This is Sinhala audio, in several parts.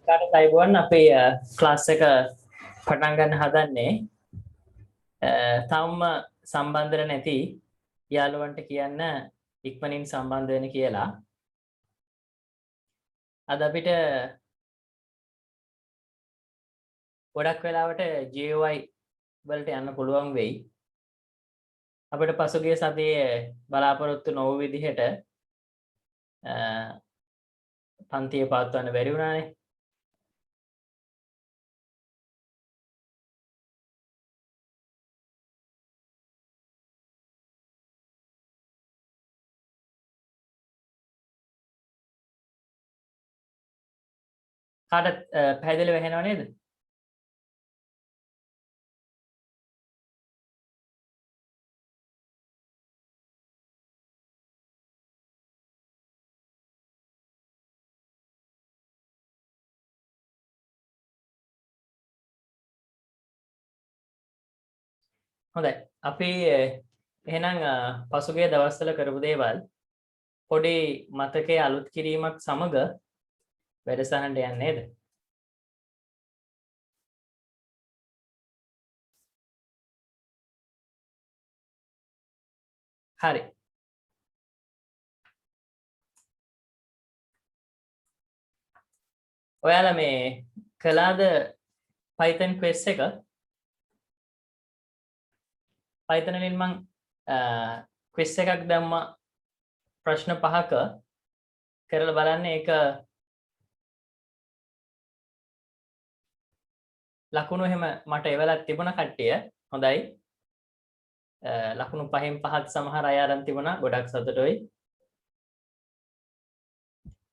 කාට අයිබෝන් අපේ ක්ලාස් එක පටන් ගන්න හදන්නේ තවම සම්බන්ධ නැති යාළුවන්ට කියන්න ඉක්මනින් සම්බන්ධ වෙන්න කියලා. අද අපිට ගොඩක් වෙලාවට GUI වලට යන්න පුළුවන් වෙයි. අපිට පසුගිය සතියේ බලාපොරොත්තු නොවු විදිහට පන්තිය පවත්වන්න බැරි වුණානේ. කාටත් පැහැදිලිව ඇහෙනව නේද? හොඳයි. අපි එහෙනම් පසුගිය දවස්වල කරපු දේවල් පොඩි මතකයේ අලුත් කිරීමක් සමග වැඩසටහනට යන්නේ නේද? හරි. ඔයාලා මේ කළාද Python quiz එක? Python වලින් මම quiz එකක් දැම්මා ප්‍රශ්න 5ක කරලා බලන්න ඒක ලකුණු එහෙම මට එවලක් තිබුණා කට්ටිය. හොඳයි. ලකුණු 5න් 5ක් සමහර අය අරන් තිබුණා. ගොඩක් සතුටුයි.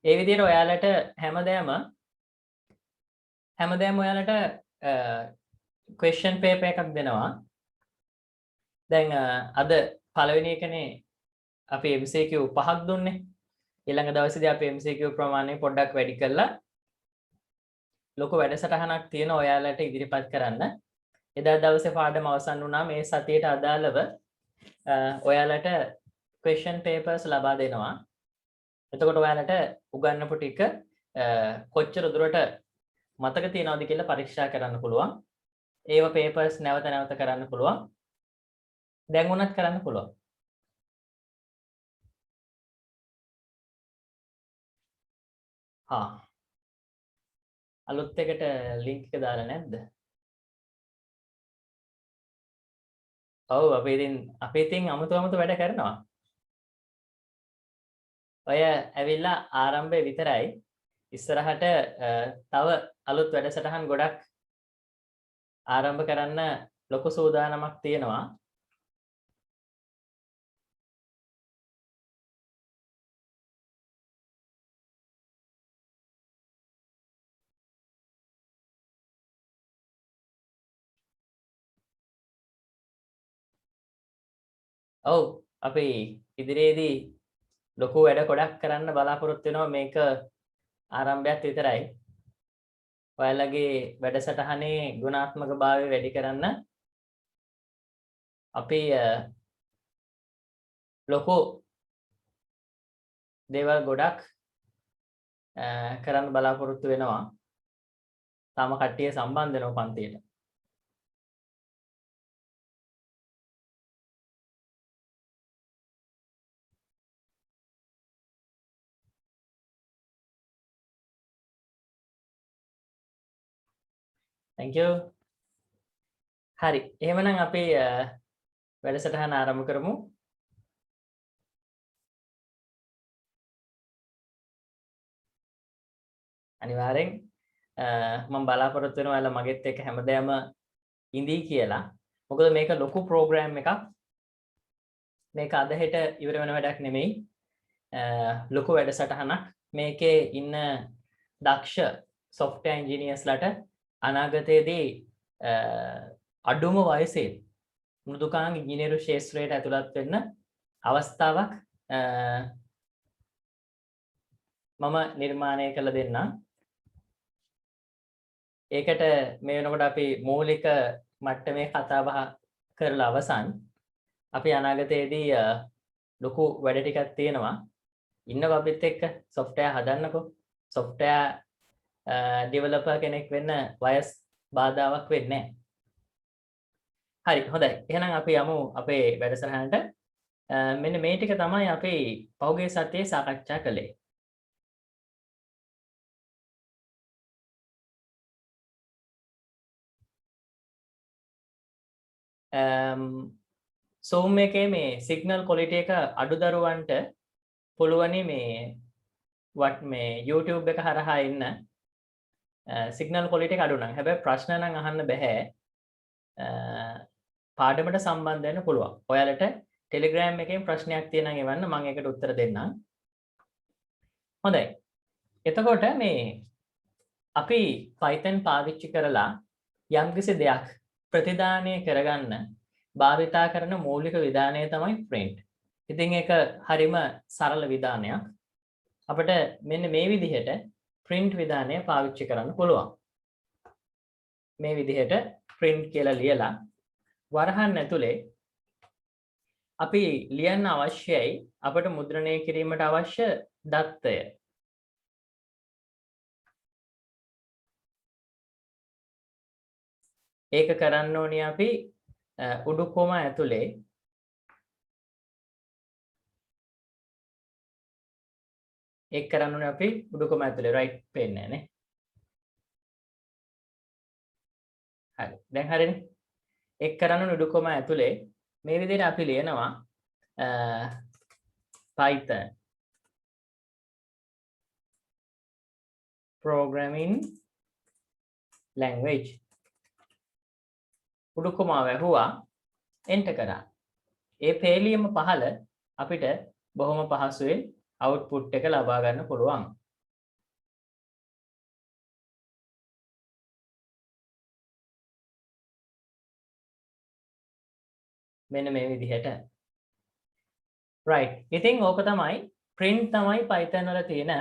ඒ විදිහට ඔයාලට හැමදේම ඔයාලට question paper එකක් දෙනවා. දැන් අද පළවෙනි එකනේ අපි MCQ 5ක් දුන්නේ. ඊළඟ දවසේදී අපි MCQ ප්‍රමාණය පොඩ්ඩක් වැඩි කරලා ලොකු වැඩසටහනක් තියෙන ඔයාලට ඉදිරිපත් කරන්න. එදා දවසේ පාඩම අවසන් වුණා. මේ සතියේට අදාළව ඔයාලට question papers ලබා දෙනවා. එතකොට ඔයාලට උගන්වපු ටික කොච්චර දුරට මතක තියනවද කියලා පරීක්ෂා කරන්න පුළුවන්. ඒව papers නැවත නැවත කරන්න පුළුවන්. දැන් උනත් කරන්න පුළුවන්. අලුත් එකට link එක දාලා නැද්ද? ඔව් අපි ඉතින් අමුතු වැඩ කරනවා. ඔය ඇවිල්ලා ආරම්භය විතරයි. ඉස්සරහට තව අලුත් වැඩසටහන් ගොඩක් ආරම්භ කරන්න ලොකු සූදානමක් තියෙනවා. ඔව් අපි ඉදිරියේදී ලොකු වැඩ ගොඩක් කරන්න බලාපොරොත්තු වෙනවා. මේක ආරම්භයක් විතරයි. ඔයාලගේ වැඩසටහනේ ගුණාත්මක භාවය වැඩි කරන්න අපි ලොකු දේවල් ගොඩක් කරන්න බලාපොරොත්තු වෙනවා. තාම කට්ටිය සම්බන්ධ වෙනවා පන්තියට. Thank you. හරි. එහෙමනම් අපි වැඩසටහන ආරම්භ කරමු. අනිවාර්යෙන් මම බලාපොරොත්තු වෙනවා ඔයාලා මගෙත් එක්ක හැමදාම ඉඳී කියලා. මොකද මේක ලොකු ප්‍රෝග්‍රෑම් එකක්. මේක අද හෙට ඉවර වෙන වැඩක් නෙමෙයි. ලොකු වැඩසටහනක්. මේකේ ඉන්න දක්ෂ software engineers ලට අනාගතයේදී අඩුම වයසේ මෘදුකාංග ඉංජිනේරු ශාස්ත්‍රයට ඇතුළත් වෙන්න අවස්ථාවක් මම නිර්මාණය කළ දෙන්නම්. ඒකට මේ වෙනකොට අපි මූලික මට්ටමේ කතා බහ කරලා අවසන්. අපි අනාගතයේදී ලොකු වැඩ ටිකක් තියෙනවා. ඉන්නකො අපිත් එක්ක software හදන්නකො. software ඩෙවලොපර් කෙනෙක් වෙන්න වයස් බාධාවක් වෙන්නේ නැහැ. හරි හොඳයි. එහෙනම් අපි යමු අපේ වැඩසටහනට. මෙන්න මේ ටික තමයි අපි පෞගේ සතියේ සාකච්ඡා කළේ. Zoom එකේ මේ signal quality එක අඩුදරුවන්ට පුළුවනි මේ YouTube එක හරහා එන්න signal quality එක අඩු නම්. හැබැයි ප්‍රශ්න නම් අහන්න බෑ. පාඩමට සම්බන්ධ වෙන්න පුළුවන්. ඔයාලට Telegram එකෙන් ප්‍රශ්නයක් තියෙනවා එවන්න මම ඒකට උත්තර දෙන්නම්. හොඳයි. එතකොට මේ අපි Python පාවිච්චි කරලා යම්කිසි දෙයක් ප්‍රතිදානය කරගන්න භාවිතා කරන මූලික විධානය තමයි print. ඉතින් ඒක හරිම සරල විධානයක්. අපිට මෙන්න මේ විදිහට print විධානය පාවිච්චි කරන්න පුළුවන්. මේ විදිහට print කියලා ලියලා වරහන් ඇතුලේ අපි ලියන්න අවශ්‍යයි අපිට මුද්‍රණය කිරීමට අවශ්‍ය දත්තය. ඒක කරන්න ඕනේ අපි උඩුකොම ඇතුලේ ඒක කරන්න ඕනේ අපි උඩුකොම ඇතුලේ right පේන්නේ නේ. හරි. දැන් හරිනේ. ඒක කරන්න ඕනේ උඩුකොම ඇතුලේ මේ විදිහට අපි ලියනවා Python programming language උඩුකොමාව ඇහුවා එන්ටර් කරා. ඒ පේලියම පහළ අපිට බොහොම පහසුවෙන් output එක ලබා ගන්න පුළුවන්. මෙන්න මේ විදිහට. right. ඉතින් ඕක තමයි print තමයි Python වල තියෙන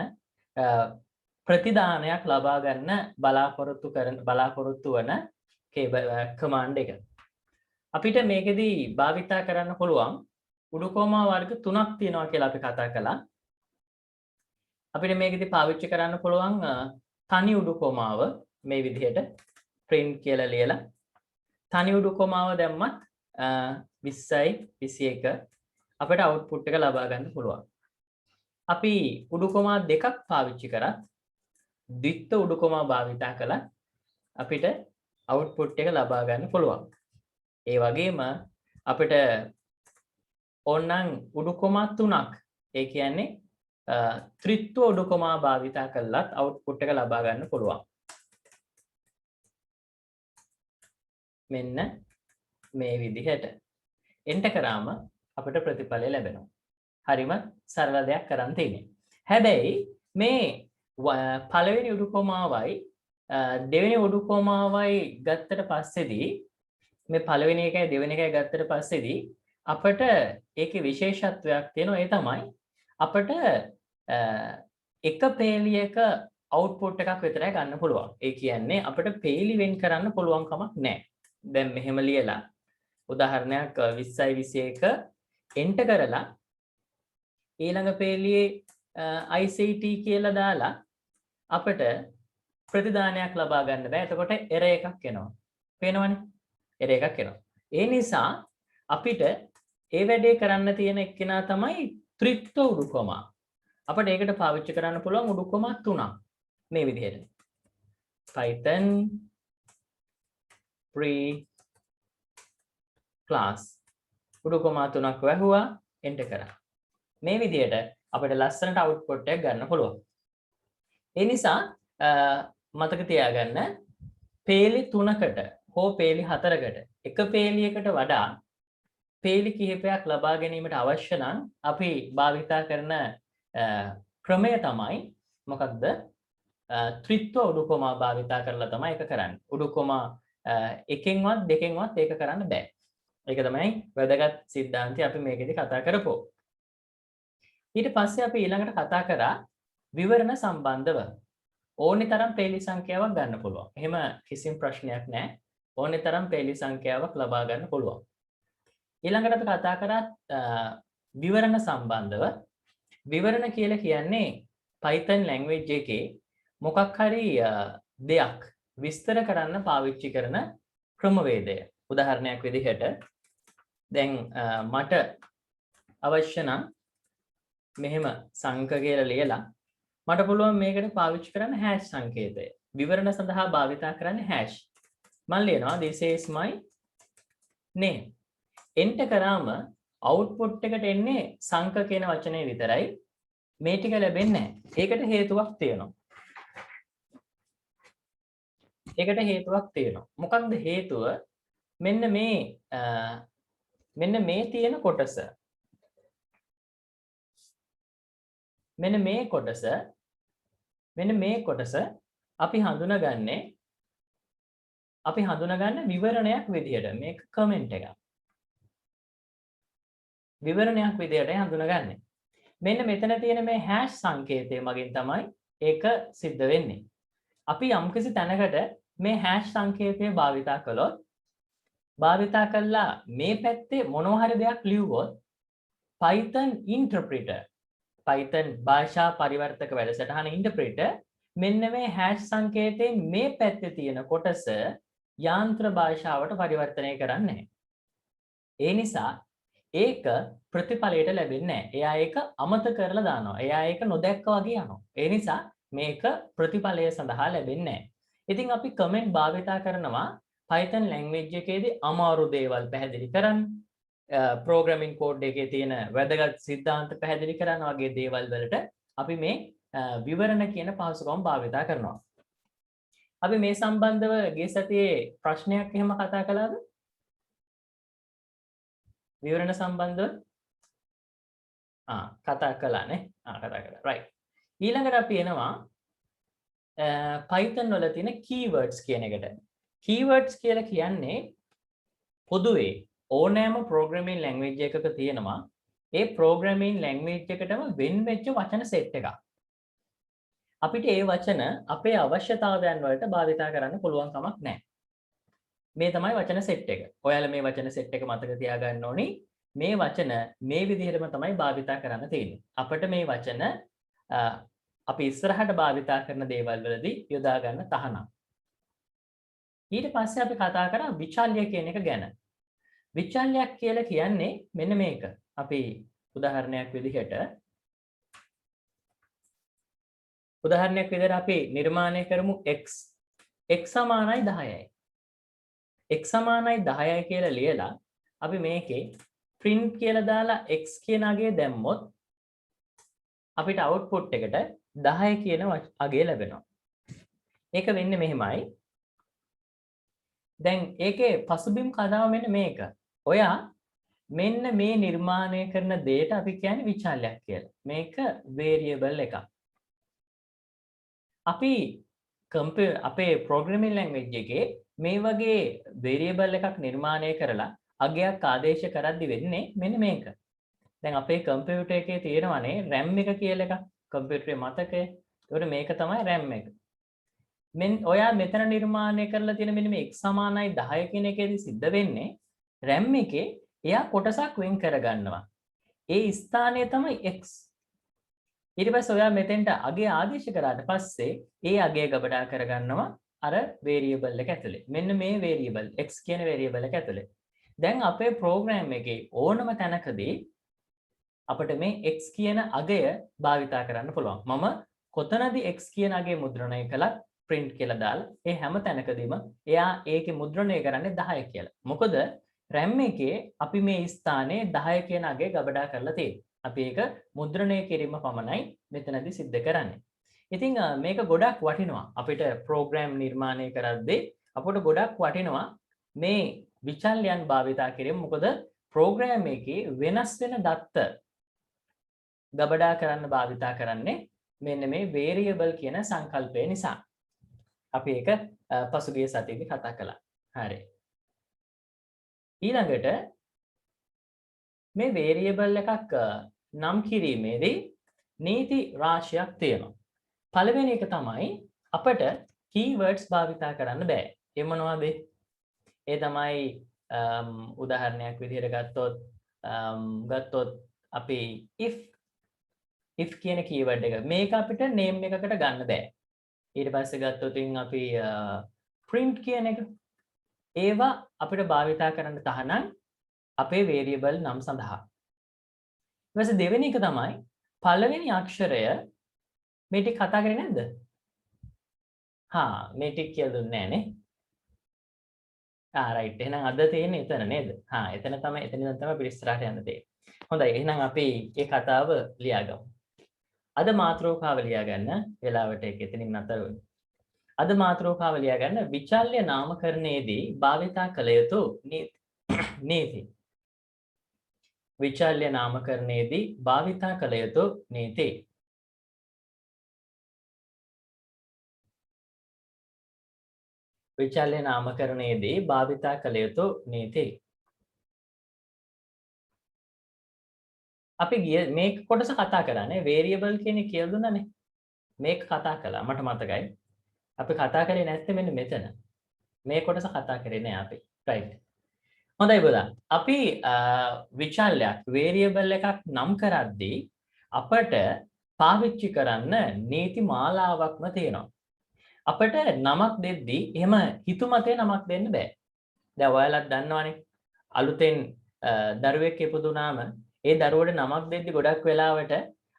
ප්‍රතිදානයක් ලබා ගන්න බලාපොරොත්තු වන command එක. අපිට මේකෙදි භාවිතා කරන්න පුළුවන් උඩුකොමා වර්ග 3ක් තියෙනවා කියලා අපි කතා කළා. අපිට මේකෙදි පාවිච්චි කරන්න පුළුවන් තනි උඩුකොමාව මේ විදිහට print කියලා ලියලා තනි උඩුකොමාව දැම්මත් 20යි 21 අපිට output එක ලබා ගන්න පුළුවන්. අපි උඩුකොමා දෙකක් පාවිච්චි කරත් ද්විත්ව උඩුකොමා භාවිතා කළා අපිට output එක ලබා ගන්න පුළුවන්. ඒ වගේම අපිට ඕනනම් උඩුකොමා 3ක් ඒ කියන්නේ ත්‍රිත්ව උඩුකොමා භාවිතා කළත් output එක ලබා ගන්න පුළුවන්. මෙන්න මේ විදිහට එන්ටර් කරාම අපිට ප්‍රතිඵලය ලැබෙනවා. හරිම සරල දෙයක් කරන් තියෙන්නේ. හැබැයි මේ පළවෙනි උඩුකොමාවයි දෙවෙනි උඩුකොමාවයි ගත්තට පස්සේදී මේ පළවෙනි එකයි දෙවෙනි එකයි ගත්තට පස්සේදී අපිට ඒකේ විශේෂත්වයක් තියෙනවා. ඒ තමයි අපිට එක පේලියක output එකක් විතරයි ගන්න පුළුවන්. ඒ කියන්නේ අපිට පේලි වෙන් කරන්න පුළුවන් කමක් නැහැ. දැන් මෙහෙම ලියලා උදාහරණයක් 20යි 21 එන්ටර් කරලා ඊළඟ පේලියේ ICT කියලා දාලා අපිට ප්‍රතිදානයක් ලබා ගන්න බෑ. එතකොට error එකක් එනවා. පේනවනේ? error එකක් එනවා. ඒ නිසා අපිට ඒ වැඩේ කරන්න තියෙන එක්කෙනා තමයි ත්‍රිත්ව උඩුකොමා. අපිට ඒකට පාවිච්චි කරන්න පුළුවන් උඩුකොමා 3ක්. මේ විදිහට. Python pre class උඩුකොමා 3ක් වැහුවා එන්ටර් කරා. මේ විදිහට අපිට ලස්සනට output එකක් ගන්න පුළුවන්. ඒ නිසා මතක තියාගන්න පේලි 3කට හෝ පේලි 4කට එක පේලියකට වඩා පේලි කිහිපයක් ලබා ගැනීමට අවශ්‍ය නම් අපි භාවිතා කරන ක්‍රමය තමයි මොකක්ද? ත්‍රිත්ව උඩුකොමා භාවිතා කරලා තමයි ඒක කරන්නේ. උඩුකොමා එකෙන්වත් දෙකෙන්වත් ඒක කරන්න බෑ. ඒක තමයි වැදගත් સિદ્ધාන්තය අපි මේකෙදි කතා කරපුවා. ඊට පස්සේ අපි ඊළඟට කතා කරා විවරණ සම්බන්ධව. ඕනි තරම් පේලි සංඛ්‍යාවක් ගන්න පුළුවන්. එහෙම කිසිම ප්‍රශ්නයක් නැහැ. ඕනි තරම් පේලි සංඛ්‍යාවක් ලබා ගන්න පුළුවන්. ඊළඟට අපි කතා කරා විවරණ සම්බන්ධව. විවරණ කියලා කියන්නේ Python language එකේ මොකක් හරි දෙයක් විස්තර කරන්න පාවිච්චි කරන ක්‍රමවේදය. උදාහරණයක් විදිහට දැන් මට අවශ්‍ය නම් මෙහෙම සංඛ කියලා ලියලා මට පුළුවන් මේකට පාවිච්චි කරන්න හැෂ් සංකේතය. විවරණ සඳහා භාවිතා කරන්නේ හැෂ්. මම ලියනවා this is my name. enter කරාම output එකට එන්නේ සංඛ කියන වචනේ විතරයි. මේ ටික ලැබෙන්නේ නැහැ. ඒකට හේතුවක් තියෙනවා. ඒකට හේතුවක් තියෙනවා. මොකක්ද හේතුව? මෙන්න මේ තියෙන කොටස. මෙන්න මේ කොටස අපි හඳුනගන්නේ විවරණයක් විදියට. මේක කමෙන්ට් එකක්. විවරණයක් විදියට හඳුනගන්නේ. මෙන්න මෙතන තියෙන මේ හැෂ් සංකේතය මගින් තමයි ඒක සිද්ධ වෙන්නේ. අපි යම්කිසි තැනකට මේ හැෂ් සංකේතය භාවිතා කළොත් භාවිතා කළා මේ පැත්තේ මොනවා හරි දෙයක් ලියුවොත් Python interpreter Python භාෂා පරිවර්තක වැඩසටහන interpreter මෙන්න මේ හැෂ් සංකේතයෙන් මේ පැත්තේ තියෙන කොටස යාන්ත්‍ර භාෂාවට පරිවර්තනය කරන්නේ. ඒ නිසා ඒක ප්‍රතිඵලයට ලැබෙන්නේ නැහැ. එයා ඒක අමතක කරලා දානවා. එයා ඒක නොදැක්කා වගේ යනවා. ඒ නිසා මේක ප්‍රතිඵලය සඳහා ලැබෙන්නේ නැහැ. ඉතින් අපි කමෙන්ට් භාවිතා කරනවා Python language එකේදී අමාරු දේවල් පැහැදිලි කරන්න, programming code එකේ තියෙන වැදගත් સિદ્ધාන්ත පැහැදිලි කරන වගේ දේවල් වලට අපි මේ විවරණ කියන පහසුකම් භාවිතා කරනවා. අපි මේ සම්බන්ධව ගිය සතියේ ප්‍රශ්නයක් එහෙම කතා කළාද? විවරණ සම්බන්ධව කතා කළානේ. කතා කළා. right. ඊළඟට අපි එනවා Python වල තියෙන keywords කියන එකට. keywords කියලා කියන්නේ පොදුවේ ඕනෑම programming language එකක තියෙනවා ඒ programming language එකටම වෙන් වෙච්ච වචන set එකක්. අපිට ඒ වචන අපේ අවශ්‍යතාවයන් වලට භාවිතා කරන්න පුළුවන් කමක් නැහැ. මේ තමයි වචන set එක. ඔයාලා මේ වචන set එක මතක තියාගන්න ඕනි. මේ වචන මේ විදිහටම තමයි භාවිතා කරන්න තියෙන්නේ. අපිට මේ වචන අපි ඉස්සරහට භාවිතා කරන දේවල් වලදී යොදා ගන්න තහනම්. ඊට පස්සේ අපි කතා කරා විචල්්‍ය කියන එක ගැන. විචල්්‍යයක් කියලා කියන්නේ මෙන්න මේක. අපි උදාහරණයක් විදිහට අපි නිර්මාණය කරමු x සමානයි 10යි. x සමානයි 10යි කියලා ලියලා අපි මේකේ print කියලා දාලා x කියන අගය දැම්මොත් අපිට output එකට 10 කියන අගය ලැබෙනවා. ඒක වෙන්නේ මෙහෙමයි. දැන් ඒකේ පසුබිම් කතාව මෙන්න මේක. ඔයා මෙන්න මේ නිර්මාණය කරන දෙයට අපි කියන්නේ විචල්්‍යයක් කියලා. මේක variable එකක්. අපි අපේ programming language එකේ මේ වගේ variable එකක් නිර්මාණය කරලා අගයක් ආදේශ කරද්දි වෙන්නේ මෙන්න මේක. දැන් අපේ කම්පියුටර් එකේ තියෙනවනේ RAM එක කියලා එකක්. කම්පියුටරේ මතකය. ඒකට මේක තමයි RAM එක. ඔයා මෙතන නිර්මාණය කරලා තියෙන මෙන්න මේ x සමානයි 10 කියන එකේදී සිද්ධ වෙන්නේ RAM එකේ එයා කොටසක් වෙන් කරගන්නවා. ඒ ස්ථානය තමයි x. ඊට පස්සේ ඔයා මෙතෙන්ට අගය ආදේශ කරාට පස්සේ ඒ අගය ගබඩා කරගන්නවා අර variable එක ඇතුලේ. මෙන්න මේ variable x කියන variable එක ඇතුලේ. දැන් අපේ program එකේ ඕනම තැනකදී අපිට මේ x කියන අගය භාවිතා කරන්න පුළුවන්. මම කොතනදී x කියන අගය මුද්‍රණය කළත් print කියලා දාලා ඒ හැම තැනකදීම එයා ඒකේ මුද්‍රණය කරන්නේ 10 කියලා. මොකද RAM එකේ අපි මේ ස්ථානයේ 10 කියන අගය ගබඩා කරලා තියෙනවා. අපි ඒක මුද්‍රණය කිරීම පමණයි මෙතනදී සිද්ධ කරන්නේ. ඉතින් මේක ගොඩක් වටිනවා. අපිට program නිර්මාණය කරද්දී අපිට ගොඩක් වටිනවා මේ විචල්්‍යයන් භාවිතා කිරීම. මොකද program එකේ වෙනස් වෙන දත්ත ගබඩා කරන්න භාවිතා කරන්නේ මෙන්න මේ variable කියන සංකල්පය නිසා. අපි ඒක පසුගිය සතියේදී කතා කළා. හරි. ඊළඟට මේ variable එකක් නම් කිරීමේදී නීති රාශියක් තියෙනවා. පළවෙනි එක තමයි අපිට keywords භාවිතා කරන්න බෑ. ඒ මොනවද? ඒ තමයි උදාහරණයක් විදිහට ගත්තොත් අපි if කියන keyword එක මේක අපිට name එකකට ගන්න බෑ. ඊට පස්සේ ගත්තොත් අපි print කියන එක ඒවා අපිට භාවිතා කරන්න තහනම් අපේ variable නම් සඳහා. ඊට පස්සේ දෙවෙනි එක තමයි පළවෙනි අක්ෂරය මේ ටික කතා කරේ නැද්ද? මේ ටික කියලා දුන්නේ නැහැ නේ. රයිට්. එහෙනම් අද තියෙන්නේ එතන නේද? එතන තමයි එතනින් තමයි අපිට ඉස්සරහට යන්න තියෙන්නේ. හොඳයි. එහෙනම් අපි මේ කතාව ලියාගමු. අද මාතෘකාව ලියා ගන්න වෙලාවට ඒක එතනින් නතර වෙමු. අද මාතෘකාව ලියා ගන්න විචල්්‍ය නාමකරණයේදී භාවිතා කළ යුතු නීති. විචල්්‍ය නාමකරණයේදී භාවිතා කළ යුතු නීති. විචල්්‍ය නාමකරණයේදී භාවිතා කළ යුතු නීති. අපි ගිය මේක කොටස කතා කරන්නේ variable කියන එක කියලා දුන්නානේ. මේක කතා කළා මට මතකයි. අපි කතා කරේ නැත්තේ මෙන්න මෙතන. මේ කොටස කතා කරේ නෑ අපි. right. හොඳයි බලා. අපි විචල්්‍යයක් variable එකක් නම් කරද්දී අපට පාවිච්චි කරන්න නීති මාලාවක්ම තියෙනවා. අපිට නමක් දෙද්දී එහෙම හිතුමතේ නමක් දෙන්න බෑ. දැන් ඔයාලත් දන්නවනේ. අලුතෙන් දරුවෙක් ඉපදුනාම ඒ දරුවට නමක් දෙද්දි ගොඩක් වෙලාවට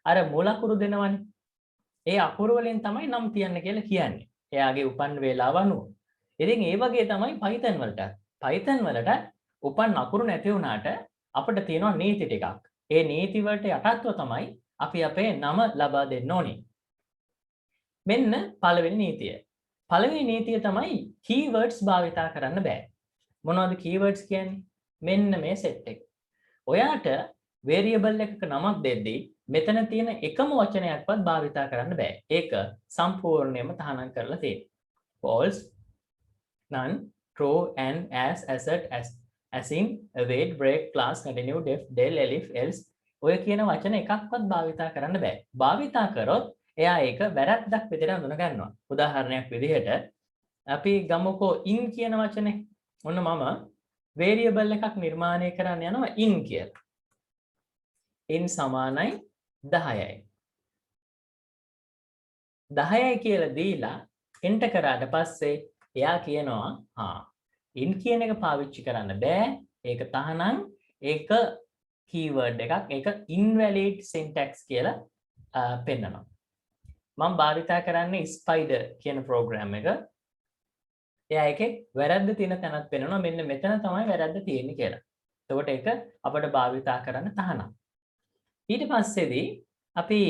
අර මූල අකුරු දෙනවනේ. ඒ අකුරු වලින් තමයි නම් තියන්න කියලා කියන්නේ. එයාගේ උපන් වේලාව අනුව. ඉතින් ඒ වගේ තමයි Python වලට. Python වලට උපන් අකුරු නැති වුණාට අපිට තියෙනවා නීති ටිකක්. ඒ නීති වලට යටත්ව තමයි අපි අපේ නම ලබා දෙන්න ඕනේ. මෙන්න පළවෙනි නීතිය. පළවෙනි නීතිය තමයි keywords භාවිතා කරන්න බෑ. මොනවද keywords කියන්නේ? මෙන්න මේ set එක. ඔයාට variable එකක නමක් දෙද්දී මෙතන තියෙන එකම වචනයක්වත් භාවිතා කරන්න බෑ. ඒක සම්පූර්ණයෙන්ම තහනම් කරලා තියෙනවා. false, none, true, and as, assert, as in, await, break, class, continue, def, del, elif, else ඔය කියන වචන එකක්වත් භාවිතා කරන්න බෑ. භාවිතා කරොත් එයා ඒක වැරද්දක් විදිහට හඳුන ගන්නවා. උදාහරණයක් විදිහට අපි ගමුකෝ in කියන වචනේ. ඔන්න මම variable එකක් නිර්මාණය කරන්න යනවා in කියලා. in සමානයි 10යි. 10යි කියලා දීලා enter කරාට පස්සේ එයා කියනවා in කියන එක පාවිච්චි කරන්න බෑ. ඒක තහනම් ඒක keyword එකක්. ඒක invalid syntax කියලා පෙන්නනවා. මම භාවිතා කරන්නේ spider කියන program එක. එයා එකේ වැරද්ද තියෙන තැනක් පෙන්නනවා. මෙන්න මෙතන තමයි වැරද්ද තියෙන්නේ කියලා. එතකොට ඒක අපිට භාවිතා කරන්න තහනම්. ඊට පස්සේදී අපි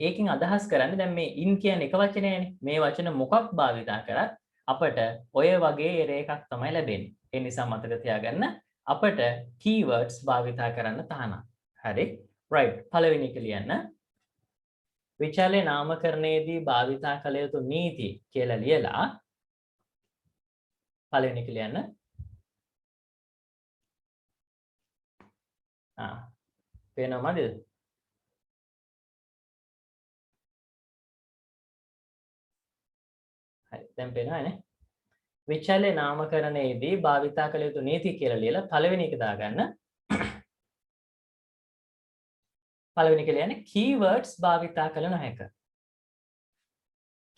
ඒකෙන් අදහස් කරන්නේ දැන් මේ in කියන්නේ එක වචනයනේ. මේ වචන මොකක් භාවිතා කරත් අපිට ඔය වගේ error එකක් තමයි ලැබෙන්නේ. ඒ නිසා මතක තියාගන්න අපිට keywords භාවිතා කරන්න තහනම්. හරි. right. පළවෙනි එක ලියන්න. විචල්්‍ය නාමකරණයේදී භාවිතා කළ යුතු නීති කියලා ලියලා පළවෙනි එක ලියන්න. පේනවද? හරි දැන් පේනවනේ. විචල්්‍ය නාමකරණයේදී භාවිතා කළ යුතු නීති කියලා ලියලා පළවෙනි එක දාගන්න. පළවෙනි එක ලියන්නේ keywords භාවිතා කළ නොහැක.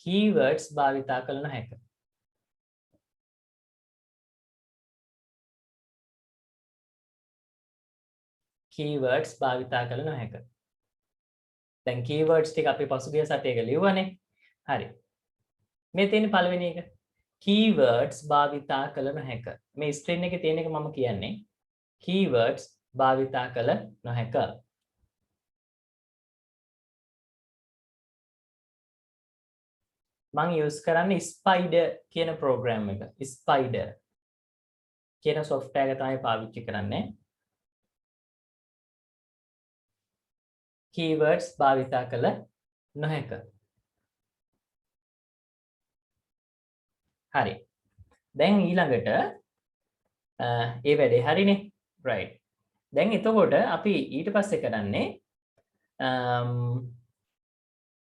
keywords භාවිතා කළ නොහැක. keywords භාවිතා කළ නොහැක. දැන් keywords ටික අපි පසුගිය සතියේක ලියුවානේ. හරි. මේ තියෙන පළවෙනි එක keywords භාවිතා කළ නොහැක. මේ ස්ක්‍රීන් එකේ තියෙන එක මම කියන්නේ keywords භාවිතා කළ නොහැක. මම use කරන්නේ spider කියන program එක. spider කියන software එක තමයි පාවිච්චි කරන්නේ. keywords භාවිතා කළ නොහැක. හරි. දැන් ඊළඟට ඒ වැඩේ හරිනේ. right. දැන් එතකොට අපි ඊට පස්සේ කරන්නේ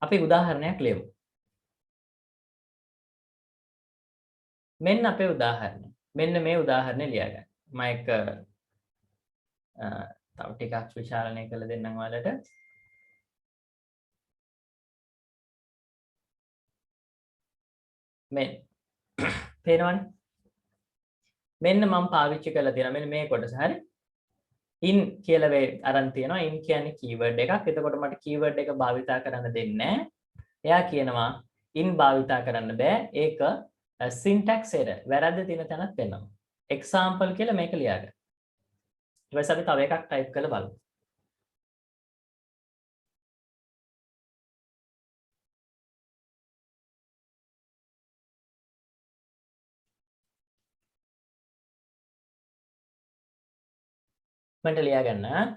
අපි උදාහරණයක් ලියමු. මෙන්න අපේ උදාහරණය. මෙන්න මේ උදාහරණය ලියාගන්න. මම එක තව ටිකක් විචාරණය කළ දෙන්නම් ඔයාලට. මෙන්න පේනවනේ මෙන්න මම පාවිච්චි කරලා තියෙනවා මෙන්න මේ කොටස හරි in කියලා වේ අරන් තියෙනවා in කියන්නේ keyword එකක් එතකොට මට keyword එක භාවිතා කරන්න දෙන්නේ එයා කියනවා in භාවිතා කරන්න බෑ ඒක syntax error වැරද්ද තියෙන තැනක් වෙනවා example කියලා මේක ලියාගන්න ඊට පස්සේ අපි තව එකක් type කරලා බලමු මට ලියා ගන්න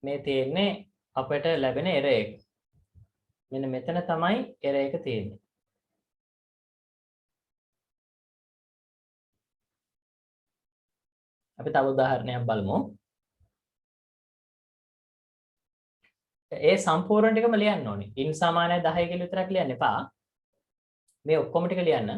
මේ තියෙන්නේ අපිට ලැබෙන error එක මෙන්න මෙතන තමයි error එක තියෙන්නේ අපි තව උදාහරණයක් බලමු ඒ සම්පූර්ණ ටිකම ලියන්න ඕනේ in සමානයි 10 කියලා විතරක් ලියන්න එපා මේ ඔක්කොම ටික ලියන්න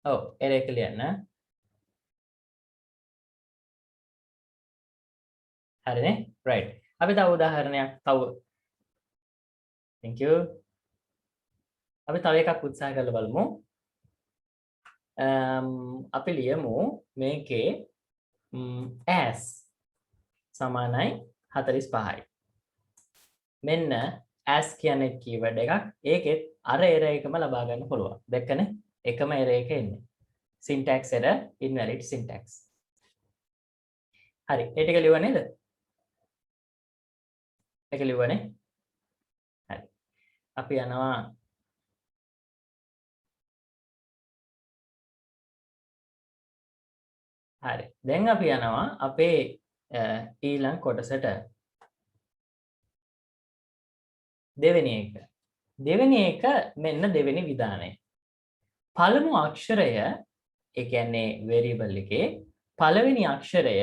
ඔව් error එක ලියන්න හරිනේ right අපි තව උදාහරණයක් තව thank you අපි තව එකක් උත්සාහ කරලා බලමු අපි ලියමු මේකේ as සමානයි 45යි මෙන්න as කියන්නේ keyword එකක් ඒකෙත් අර error එකම ලබා ගන්න පුළුවන් දැක්කනේ එකම error එක එන්නේ syntax error invalid syntax හරි ඒ ටික ලියුවා නේද ඒක ලියුවානේ හරි අපි යනවා හරි දැන් අපි යනවා අපේ ඊළඟ කොටසට දෙවෙනි එක මෙන්න දෙවෙනි විධානය පළමු අක්ෂරය ඒ කියන්නේ variable එකේ පළවෙනි අක්ෂරය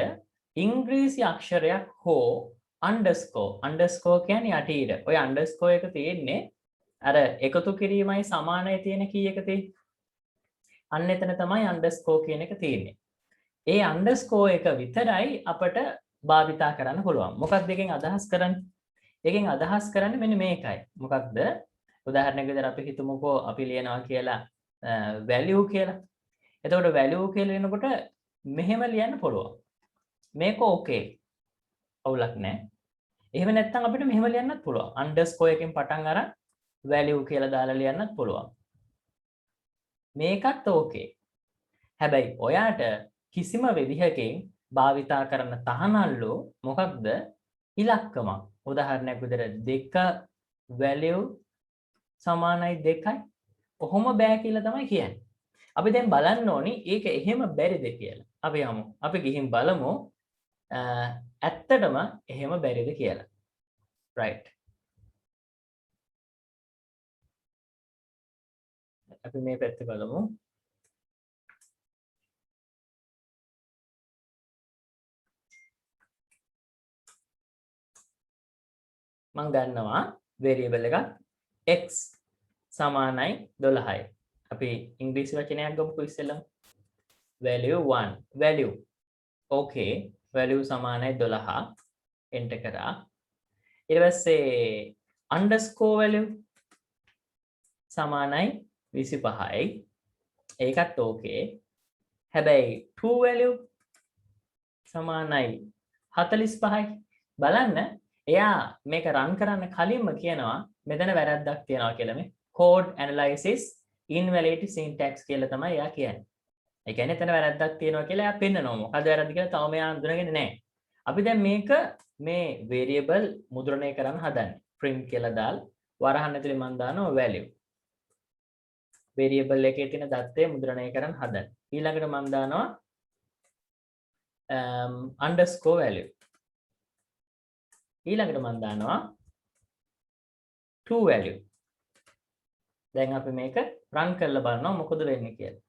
ඉංග්‍රීසි අක්ෂරයක් හෝ underscore කියන්නේ යටිහිර ඔය underscore එක තියෙන්නේ අර එකතු කිරීමයි සමානයි තියෙන කීයක තියෙන්නේ අන්න එතන තමයි underscore කියන එක තියෙන්නේ ඒ underscore එක විතරයි අපට භාවිතා කරන්න පුළුවන් මොකක්ද එකෙන් අදහස් කරන්නේ එකෙන් අදහස් කරන්නේ මෙන්න මේකයි මොකක්ද උදාහරණයක් විදිහට අපි හිතමුකෝ අපි ලියනවා කියලා value කියලා එතකොට value කියලා එනකොට මෙහෙම ලියන්න පුළුවන් මේක okay අවුලක් නැහැ එහෙම නැත්නම් අපිට මෙහෙම ලියන්නත් පුළුවන් underscore එකෙන් පටන් අරන් value කියලා දාලා ලියන්නත් පුළුවන් මේකත් okay හැබැයි ඔයාට කිසිම විදිහකින් භාවිතා කරන්න තහනල්ලු මොකක්ද ඉලක්කමක් උදාහරණයක් විදිහට 2 value සමානයි 2යි කොහොම බෑ කියලා තමයි කියන්නේ අපි දැන් බලන්න ඕනි ඒක එහෙම බැරිද කියලා අපි යමු අපි ගිහින් බලමු ඇත්තටම එහෙම බැරිද කියලා right අපි මේ පැත්ත බලමු මම ගන්නවා variable එකක් x සමානයි 12යි අපි ඉංග්‍රීසි වචනයක් ගමුකෝ ඉස්සෙල්ලම value 1 value okay value සමානයි 12 enter කරා ඊට පස්සේ underscore value සමානයි 25යි ඒකත් okay හැබැයි to value සමානයි 45යි බලන්න එයා මේක රන් කරන්න කලින්ම කියනවා මෙතන වැරද්දක් තියෙනවා කියලා මේ code analysis invalid syntax කියලා තමයි එයා කියන්නේ. ඒ කියන්නේ එතන වැරද්දක් තියෙනවා කියලා එයා පෙන්නනවා. මොකද වැරද්ද කියලා තාම එයා අඳුනගෙන නැහැ. අපි දැන් මේක මේ variable මුද්‍රණය කරන්න හදන්නේ. print කියලා දාලා වරහන් ඇතුලේ මම දානවා value. variable එකේ තියෙන දත්තය මුද්‍රණය කරන්න හදන්නේ. ඊළඟට මම දානවා underscore value. ඊළඟට මම දානවා to value. දැන් අපි මේක run කරලා බලනවා මොකද වෙන්නේ කියලා.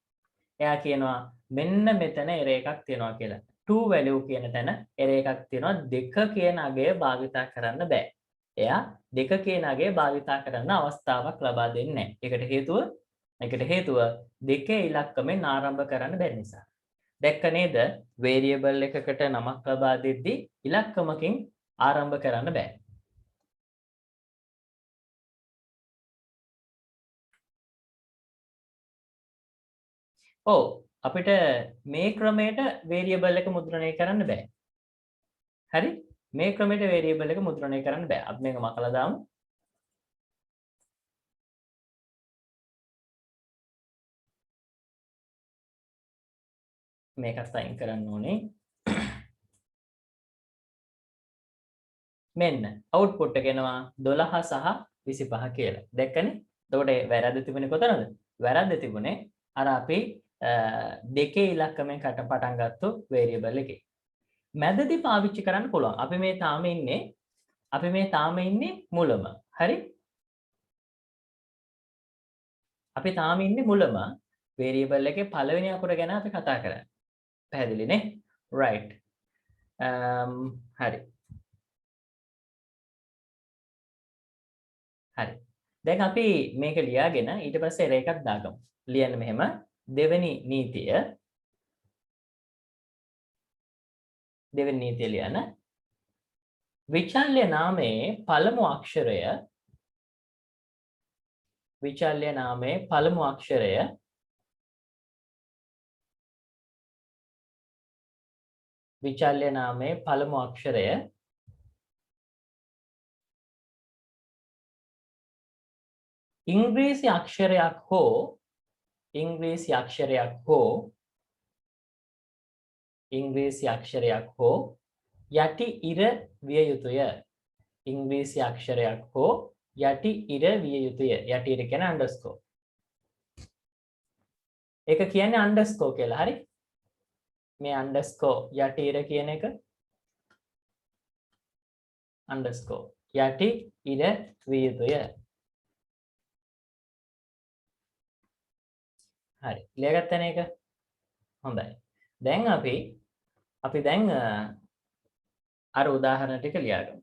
එයා කියනවා මෙන්න මෙතන error එකක් තියෙනවා කියලා. 2 value කියන තැන error එකක් තියෙනවා 2 කියන අගය භාවිතා කරන්න බෑ. එයා 2 කියන අගය භාවිතා කරන්න අවස්ථාවක් ලබා දෙන්නේ නැහැ. ඒකට හේතුව 2 ඉලක්කමෙන් ආරම්භ කරන්න බැරි නිසා. දැක්ක නේද? variable එකකට නමක් ලබා දෙද්දී ඉලක්කමකින් ආරම්භ කරන්න බෑ. ඔව් අපිට මේ ක්‍රමයට variable එක මුද්‍රණය කරන්න බෑ. හරි? මේ ක්‍රමයට variable එක මුද්‍රණය කරන්න බෑ. අපි මේක මකලා දාමු. මේකත් අයින් කරන්න ඕනේ. මෙන්න output එක එනවා 12 සහ 25 කියලා. දැක්කනේ? එතකොට වැරද්ද තිබුණේ කොතනද? වැරද්ද තිබුණේ අර අපි දෙකේ ඉලක්කමෙන් පටන් ගත්තු variable එකේ. මැදදී පාවිච්චි කරන්න පුළුවන්. අපි මේ තාම ඉන්නේ මුලම. හරි? අපි තාම ඉන්නේ මුලම. variable එකේ පළවෙනි අකුර ගැන අපි කතා කරන්නේ. පැහැදිලි නේ? right. හරි. හරි. දැන් අපි මේක ලියාගෙන ඊට පස්සේ error එකක් දාගමු. ලියන්න මෙහෙම දෙවෙනි නීතිය ලියන විචල්්‍ය නාමයේ පළමු අක්ෂරය ඉංග්‍රීසි අක්ෂරයක් හෝ යටි ඉර විය යුතුය. ඉංග්‍රීසි අක්ෂරයක් හෝ යටි ඉර විය යුතුය. යටි ඉර කියන්නේ underscore. ඒක කියන්නේ underscore කියලා. හරි? මේ underscore යටි ඉර කියන එක underscore යටි ඉර විය යුතුය. හරි. ලියගත්තනේ ඒක. හොඳයි. දැන් අපි දැන් අර උදාහරණ ටික ලියාගමු.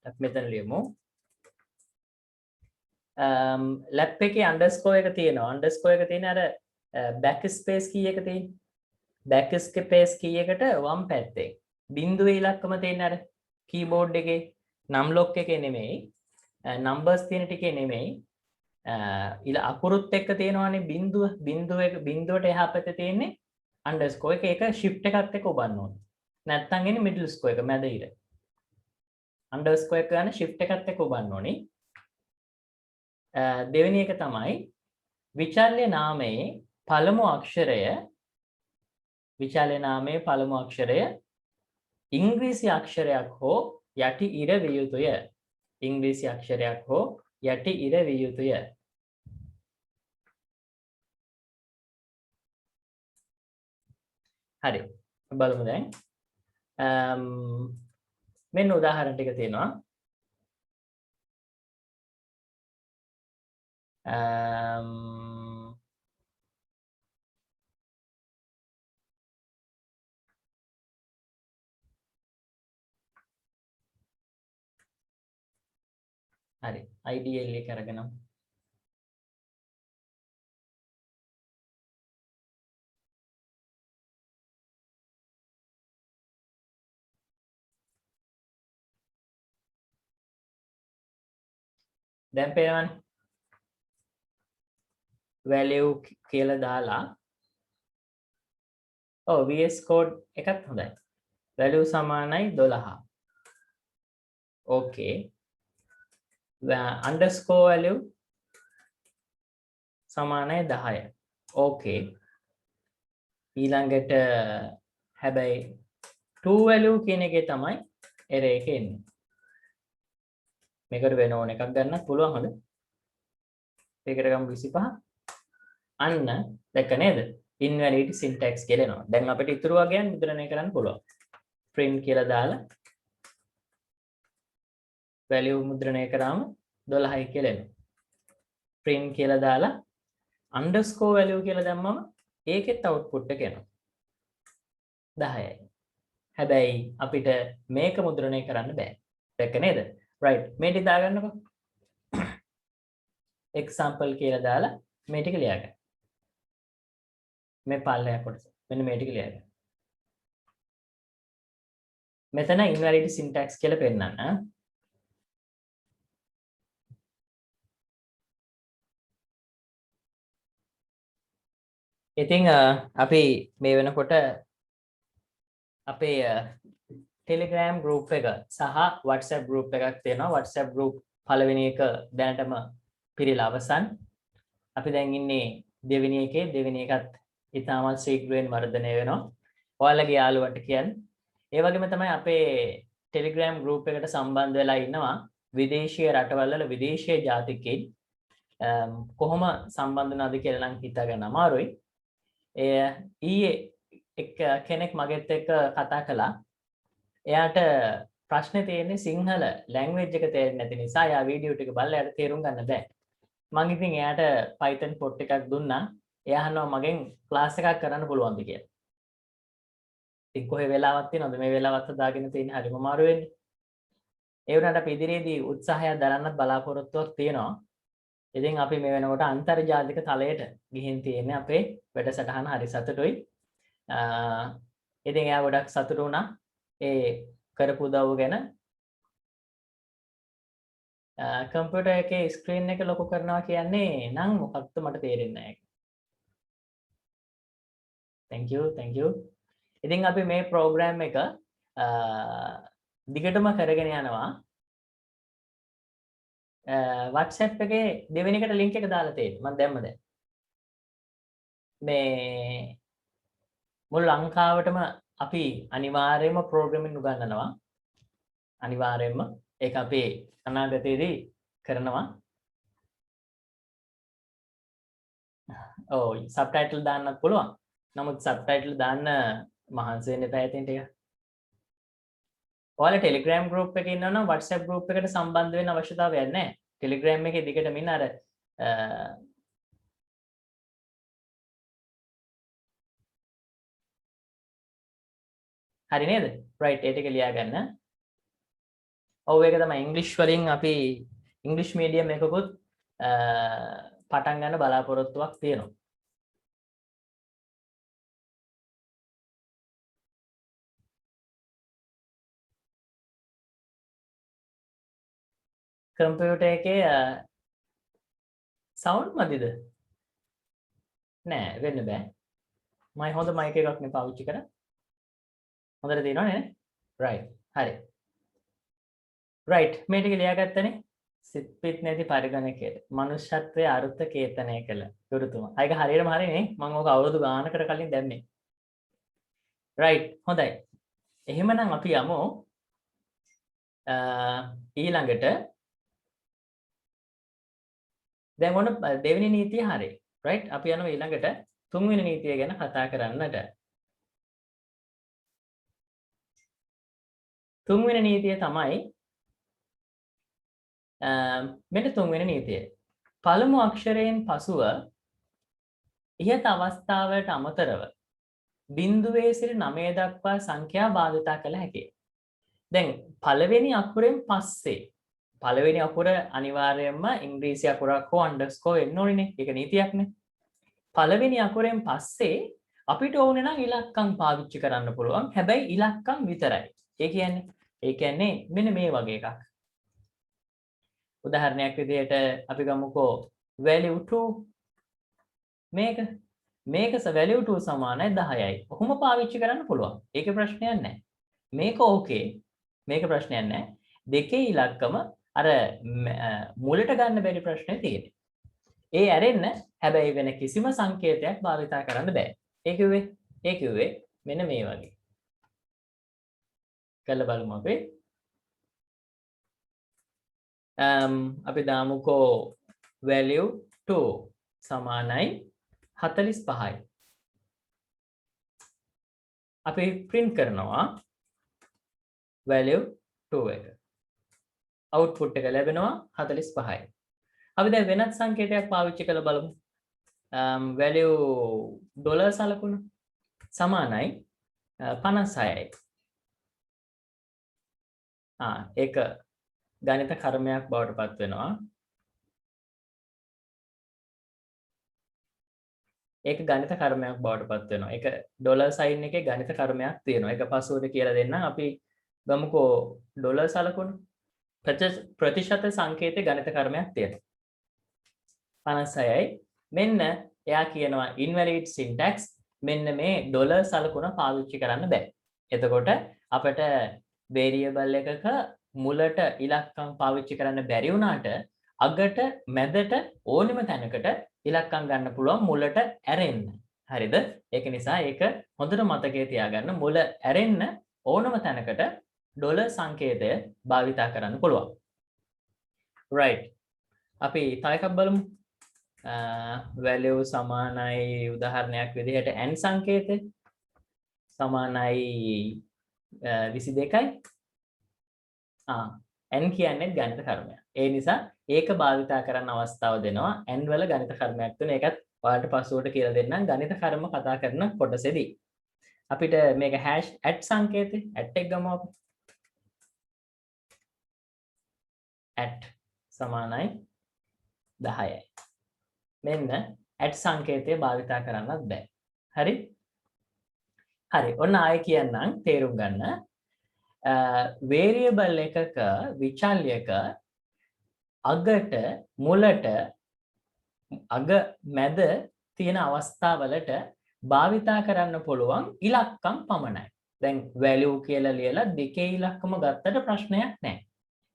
අපි මෙතන ලියමු. ලැප් එකේ underscore එක තියෙනවා. underscore එක තියෙන අර backspace key එක තියෙන. backspace key එකට වම් පැත්තේ බිංදුවේ ඉලක්කම තියෙන අර keyboard එකේ numlock එකේ නෙමෙයි numbers තියෙන ටිකේ නෙමෙයි අකුරුත් එක්ක තියෙනවානේ බිංදුවට එහා පැත්තේ තියෙන්නේ underscore එක. ඒක shift එකත් එක්ක ඔබන්න ඕනේ. නැත්තම් එන්නේ middle score එක මැද ඉර. underscore එක ගන්න shift එකත් එක්ක ඔබන්න ඕනේ. දෙවෙනි එක තමයි විචල්්‍ය නාමයේ පළමු අක්ෂරය ඉංග්‍රීසි අක්ෂරයක් හෝ යටි ඉර විය යුතුය. ඉංග්‍රීසි අක්ෂරයක් හෝ යටි ඉර විය යුතුය. හරි. බලමු දැන්. මෙන්න උදාහරණ ටික තියෙනවා. හරි. IDL එක අරගෙන දැන් පේනවනේ value කියලා දාලා VS code එකත් හොඳයි. value සමානයි 12. okay. underscore value සමානයි 10. okay. ඊළඟට හැබැයි to value කියන එකේ තමයි error එක එන්නේ. මේකට වෙන ඕන එකක් ගන්නත් පුළුවන්. හොඳ. ඒකට ගමු 25. අන්න දැක්ක නේද? invalid syntax කියලා එනවා. දැන් අපිට ඉතුරු වගයන් මුද්‍රණය කරන්න පුළුවන්. print කියලා දාලා value මුද්‍රණය කරාම 12යි කියලා එනවා. print කියලා දාලා underscore value කියලා දැම්මම ඒකෙත් output එක එනවා 10යි. හැබැයි අපිට මේක මුද්‍රණය කරන්න බෑ. දැක්ක නේද? right. මේ ටික දාගන්නකො. example කියලා දාලා මේ ටික ලියාගන්න. මේ පල්ලෙහා කොටස. මෙන්න මේ ටික ලියාගන්න. මෙතන invalid syntax කියලා පෙන්නන්න. ඉතින් අපි මේ වෙනකොට අපේ Telegram group එක සහ WhatsApp group එකක් තියෙනවා. WhatsApp group පළවෙනි එක දැනටම පිරීලා අවසන්. අපි දැන් ඉන්නේ දෙවෙනි එකේ. දෙවෙනි එකත් ඉතාමත් ශීඝ්‍රයෙන් වර්ධනය වෙනවා. ඔයාලගේ යාළුවන්ට කියන්න. ඒ වගේම තමයි අපේ Telegram group එකට සම්බන්ධ වෙලා ඉන්නවා විදේශීය රටවල් වල විදේශීය ජාතිකයින්. කොහොම සම්බන්ධ වුණාද කියලා නම් හිතා ගන්න අමාරුයි. ඊයේ කෙනෙක් මගෙත් එක්ක කතා කළා. එයාට ප්‍රශ්නේ තියෙන්නේ සිංහල ලැන්ග්වේජ් එක තේරෙන්නේ නැති නිසා එයා වීඩියෝ ටික බලලා එයාට තේරුම් ගන්න බෑ. මම ඉතින් එයාට Python පොට් එකක් දුන්නා. එයා අහනවා මගෙන් ක්ලාස් එකක් කරන්න පුළුවන්ද කියලා. ඉතින් කොහේ වෙලාවක් තියෙනවද මේ වෙලාවත් දාගෙන තියෙන හරිම අමාරු වෙන්නේ. ඒ වුණාට අපි ඉදිරියේදී උත්සාහය දරන්නත් බලාපොරොත්තුවක් තියෙනවා. ඉතින් අපි මේ වෙනකොට අන්තර්ජාතික තලයට ගිහින් තියෙන්නේ අපේ වැඩසටහන හරි සතුටුයි. ඉතින් එයා ගොඩක් සතුටු වුණා ඒ කරපු උදව්ව ගැන. කම්පියුටර් එකේ ස්ක්‍රීන් එක ලොකු කරනවා කියන්නේ නම් මොකක්ද මට තේරෙන්නේ නැහැ. thank you. ඉතින් අපි මේ ප්‍රෝග්‍රෑම් එක දිගටම කරගෙන යනවා. WhatsApp එකේ දෙවෙනි එකට link එක දාලා තියෙනවා. මම දැම්ම දැන්. මේ මුල් ලංකාවටම අපි අනිවාර්යයෙන්ම ප්‍රෝග්‍රෑමින් උගන්වනවා. අනිවාර්යයෙන්ම ඒක අපි අනාගතයේදී කරනවා. ඔව් සබ්ටයිටල් දාන්නත් පුළුවන්. නමුත් සබ්ටයිටල් දාන්න මහන්සි වෙන්න එපා ඉතින් ටික. ඔයාලා Telegram group එකේ ඉන්නවා නම් WhatsApp group එකට සම්බන්ධ වෙන්න අවශ්‍යතාවයක් නැහැ. Telegram එකේ දිගටම ඉන්න අර හරි නේද? right ඒ ටික ලියා ගන්න. ඔව් ඒක තමයි ඉංග්‍රීසි වලින් අපි ඉංග්‍රීසි මීඩියම් එකකුත් පටන් ගන්න බලාපොරොත්තුවක් තියෙනවා. කම්පියුටර් එකේ සවුන්ඩ් මදිද? නෑ වෙන්න බෑ. මම හොඳ මයික් එකක් නේ පාවිච්චි කරා. හොඳට තියෙනවනේ නේ? right. හරි. right මේ ටික ලියාගත්තනේ. සිත් පිට නැති පරිගණකයට මනුෂ්‍යත්වයේ අරුත කේතනය කළ ගුරුතුමා. ඒක හරියටම හරිනේ. මම ඕක අවුරුදු ගානකට කලින් දැම්මේ. right හොඳයි. එහෙමනම් අපි යමු ඊළඟට දැන් ඔන්න දෙවෙනි නීතිය හරි. right අපි යනවා ඊළඟට තුන්වෙනි නීතිය ගැන කතා කරන්නට. තුන්වෙනි නීතිය තමයි මෙන්න තුන්වෙනි නීතිය. පළමු අක්ෂරයෙන් පසුව ඉහත අවස්ථාවට අමතරව බිංදුවේ සිට 9 දක්වා සංඛ්‍යා භාවිතා කළ හැකියි. දැන් පළවෙනි අකුරෙන් පස්සේ පළවෙනි අකුර අනිවාර්යයෙන්ම ඉංග්‍රීසි අකුරක් හෝ අන්ඩර්ස්කෝර් එන්න ඕනේ. ඒක නීතියක්නේ. පළවෙනි අකුරෙන් පස්සේ අපිට ඕනේ නම් ඉලක්කම් පාවිච්චි කරන්න පුළුවන්. හැබැයි ඉලක්කම් විතරයි. ඒ කියන්නේ මෙන්න මේ වගේ එකක්. උදාහරණයක් විදිහට අපි ගමුකෝ value 2 මේක value 2 සමානයි 10යි. කොහොම පාවිච්චි කරන්න පුළුවන්. ඒකේ ප්‍රශ්නයක් නැහැ. මේක ඕකේ. මේක ප්‍රශ්නයක් නැහැ. දෙකේ ඉලක්කම අර මුලට ගන්න බැරි ප්‍රශ්නේ තියෙන්නේ. ඒ ඇරෙන්න හැබැයි වෙන කිසිම සංකේතයක් භාවිතා කරන්න බෑ. ඒ කිව්වේ මෙන්න මේ වගේ. කරලා බලමු අපි. අපි දාමුකෝ value 2 සමානයි 45යි. අපි print කරනවා value 2 එක. output එක ලැබෙනවා 45යි. අපි දැන් වෙනත් සංකේතයක් පාවිච්චි කරලා බලමු. value ඩොලර් සලකුණ සමානයි 56යි. ඒක ගණිත කර්මයක් බවට පත් වෙනවා. ඒක ගණිත කර්මයක් බවට පත් වෙනවා. ඒක ඩොලර් සයින් එකේ ගණිත කර්මයක් තියෙනවා. ඒක පසුවට කියලා දෙන්නම්. අපි ගමුකෝ ඩොලර් සලකුණ ප්‍රතිශත සංකේතයේ ගණිත කර්මයක් තියෙනවා. 56යි. මෙන්න එයා කියනවා invalid syntax. මෙන්න මේ ඩොලර් සලකුණ පාවිච්චි කරන්න බෑ. එතකොට අපිට variable එකක මුලට ඉලක්කම් පාවිච්චි කරන්න බැරි වුණාට අගට මැදට ඕනෙම තැනකට ඉලක්කම් ගන්න පුළුවන් මුලට ඇරෙන්න. හරිද? ඒක නිසා ඒක හොඳට මතකයේ තියාගන්න. මුල ඇරෙන්න ඕනම තැනකට ඩොලර් සංකේතය භාවිතා කරන්න පුළුවන්. right. අපි තව එකක් බලමු. value සමානයි උදාහරණයක් විදිහට n සංකේතය සමානයි 22යි. n කියන්නේ ගණිත කර්මයක්. ඒ නිසා ඒක භාවිතා කරන්න අවස්ථාව දෙනවා. n වල ගණිත කර්මයක් තුන. ඒකත් ඔයාලට පස්සුවට කියලා දෙන්නම් ගණිත කර්ම කතා කරන කොටසේදී. අපිට මේක # සංකේතේ @ එක ගමු අපි. @ සමානයි 10යි. මෙන්න @ සංකේතය භාවිතා කරන්නත් බෑ. හරි? හරි. ඔන්න ආයෙ කියන්නම් තේරුම් ගන්න. variable එකක විචල්‍යක අගට මුලට අග මැද තියෙන අවස්ථාවලට භාවිතා කරන්න පුළුවන් ඉලක්කම් පමණයි. දැන් value කියලා ලියලා දෙකේ ඉලක්කම ගත්තට ප්‍රශ්නයක් නැහැ.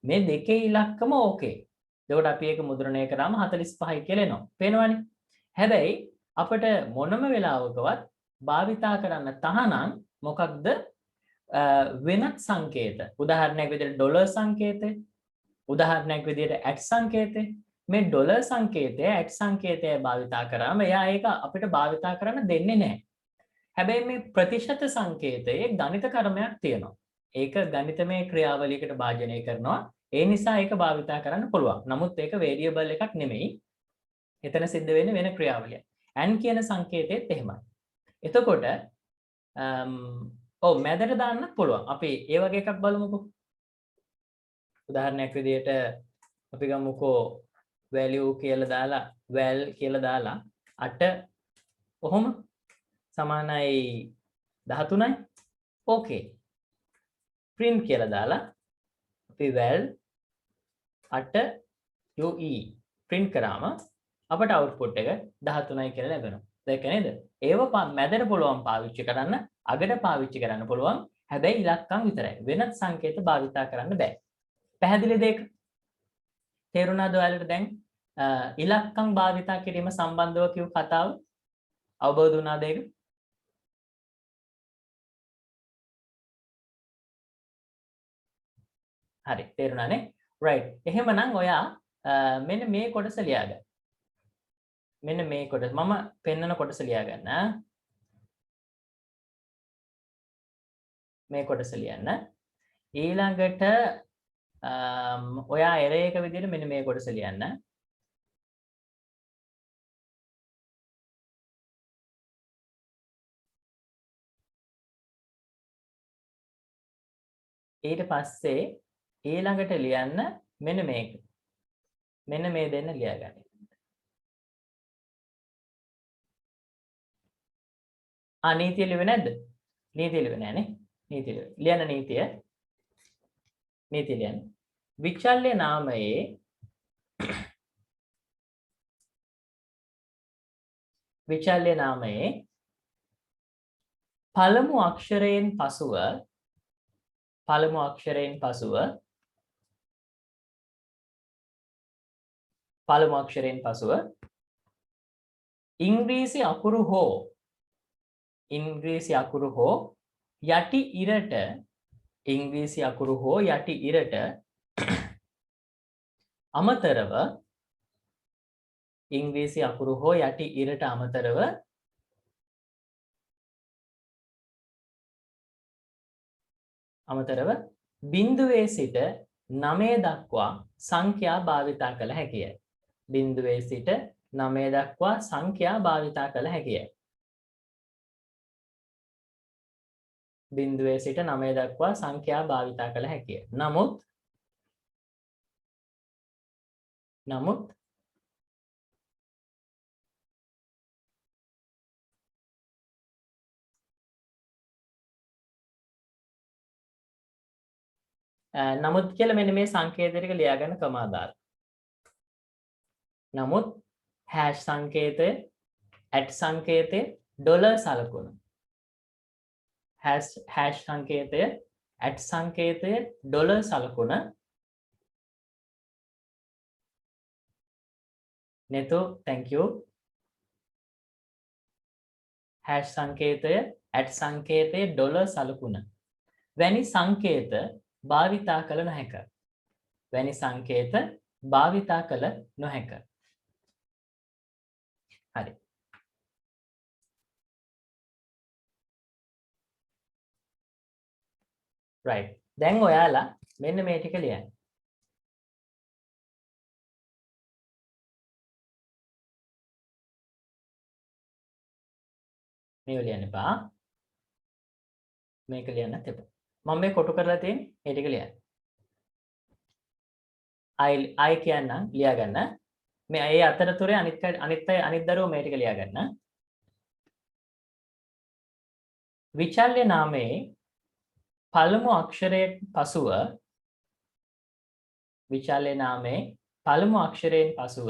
මේ දෙකේ ඉලක්කම ඕකේ. එතකොට අපි ඒක මුද්‍රණය කරාම 45යි කියලා එනවා. පේනවනේ? හැබැයි අපිට මොනම වෙලාවකවත් භාවිතා කරන්න තහනම් මොකක්ද වෙනත් සංකේත. උදාහරණයක් විදිහට ඩොලර් සංකේතය, උදාහරණයක් විදිහට @ සංකේතය. මේ ඩොලර් සංකේතය @ සංකේතය භාවිතා කරාම එයා ඒක අපිට භාවිතා කරන්න දෙන්නේ නැහැ. හැබැයි මේ ප්‍රතිශත සංකේතයේ ගණිත කර්මයක් තියෙනවා. ඒක ගණිතමය ක්‍රියාවලියකට භාජනය කරනවා. ඒ නිසා ඒක භාවිතා කරන්න පුළුවන්. නමුත් ඒක variable එකක් නෙමෙයි. එතන සිද්ධ වෙන්නේ වෙන ක්‍රියාවලියක්. n කියන සංකේතයේත් එහෙමයි. එතකොට ඔව් මැදට දාන්න පුළුවන්. අපි ඒ වගේ එකක් බලමුකෝ. උදාහරණයක් විදිහට අපි ගමුකෝ value කියලා දාලා val කියලා දාලා 8 කොහොම සමානයි 13යි. ඕකේ. print කියලා දාලා අපි val 8 ue print කරාම අපට output එක 13යි කියලා ලැබෙනවා. දැක්ක නේද? ඒව මැදට පුළුවන් පාවිච්චි කරන්න, අගට පාවිච්චි කරන්න පුළුවන්. හැබැයි ඉලක්කම් විතරයි. වෙනත් සංකේත භාවිතා කරන්න බෑ. පැහැදිලිද ඒක? තේරුණාද ඔයාලට දැන්? ඉලක්කම් භාවිතා කිරීම සම්බන්ධව කියු කතාව අවබෝධ වුණාද ඒක? හරි තේරුණානේ? right. එහෙමනම් ඔයා මෙන්න මේ කොටස ලියාගන්න. මෙන්න මේ කොටස මම පෙන්වන කොටස ලියාගන්න. මේ කොටස ලියන්න. ඊළඟට ඔයා array එක විදිහට මෙන්න මේ කොටස ලියන්න. ඊට පස්සේ ඊළඟට ලියන්න මෙන්න මේක. මෙන්න මේ දෙන්න ලියාගන්න. නීතිය ලියුවේ නැද්ද? නීතිය ලියුවේ නැහනේ. නීතිය ලියන්න නීතිය. නීතිය ලියන්න. විචල්්‍ය නාමයේ පළමු අක්ෂරයෙන් පසුව ඉංග්‍රීසි අකුරු හෝ යටි ඉරට අමතරව බිංදුවේ සිට 9 දක්වා සංඛ්‍යා භාවිතා කළ හැකිය. බිංදුවේ සිට 9 දක්වා සංඛ්‍යා භාවිතා කළ හැකිය. බිඳුවේ සිට 9 දක්වා සංඛ්‍යා භාවිතා කළ හැකිය. නමුත් නමුත් කියලා මෙන්න මේ සංකේත ටික ලියා ගන්න ක්‍රමාදාර. නමුත් හැෂ් සංකේතය, @ සංකේතය, ඩොලර් සලකුණ. හැෂ් සංකේතය, @ සංකේතය, ඩොලර් සලකුණ. නෙතු thank you. හැෂ් සංකේතය, @ සංකේතය, ඩොලර් සලකුණ. වැනි සංකේත භාවිතා කළ නොහැක. වැනි සංකේත භාවිතා කළ නොහැක. හරි. right. දැන් ඔයාලා මෙන්න මේ ටික ලියන්න. මේක ලියන්න එපා. මේක ලියන්නත් එපා. මම මේ කොටු කරලා තියෙන්නේ මේ ටික ලියන්න. I කියන්නම් ලියා ගන්න. මේ ඒ අතරතුරේ අනිත් දරුවෝ මේ ටික ලියා ගන්න. විචල්්‍ය නාමයේ පළමු අක්ෂරයෙන් පසුව විචල්්‍ය නාමයේ පළමු අක්ෂරයෙන් පසුව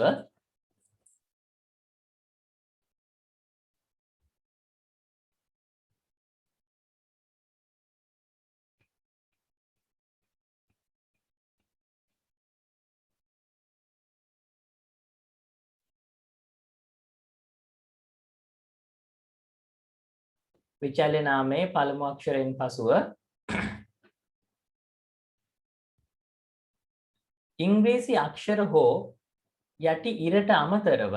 විචල්්‍ය නාමයේ පළමු අක්ෂරයෙන් පසුව ඉංග්‍රීසි අක්ෂර හෝ යටි ඉරට අමතරව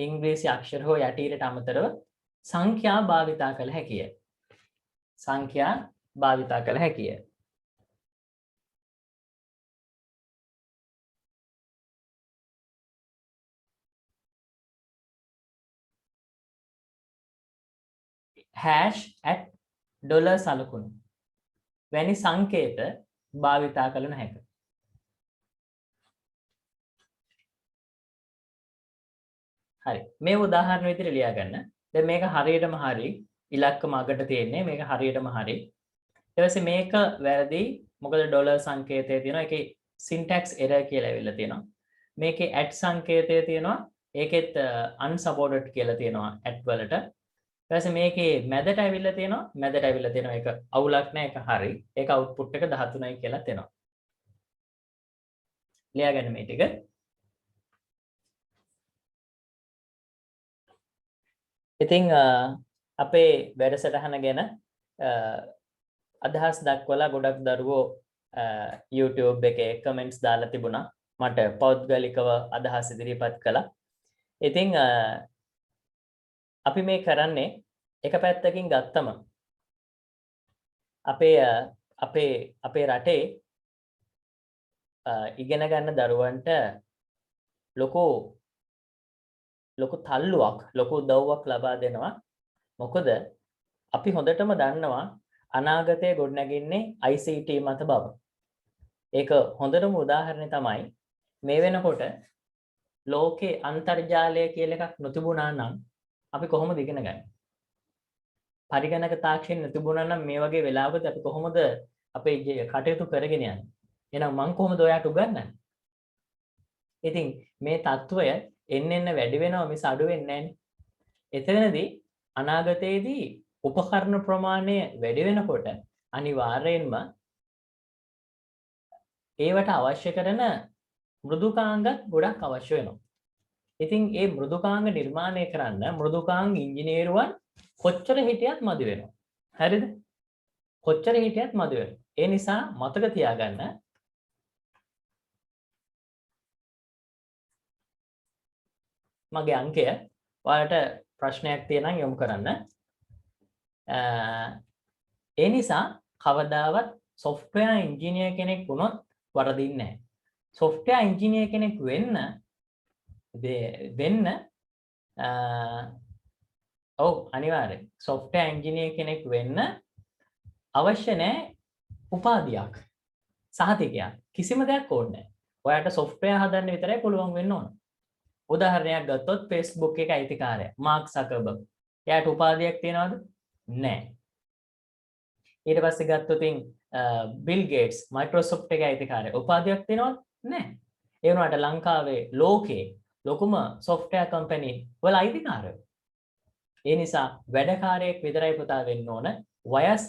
ඉංග්‍රීසි අක්ෂර හෝ යටි ඉරට අමතරව සංඛ්‍යා භාවිතා කළ හැකිය. සංඛ්‍යා භාවිතා කළ හැකිය. $@ සලකුණු වැනි සංකේත භාවිතා කළ නොහැක. හරි. මේ උදාහරණ විදිහට ලියා ගන්න. දැන් මේක හරියටම හරි. ඉලක්කම අගට තියෙන්නේ. මේක හරියටම හරි. ඊට පස්සේ මේක වැරදි. මොකද ඩොලර් සංකේතය තියෙනවා. ඒකේ syntax error කියලා ඇවිල්ලා තියෙනවා. මේකේ @ සංකේතය තියෙනවා. ඒකෙත් unsupported කියලා තියෙනවා @ වලට. ඊට පස්සේ මේකේ මැදට ඇවිල්ලා තියෙනවා. මැදට ඇවිල්ලා තියෙනවා. ඒක අවුලක් නැහැ. ඒක හරි. ඒක output එක 13යි කියලා තියෙනවා. ලියා ගන්න මේ ටික. ඉතින් අපේ වැඩසටහන ගැන අදහස් දක්වලා ගොඩක් දරුවෝ YouTube එකේ කමෙන්ට්ස් දාලා තිබුණා. මට පෞද්ගලිකව අදහස් ඉදිරිපත් කළා. ඉතින් අපි මේ කරන්නේ එක පැත්තකින් ගත්තම අපේ රටේ ඉගෙන ගන්න දරුවන්ට ලොකු තල්ලුවක් ලොකු උදව්වක් ලබා දෙනවා. මොකද අපි හොඳටම දන්නවා අනාගතයේ ගොඩනැගෙන්නේ ICT මත බව. ඒක හොඳටම උදාහරණය තමයි මේ වෙනකොට ලෝකේ අන්තර්ජාලය කියලා එකක් නොතිබුණා නම් අපි කොහොමද ඉගෙන ගන්නේ? පරිගණක තාක්ෂණය නොතිබුණා නම් මේ වගේ වෙලාවකදී අපි කොහොමද අපේ කටයුතු කරගෙන යන්නේ? එහෙනම් මම කොහොමද ඔයාට උගන්වන්නේ? ඉතින් මේ తত্ত্বය එන්න වැඩි වෙනවා මිස අඩු වෙන්නේ නැහැ. එතනදී අනාගතයේදී උපකරණ ප්‍රමාණය වැඩි වෙනකොට අනිවාර්යයෙන්ම ඒවට අවශ්‍ය කරන මෘදුකාංගත් ගොඩක් අවශ්‍ය වෙනවා. ඉතින් මේ මෘදුකාංග නිර්මාණය කරන්න මෘදුකාංග ඉංජිනේරුවන් කොච්චර හිටියත් මදි වෙනවා. හරිද? කොච්චර හිටියත් මදි වෙනවා. ඒ නිසා මතක තියාගන්න මගේ අංකය ඔයාලට ප්‍රශ්නයක් තියෙනම් යොමු කරන්න. ඒ නිසා කවදාවත් software engineer කෙනෙක් වුණොත් වරදින්නේ නැහැ. software engineer කෙනෙක් වෙන්න වෙන්න ඔව් අනිවාර්යෙන් software engineer කෙනෙක් වෙන්න අවශ්‍ය නැහැ උපාධියක් සහතිකයක් කිසිම දෙයක් ඕනේ නැහැ. ඔයාට software හදන්න විතරයි පුළුවන් වෙන්න ඕන. උදාහරණයක් ගත්තොත් Facebook එක අයිතිකාරයා මාක් සකර්බර්ග්. එයාට උපාධියක් තියනවද? නැහැ. ඊට පස්සේ ගත්තොත් බිල් ගේට්ස් Microsoft එකේ අයිතිකාරයා උපාධියක් තියනවද? නැහැ. ඒ වුණාට ලංකාවේ ලෝකේ ලොකුම software company වල අයිතිකාරයෝ. ඒ නිසා වැඩකාරයෙක් විතරයි පුතා වෙන්න ඕන. වයස්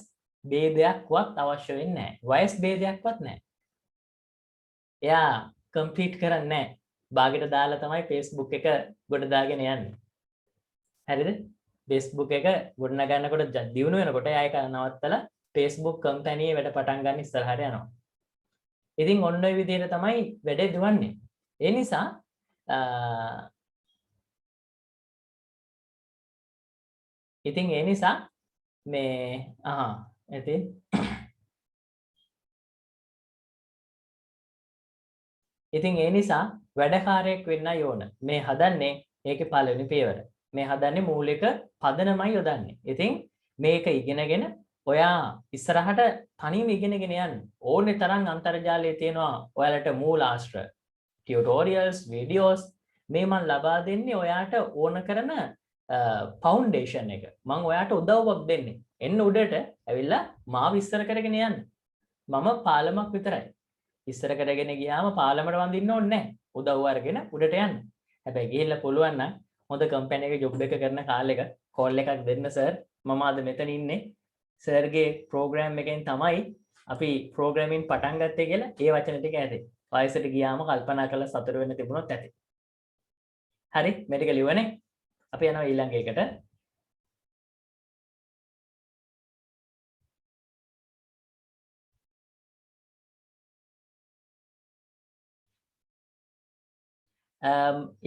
ભેදයක්වත් අවශ්‍ය වෙන්නේ නැහැ. වයස් ભેදයක්වත් නැහැ. එයා කම්පීට් කරන්නේ නැහැ. බාගෙට දාලා තමයි Facebook එක ගොඩ දාගෙන යන්නේ. හරිද? Facebook එක ගොඩ නගන්නකොට දියුණු වෙනකොට එයා ඒක නවත්තලා Facebook කම්පැනි වැඩ පටන් ගන්න ඉස්සරහට යනවා. ඉතින් ඔන්න ඔය විදිහට තමයි වැඩේ දුවන්නේ. ඒ නිසා ඉතින් ඒ නිසා මේ ඉතින් ඒ නිසා වැඩකාරයෙක් වෙන්නයි ඕන. මේ හදන්නේ ඒකේ පළවෙනි පියවර. මේ හදන්නේ මූලික පදනමයි යොදන්නේ. ඉතින් මේක ඉගෙනගෙන ඔයා ඉස්සරහට තනියම ඉගෙනගෙන යන්න. ඕනේ තරම් අන්තර්ජාලයේ තියෙනවා ඔයාලට මූලාශ්‍ර, ටියුටෝරියල්ස්, වීඩියෝස් මේ මම ලබා දෙන්නේ ඔයාට ඕන කරන ෆවුන්ඩේෂන් එක. මම ඔයාට උදව්වක් දෙන්නේ. එන්න උඩට ඇවිල්ලා මාව ඉස්සර කරගෙන යන්න. මම පාලමක් විතරයි. ඉස්සර කරගෙන ගියාම පාලමට වඳින්න ඕනේ නැහැ. උදව් අරගෙන උඩට යන්න. හැබැයි ගිහිල්ලා පුළුවන් නම් හොඳ කම්පැනි එකක ජොබ් එක කරන කාලෙක කෝල් එකක් දෙන්න සර්. මම අද මෙතන ඉන්නේ. සර්ගේ ප්‍රෝග්‍රෑම් එකෙන් තමයි අපි ප්‍රෝග්‍රෑමින් පටන් ගත්තේ කියලා ඒ වචන ටික ඇති. වයසට ගියාම කල්පනා කරලා සතුට වෙන්න තිබුණොත් ඇති. හරි මේ ටික ලියුවනේ. අපි යනවා ඊළඟ එකට.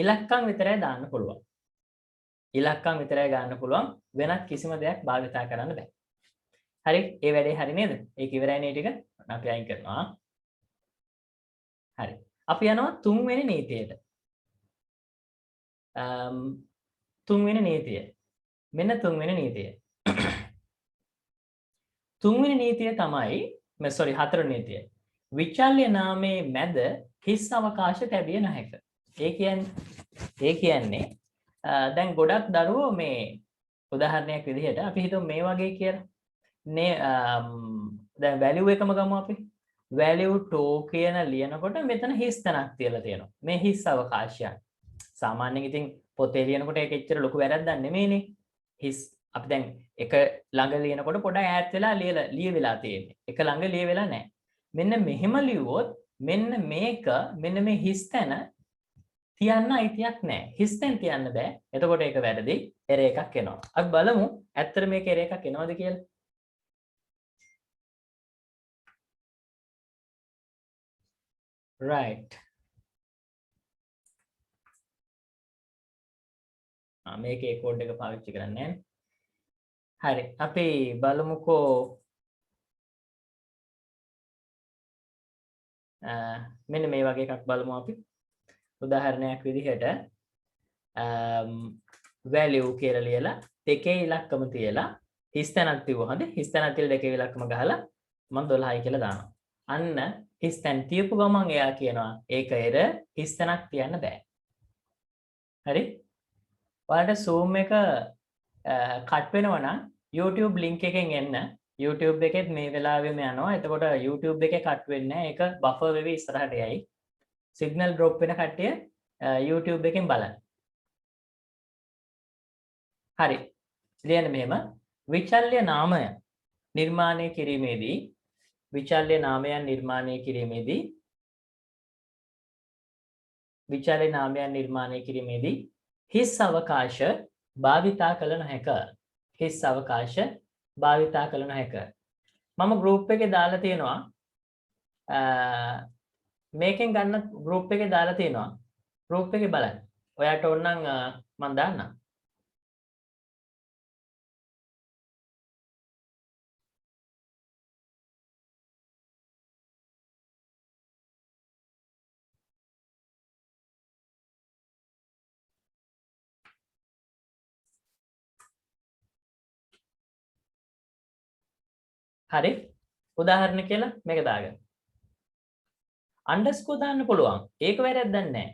ඉලක්කම් විතරයි දාන්න පුළුවන්. ඉලක්කම් විතරයි ගන්න පුළුවන්. වෙනත් කිසිම දෙයක් භාවිතා කරන්න බෑ. හරි ඒ වැඩේ හරි නේද? ඒක ඉවරයි නේ ටික. අපි අයින් කරනවා. හරි. අපි යනවා තුන්වෙනි නීතියට. තුන්වෙනි නීතිය. මෙන්න තුන්වෙනි නීතිය. තුන්වෙනි නීතිය තමයි හතරවෙනි නීතිය. විචල්්‍ය නාමයේ මැද හිස් අවකාශ තැබිය නොහැක. ඒ කියන්නේ දැන් ගොඩක් දරුවෝ මේ උදාහරණයක් විදිහට අපි හිතමු මේ වගේ කියලා. දැන් වැලියු එකම ගමු අපි. වැලියු 2 කියන ලියනකොට මෙතන හිස් තැනක් තියලා තියෙනවා. මේ හිස් අවකාශයක්. සාමාන්‍යයෙන් ඉතින් පොතේ ලියනකොට ඒක එච්චර ලොකු වැරද්දක් නෙමෙයිනේ. හිස් අපි දැන් එක ළඟ ලියනකොට පොඩ ඈත් වෙලා ලියවිලා තියෙන්නේ. එක ළඟ ලියවිලා නැහැ. මෙන්න මෙහෙම ලියුවොත් මෙන්න මේ හිස් තැන තියන්න අයිතියක් නැහැ. හිස් තැන් තියන්න බෑ. එතකොට ඒක වැරදි. එරර් එකක් එනවා. අපි බලමු ඇත්තට මේක එරර් එකක් එනවද කියලා. right. මේකේ කෝඩ් එක පාවිච්චි කරන්නේ නැහැ. හරි. අපි බලමුකෝ මෙන්න මේ වගේ එකක් බලමු අපි. උදාහරණයක් විදිහට value කියලා ලියලා දෙකේ ඉලක්කම තියලා හිස් තැනක් තියුවහද හිස් තැනක් තියලා දෙකේ ඉලක්කම ගහලා මම 12යි කියලා දානවා. අන්න හිස් තැන් තියපු ගමන් එයා කියනවා ඒක error හිස් තැනක් තියන්න බෑ. හරි? ඔයාලට zoom එක කට් වෙනවා නම් YouTube link එකෙන් එන්න. YouTube එකෙත් මේ වෙලාවෙම යනවා. එතකොට YouTube එකේ කට් වෙන්නේ නැහැ. ඒක buffer වෙවි ඉස්සරහට යයි. signal drop වෙන කට්ටිය YouTube එකෙන් බලන්න. හරි. ලියන්න මෙහෙම විචල්්‍ය නාමය නිර්මාණය කිරීමේදී විචල්්‍ය නාමයන් නිර්මාණය කිරීමේදී හිස් අවකාශ භාවිතා කළ නොහැක. හිස් අවකාශ භාවිතා කළ නොහැක. මම group එකේ දාලා තියෙනවා මේකෙන් ගන්න group එකේ දාලා තියෙනවා. group එකේ බලන්න. ඔයාට ඕන නම් මම දාන්නම්. හරි උදාහරණ කියලා මේක දාගන්න. අන්ඩර්ස්කෝර් දාන්න පුළුවන්. ඒක වැරද්දක් නැහැ.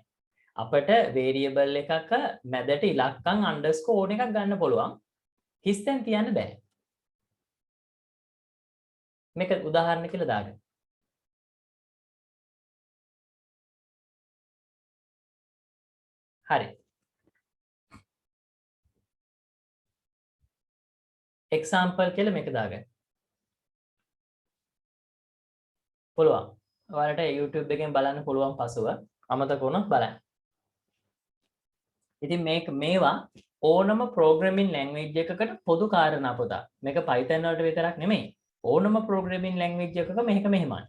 අපිට වේරියබල් එකක මැදට ඉලක්කම් අන්ඩර්ස්කෝර් ඕන එකක් ගන්න පුළුවන්. හිස්තැන් තියන්න බෑ. මේක උදාහරණ කියලා දාගන්න. හරි. එක්සාම්පල් කියලා මේක දාගන්න. පුළුවන්. ඔයාලට YouTube එකෙන් බලන්න පුළුවන් පසුව අමතක වුණොත් බලන්න. ඉතින් මේවා ඕනම programming language එකකට පොදු කාරණා පොතක්. මේක Python වලට විතරක් නෙමෙයි. ඕනම programming language එකක මේක මෙහෙමයි.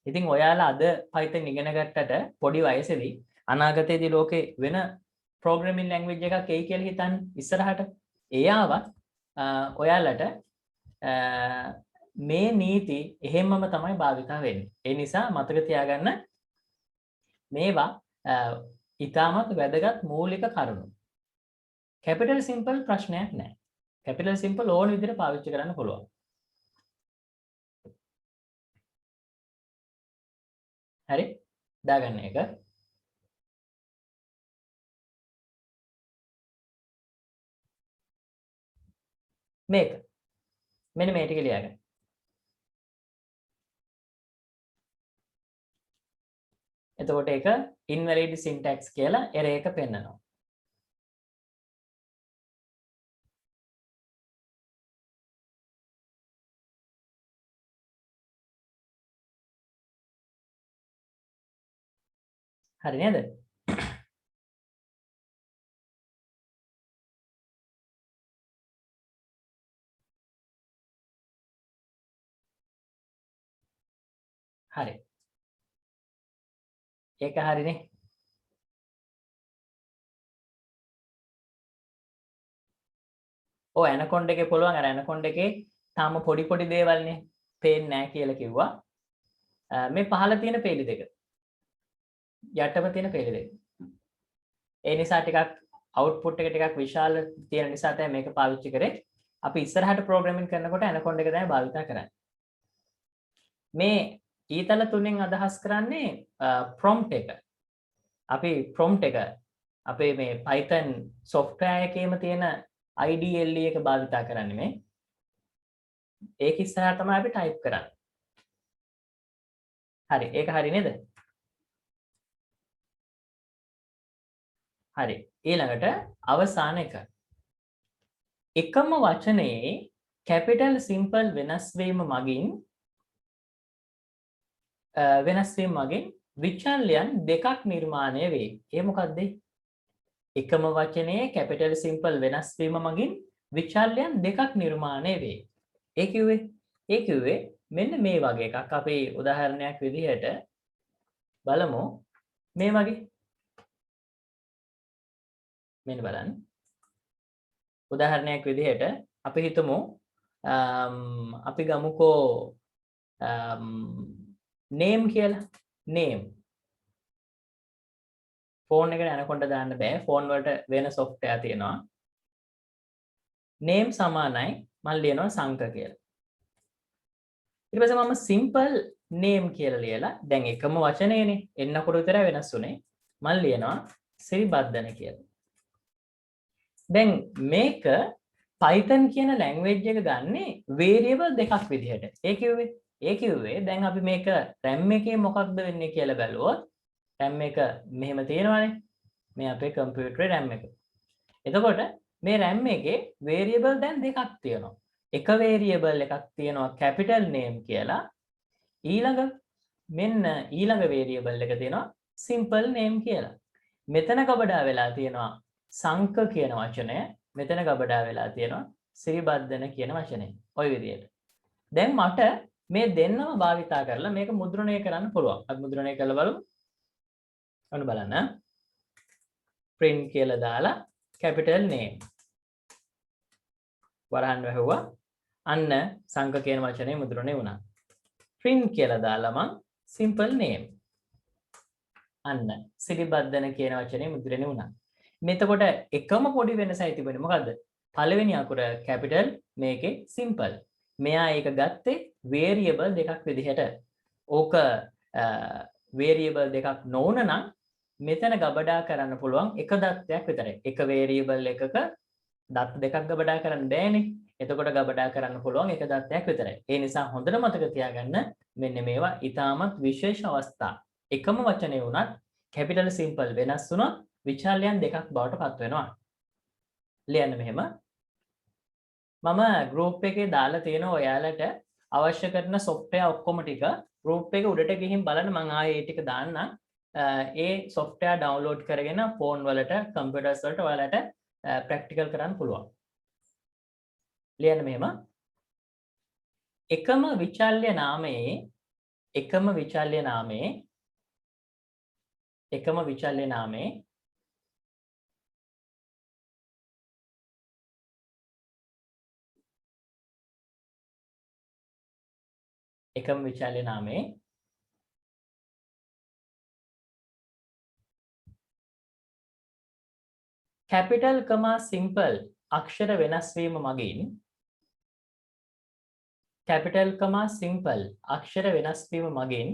ඉතින් ඔයාලා අද Python ඉගෙන ගත්තට පොඩි වයසේදී අනාගතයේදී ලෝකේ වෙන programming language එකක් එයි කියලා හිතන්න ඉස්සරහට. එයාවත් ඔයාලට මේ නීති එහෙමම තමයි භාවිතා වෙන්නේ. ඒ නිසා මතක තියාගන්න මේවා ඉතාමත් වැදගත් මූලික කරුණු. කැපිටල් සිම්පල් ප්‍රශ්නයක් නැහැ. කැපිටල් සිම්පල් ඕන විදිහට පාවිච්චි කරන්න පුළුවන්. හරි? දාගන්න එක. මේක. මෙන්න මේ ටික ලියගන්න. එතකොට ඒක invalid syntax කියලා error එක පෙන්නනවා. හරි නේද? හරි. ඒක හරිනේ. ඔය ඇනකොන්ඩ එකේ පුළුවන් අර ඇනකොන්ඩ එකේ තාම පොඩි පොඩි දේවල්නේ පේන්නේ නැහැ කියලා කිව්වා. මේ පහළ තියෙන පේලි දෙක. යටම තියෙන පේලි දෙක. ඒ නිසා ටිකක් අවුට්පුට් එක ටිකක් විශාල තියෙන නිසා තමයි මේක පාවිච්චි කරේ. අපි ඉස්සරහට ප්‍රෝග්‍රෑමින් කරනකොට ඇනකොන්ඩ එක තමයි භාවිත කරන්නේ. මේ ඊතල තුනෙන් අදහස් කරන්නේ prompt එක. අපි prompt එක අපේ මේ Python software එකේම තියෙන IDLE එක භාවිත කරන්නේ මේ. ඒක ඉස්සරහට තමයි අපි type කරන්නේ. හරි. ඒක හරි නේද? හරි. ඊළඟට අවසාන එක. එකම වචනයේ capital simple වෙනස් වීම මගින් විචල්යන් දෙකක් නිර්මාණය වේ. ඒ මොකද්ද? එකම වචනයේ capital simple වෙනස් වීම මගින් විචල්යන් දෙකක් නිර්මාණය වේ. ඒ කිව්වේ මෙන්න මේ වගේ එකක්. අපි උදාහරණයක් විදිහට බලමු. මේ වගේ. මෙන්න බලන්න. උදාහරණයක් විදිහට අපි හිතමු අපි ගමුකෝ name කියලා. name. ෆෝන් එකට යනකොට දාන්න බෑ. ෆෝන් වලට වෙන software තියෙනවා. name සමානයි මම ලියනවා සංක කියලා. ඊට පස්සේ මම simple name කියලා ලියලා දැන් එකම වචනේනේ එන්නකොට විතරයි වෙනස් උනේ. මම ලියනවා සිරිබද්දන කියලා. දැන් මේක Python කියන language එක ගන්නේ variable දෙකක් විදිහට. ඒ කිව්වේ දැන් අපි මේක RAM එකේ මොකක්ද වෙන්නේ කියලා බැලුවොත් RAM එක මෙහෙම තියෙනවානේ. මේ අපේ කම්පියුටරේ RAM එක. එතකොට මේ RAM එකේ variable දැන් දෙකක් තියෙනවා. එක variable එකක් තියෙනවා capital name කියලා. ඊළඟ variable එක තියෙනවා simple name කියලා. මෙතන ගබඩා වෙලා තියෙනවා සංක කියන වචනය. මෙතන ගබඩා වෙලා තියෙනවා සිරිබද්දන කියන වචනය. ওই විදිහට. දැන් මට මේ දෙන්නම භාවිතා කරලා මේක මුද්‍රණය කරන්න පුළුවන්. අපි මුද්‍රණය කරලා බලමු. අන්න බලන්න. print කියලා දාලා capital name. වරහන් වැහුවා. අන්න සංක කියන වචනේ මුද්‍රණය වුණා. print කියලා දාලා මං simple name. අන්න සිරිබද්දන කියන වචනේ මුද්‍රණය වුණා. මෙතකොට එකම පොඩි වෙනසයි තිබුණේ මොකද්ද? පළවෙනි අකුර capital මේකේ simple. මෙයා ඒක ගත්තේ variable දෙකක් විදිහට. ඕක variable දෙකක් නොවුන නම් මෙතන ගබඩා කරන්න පුළුවන් එක දත්තයක් විතරයි. එක variable එකක දත් දෙකක් ගබඩා කරන්න බෑනේ. එතකොට ගබඩා කරන්න පුළුවන් එක දත්තයක් විතරයි. ඒ නිසා හොඳට මතක තියාගන්න මෙන්න මේවා ඊටමත් විශේෂ අවස්ථා. එකම වචනේ වුණත් capital simple වෙනස් වුණොත් විචල්‍යයන් දෙකක් බවට පත් වෙනවා. ලියන්න මෙහෙම. මම group එකේ දාලා තියෙනවා ඔයාලට අවශ්‍ය කරන software ඔක්කොම ටික group එක උඩට ගිහින් බලන්න මම ආයේ ඒ ටික දාන්නම්. ඒ software download කරගෙන phone වලට computers වලට ඔයාලට practical කරන්න පුළුවන්. ලියන්න මෙහෙම. එකම විචල්්‍ය නාමයේ එකම විචල්්‍ය නාමයේ එකම විචල්්‍ය නාමයේ එකම විචල්්‍ය නාමයේ capital comma simple අක්ෂර වෙනස් වීම මගින් capital comma simple අක්ෂර වෙනස් වීම මගින්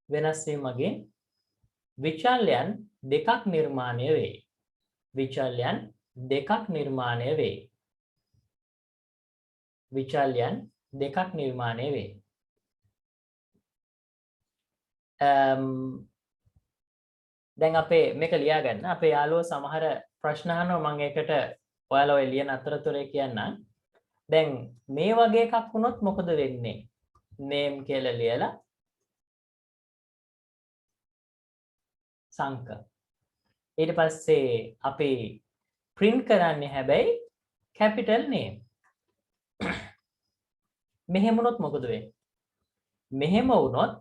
වෙනස් වීම මගින් විචල්‍යයන් දෙකක් නිර්මාණය වේ. විචල්‍යයන් දෙකක් නිර්මාණය වේ. විචල්‍යයන් දෙකක් නිර්මාණය වේ. දැන් අපේ මේක ලියා ගන්න. අපේ යාළුවෝ සමහර ප්‍රශ්න අහනවා මම ඒකට ඔයාලා ඔය ලියන අතරතුරේ කියන්නම්. දැන් මේ වගේ එකක් වුණොත් මොකද වෙන්නේ? name කියලා ලියලා සංක. ඊට පස්සේ අපි print කරන්නේ හැබැයි capital name. මෙහෙම වුණොත් මොකද වෙන්නේ? මෙහෙම වුණොත්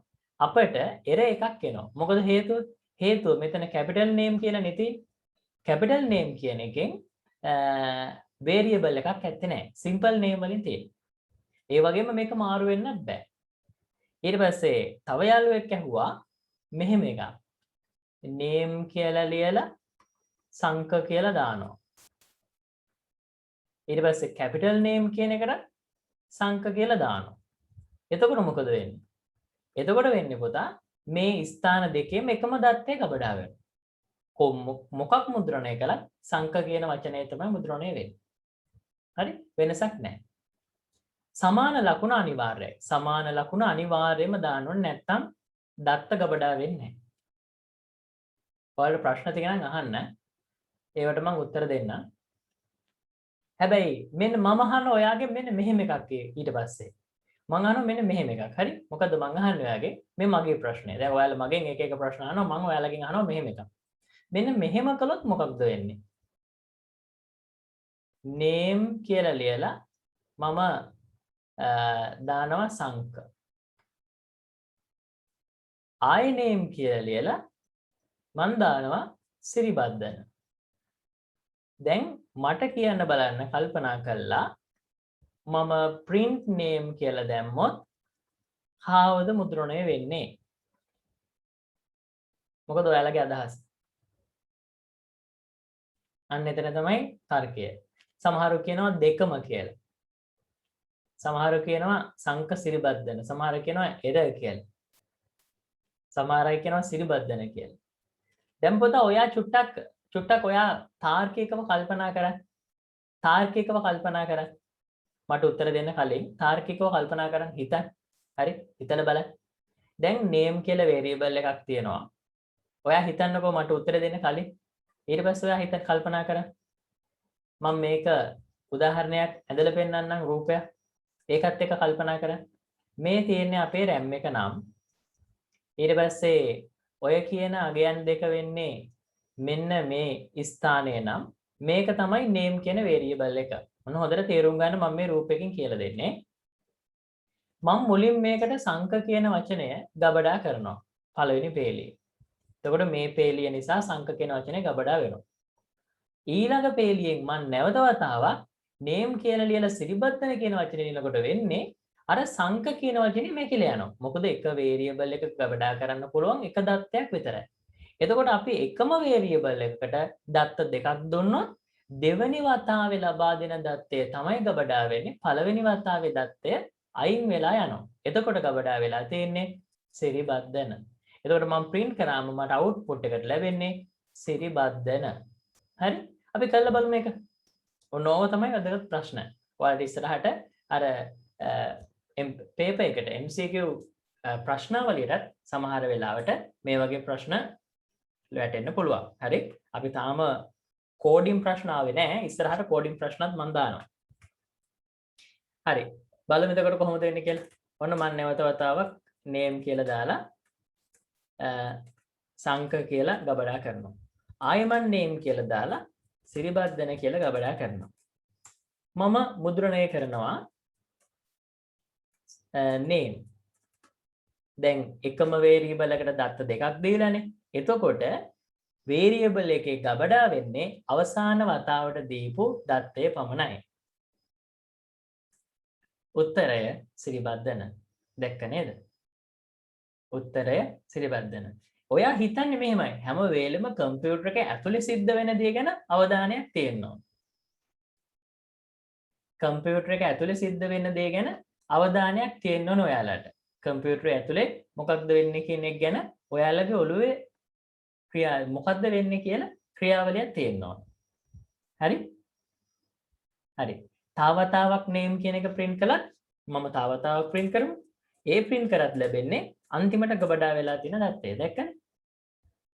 අපිට error එකක් එනවා. මොකද හේතුව? හේතුව මෙතන capital name කියලා නෙති. capital name කියන එකෙන් variable එකක් ඇත්තේ නැහැ. simple name වලින් තියෙන්නේ. ඒ වගේම මේක මාරු වෙන්නත් බෑ. ඊට පස්සේ තව යාළුවෙක් ඇහුවා මෙහෙම එකක්. name කියලා ලියලා සංක කියලා දානවා. ඊට පස්සේ capital name කියන එකට සංක කියලා දානවා. එතකොට මොකද වෙන්නේ? එතකොට වෙන්නේ පුතා මේ ස්ථාන දෙකේම එකම දත්තේ ගබඩා වෙනවා. මොකක් මුද්‍රණය කළත් සංක කියන වචනේ තමයි මුද්‍රණය වෙන්නේ. හරි? වෙනසක් නැහැ. සමාන ලකුණ අනිවාර්යයි. සමාන ලකුණ අනිවාර්යයෙන්ම දාන්න ඕනේ නැත්නම් දත්ත ගබඩා වෙන්නේ නැහැ. ඔයාලට ප්‍රශ්න තියෙනවා නම් අහන්න. ඒවට මම උත්තර දෙන්නම්. හැබැයි මෙන්න මම අහන ඔයාගේ මෙන්න මෙහෙම එකක් ඊට පස්සේ. මම අහනවා මෙන්න මෙහෙම එකක්. හරි? මොකද්ද මම අහන්නේ ඔයාගේ? මේ මගේ ප්‍රශ්නේ. දැන් ඔයාලා මගෙන් එක එක ප්‍රශ්න අහනවා. මම ඔයාලගෙන් අහනවා මෙහෙම එකක්. මෙන්න මෙහෙම කළොත් මොකක්ද වෙන්නේ? name කියලා ලියලා මම දානවා සංක. I name කියලා ලියලා මම දානවා සිරිබද්දන. දැන් මට කියන්න බලන්න කල්පනා කළා මම print name කියලා දැම්මොත් හාවද මුද්‍රණය වෙන්නේ? මොකද ඔයාලගේ අදහස? අන්න එතන තමයි තර්කය. සමහරව කියනවා දෙකම කියලා. සමහරව කියනවා සංක සිරිබද්දන. සමහරව කියනවා error කියලා. සමහර අය කියනවා සිරිබද්දන කියලා. දැන් පොත ඔයා චුට්ටක් ඔයා තාර්කිකව කල්පනා කරන්න. තාර්කිකව කල්පනා කරන්න. මට උත්තර දෙන්න කලින් තාර්කිකව කල්පනා කරන් හිතන්න. හරි? හිතලා බලන්න. දැන් name කියලා variable එකක් තියෙනවා. ඔයා හිතන්නකෝ මට උත්තර දෙන්න කලින්. ඊට පස්සේ ඔයා හිත කල්පනා කරන්න. මම මේක උදාහරණයක් ඇදලා පෙන්නන්නම් රූපයක්. ඒකත් එක්ක කල්පනා කරන්න. මේ තියෙන්නේ අපේ RAM එක නම්. ඊට පස්සේ ඔය කියන අගයන් දෙක වෙන්නේ මෙන්න මේ ස්ථානයේ නම් මේක තමයි name කියන variable එක. මොන හොඳට තේරුම් ගන්න මම මේ රූපයකින් කියලා දෙන්නේ. මම මුලින් මේකට සංක කියන වචනය ගබඩා කරනවා. පළවෙනි පේළිය. එතකොට මේ පේළිය නිසා සංක කියන වචනේ ගබඩා වෙනවා. ඊළඟ පේළියෙන් මම නැවත වතාවක් name කියලා ලියලා සිරිබද්දන කියන වචනේ ලියනකොට වෙන්නේ අර සංක කියන වචනේ මේකේ යනවා. මොකද එක variable එකක ගබඩා කරන්න පුළුවන් එක දත්තයක් විතරයි. එතකොට අපි එකම වේරියබල් එකකට දත්ත දෙකක් දුන්නොත් දෙවෙනි වතාවේ ලබා දෙන දත්තය තමයි ගබඩා වෙන්නේ. පළවෙනි වතාවේ දත්තය අයින් වෙලා යනවා. එතකොට ගබඩා වෙලා තියෙන්නේ සිරිබද්දන. එතකොට මම print කරාම මට output එකට ලැබෙන්නේ සිරිබද්දන. හරි? අපි කරලා බලමු මේක. ඔන්න ඕක තමයි වැදගත් ප්‍රශ්න. ඔයාලට ඉස්සරහට අර පේපර් එකට MCQ ප්‍රශ්නාවලියටත් සමහර වෙලාවට මේ වගේ ප්‍රශ්න වැටෙන්න පුළුවන්. හරි? අපි තාම කෝඩින් ප්‍රශ්න ආවේ නැහැ. ඉස්සරහට කෝඩින් ප්‍රශ්නත් මම දානවා. හරි. බලමු එතකොට කොහොමද වෙන්නේ කියලා. ඔන්න මම නැවත වතාවක් name කියලා දාලා සංක කියලා ගබඩා කරනවා. ආයෙ මම name කියලා දාලා සිරිබද්දන කියලා ගබඩා කරනවා. මම මුද්‍රණය කරනවා name. දැන් එකම variable එකට දත්ත දෙකක් දීලානේ. එතකොට variable එකේ ගබඩා වෙන්නේ අවසාන වතාවට දීපු දත්තය පමණයි. උත්තරය සිරිබද්දන. දැක්ක නේද? උත්තරය සිරිබද්දන. ඔයා හිතන්නේ මෙහෙමයි. හැම වෙලෙම කම්පියුටර් එක ඇතුලේ සිද්ධ වෙන දේ ගැන අවධානයක් තියෙන්න ඕන. කම්පියුටර් එක ඇතුලේ සිද්ධ වෙන දේ ගැන අවධානයක් තියෙන්න ඕන ඔයාලට. කම්පියුටර් ඇතුලේ මොකක්ද වෙන්නේ කියන එක ගැන ඔයාලගේ ඔළුවේ මොකද්ද වෙන්නේ කියලා ක්‍රියාවලියක් තියෙන්න ඕන. හරි? හරි. තාවතාවක් name කියන එක print කළත් මම තාවතාවක් print කරමු. ඒ print කරත් ලැබෙන්නේ අන්තිමට ගබඩා වෙලා තියෙන දත්තය. දැක්කනේ?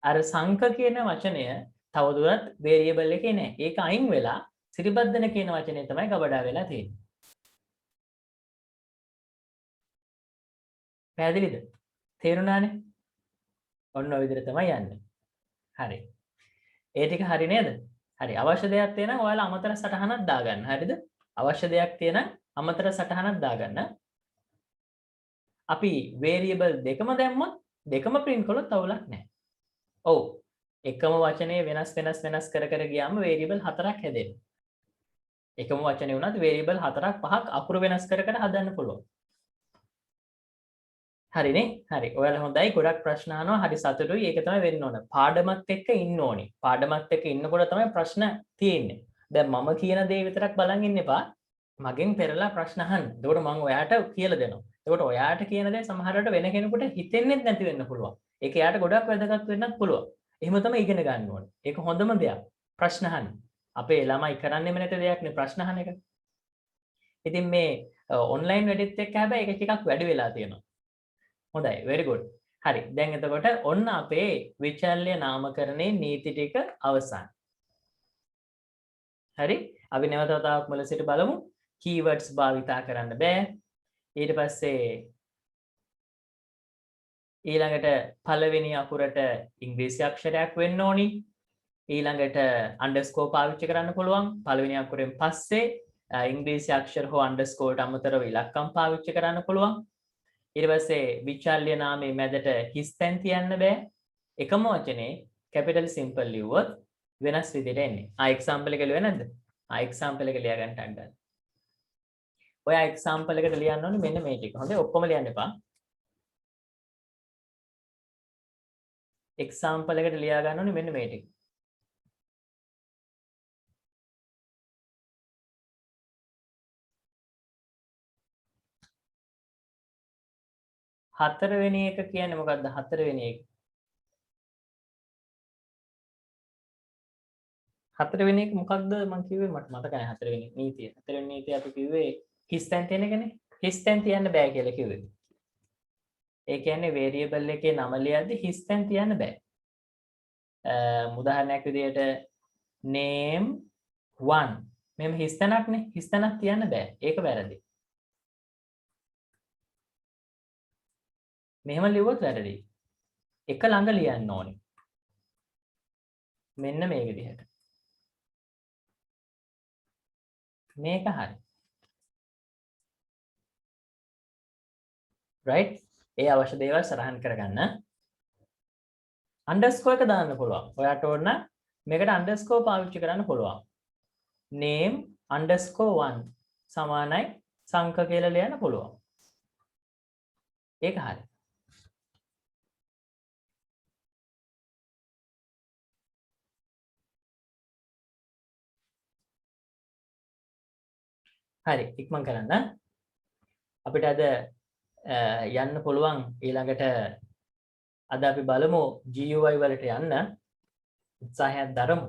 අර සංක කියන වචනය තවදුරටත් variable එකේ නෑ. ඒක අයින් වෙලා සිරිබද්දන කියන වචනේ තමයි ගබඩා වෙලා තියෙන්නේ. පැහැදිලිද? තේරුණානේ? ඔන්න ඔය විදිහට තමයි යන්නේ. හරි. ඒ ටික හරි නේද? හරි. අවශ්‍ය දෙයක් තියෙනවා ඔයාලා අමතර සටහනක් දාගන්න. හරිද? අවශ්‍ය දෙයක් තියෙනවා අමතර සටහනක් දාගන්න. අපි variable දෙකම දැම්මොත් දෙකම print කළොත් අවුලක් නැහැ. ඔව්. එකම වචනේ වෙනස් කර ගියාම variable හතරක් හැදෙනවා. එකම වචනේ වුණත් variable හතරක් පහක් අකුරු වෙනස් කර හදන්න පුළුවන්. හරිනේ? හරි. ඔයාලා හොඳයි. ගොඩක් ප්‍රශ්න අහනවා. හරි සතුටුයි. ඒක තමයි වෙන්න ඕන. පාඩමත් එක්ක ඉන්න ඕනේ. පාඩමත් එක්ක ඉන්නකොට තමයි ප්‍රශ්න තියෙන්නේ. දැන් මම කියන දේ විතරක් බලන් ඉන්න එපා. මගෙන් පෙරලා ප්‍රශ්න අහන්න. එතකොට මම ඔයාට කියලා දෙනවා. එතකොට ඔයාට කියන දේ සමහරවිට වෙන කෙනෙකුට හිතෙන්නේ නැති වෙන්න පුළුවන්. ඒක එයාට ගොඩක් වැදගත් වෙන්නත් පුළුවන්. එහෙම තමයි ඉගෙන ගන්න ඕනේ. ඒක හොඳම දෙයක්. ප්‍රශ්න අහන්න. අපේ ළමයි කරන්නේම නැති දෙයක් නේ ප්‍රශ්න අහන එක. ඉතින් මේ ඔන්ලයින් වැඩිත් එක්ක හැබැයි ඒක ටිකක් වැඩි වෙලා තියෙනවා. හොඳයි very good. හරි. දැන් එතකොට ඔන්න අපේ විචල්්‍ය නාමකරණයේ නීති ටික අවසන්. හරි? අපි නැවත වතාවක් මුල සිට බලමු. keywords භාවිතා කරන්න බෑ. ඊට පස්සේ ඊළඟට පළවෙනි අකුරට ඉංග්‍රීසි අක්ෂරයක් වෙන්න ඕනි. ඊළඟට underscore පාවිච්චි කරන්න පුළුවන්. පළවෙනි අකුරෙන් පස්සේ ඉංග්‍රීසි අක්ෂර හෝ underscore ට අමතරව ඉලක්කම් පාවිච්චි කරන්න පුළුවන්. ඊට පස්සේ විචල්්‍ය නාමයේ මැදට හිස් තැන් තියන්න බෑ. එකම වචනේ capital simple ලිව්වොත් වෙනස් විදිහට එන්නේ. example එක ලියුවේ නැද්ද? example එක ලියා ගන්න ටක් ගන්න. ඔයා example එකට ලියන්න ඕනේ මෙන්න මේ ටික. හොඳයි ඔක්කොම ලියන්න එපා. example එකට ලියා ගන්න ඕනේ මෙන්න මේ ටික. හතරවෙනි එක කියන්නේ මොකක්ද? හතරවෙනි එක. හතරවෙනි එක මොකක්ද මම කිව්වේ මට මතක නැහැ හතරවෙනි නීතිය. හතරවෙනි නීතිය අපි කිව්වේ හිස් තැන් තියෙන එකනේ. හිස් තැන් තියන්න බෑ කියලා කිව්වේ. ඒ කියන්නේ variable එකේ නම ලියද්දි හිස් තැන් තියන්න බෑ. උදාහරණයක් විදිහට name 1 මෙහෙම හිස් තැනක්නේ. හිස් තැනක් තියන්න බෑ. ඒක වැරදි. මෙහෙම ලිව්වොත් වැරදි. එක ළඟ ලියන්න ඕනේ. මෙන්න මේ විදිහට. මේක හරි. right? ඒ අවශ්‍ය දේවල් සරහන් කරගන්න. underscore එක දාන්න පුළුවන්. ඔයාට ඕන මේකට underscore පාවිච්චි කරන්න පුළුවන්. name _1 සමානයි සංක කියලා ලියන්න පුළුවන්. ඒක හරි. හරි ඉක්මන් කරන්න. අපිට අද යන්න පුළුවන් ඊළඟට අද අපි බලමු GUI වලට යන්න උත්සාහයක් දරමු.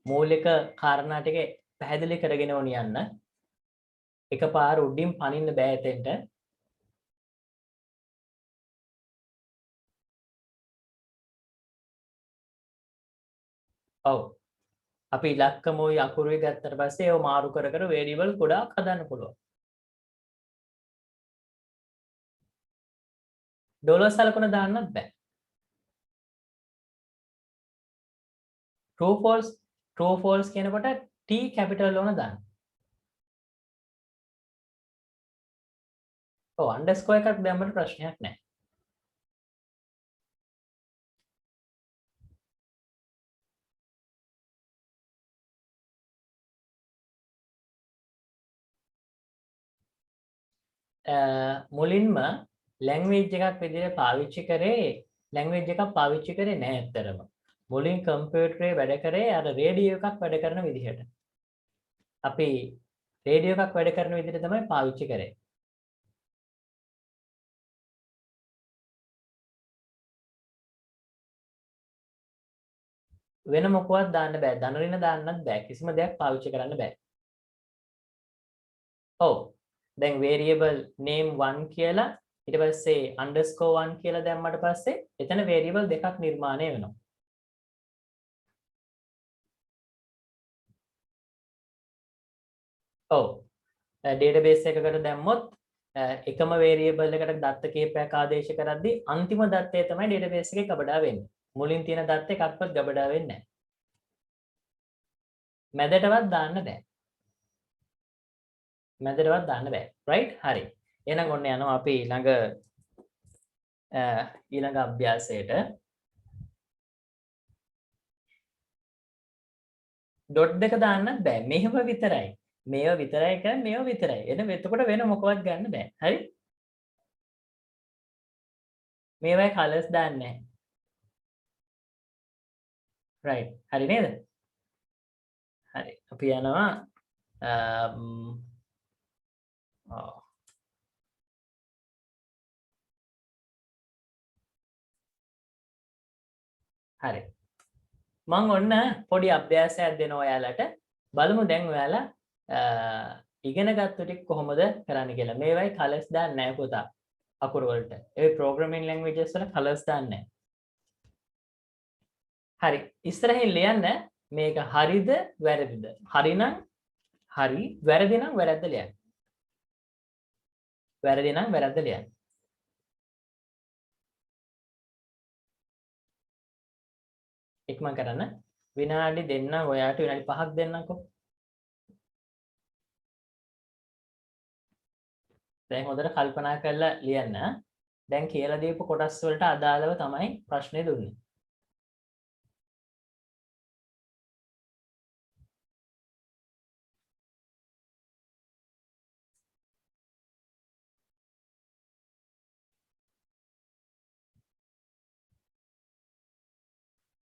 මූලික කාරණා ටික පැහැදිලි කරගෙන ඕනි යන්න. එකපාර උඩින් පනින්න බෑ එතෙන්ට. ඔව්. අපි ඉලක්කමෝයි අකුරුයි ගත්තට පස්සේ ඒව මාරු කර කර වේරියබල් ගොඩාක් හදන්න පුළුවන්. ඩොලර් සලකුණ දාන්නත් බෑ. true false කියනකොට T කැපිටල් ඕන දාන්න. ඔව් අන්ඩර්ස්කෝර් එකක් දැම්මට ප්‍රශ්නයක් නැහැ. මුලින්ම ලැන්ග්වේජ් එකක් විදිහට පාවිච්චි කරේ ලැන්ග්වේජ් එකක් පාවිච්චි කරේ නැහැ ඇත්තටම. මුලින් කම්පියුටරේ වැඩ කරේ අර රේඩියෝ එකක් වැඩ කරන විදිහට. අපි රේඩියෝ එකක් වැඩ කරන විදිහට තමයි පාවිච්චි කරේ. වෙන මොකවත් දාන්න බෑ. ධනරින දාන්නත් බෑ. කිසිම දෙයක් පාවිච්චි කරන්න බෑ. ඔව්. දැන් variable name 1 කියලා ඊට පස්සේ _ 1 කියලා දැම්මට පස්සේ එතන variable දෙකක් නිර්මාණය වෙනවා. ඔව්. database එකකට දැම්මොත් එකම variable එකට දත්ත කීපයක් ආදේශ කරද්දී අන්තිම දත්තය තමයි database එකේ ගබඩා වෙන්නේ. මුලින් තියෙන දත්ත එකක්වත් ගබඩා වෙන්නේ නැහැ. මැදටවත් දාන්න බෑ. මැදටවත් දාන්න බෑ. right? හරි. එහෙනම් ඔන්න යනවා අපි ඊළඟ අභ්‍යාසයට. ඩොට් දෙක දාන්නත් බෑ. මෙහෙම විතරයි. මේව විතරයි කියන්නේ මේව විතරයි. එන එතකොට වෙන මොකවත් ගන්න බෑ. හරි? මේවයි කලර්ස් දාන්නේ නැහැ. right. හරි නේද? හරි. අපි යනවා හරි. මම ඔන්න පොඩි අභ්‍යාසයක් දෙනවා ඔයාලට. බලමු දැන් ඔයාලා ඉගෙන ගත්ත ටික කොහොමද කරන්න කියලා. මේවයි කලර්ස් දාන්නේ නැහැ පුතා. අකුරු වලට. ඒ ප්‍රෝග්‍රෑමින් ලැන්ග්වේජස් වල කලර්ස් දාන්නේ නැහැ. හරි. ඉස්සරහින් ලියන්න මේක හරිද වැරදිද? හරිනම් හරි, වැරදි නම් වැරද්ද ලියන්න. වැරදි නම් වැරද්ද ලියන්න. ඉක්මන් කරන්න. විනාඩි දෙන්න ඔයාට විනාඩි 5ක් දෙන්නම්කෝ. දැන් හොඳට කල්පනා කරලා ලියන්න. දැන් කියලා දීපු කොටස් වලට අදාළව තමයි ප්‍රශ්නේ දුන්නේ.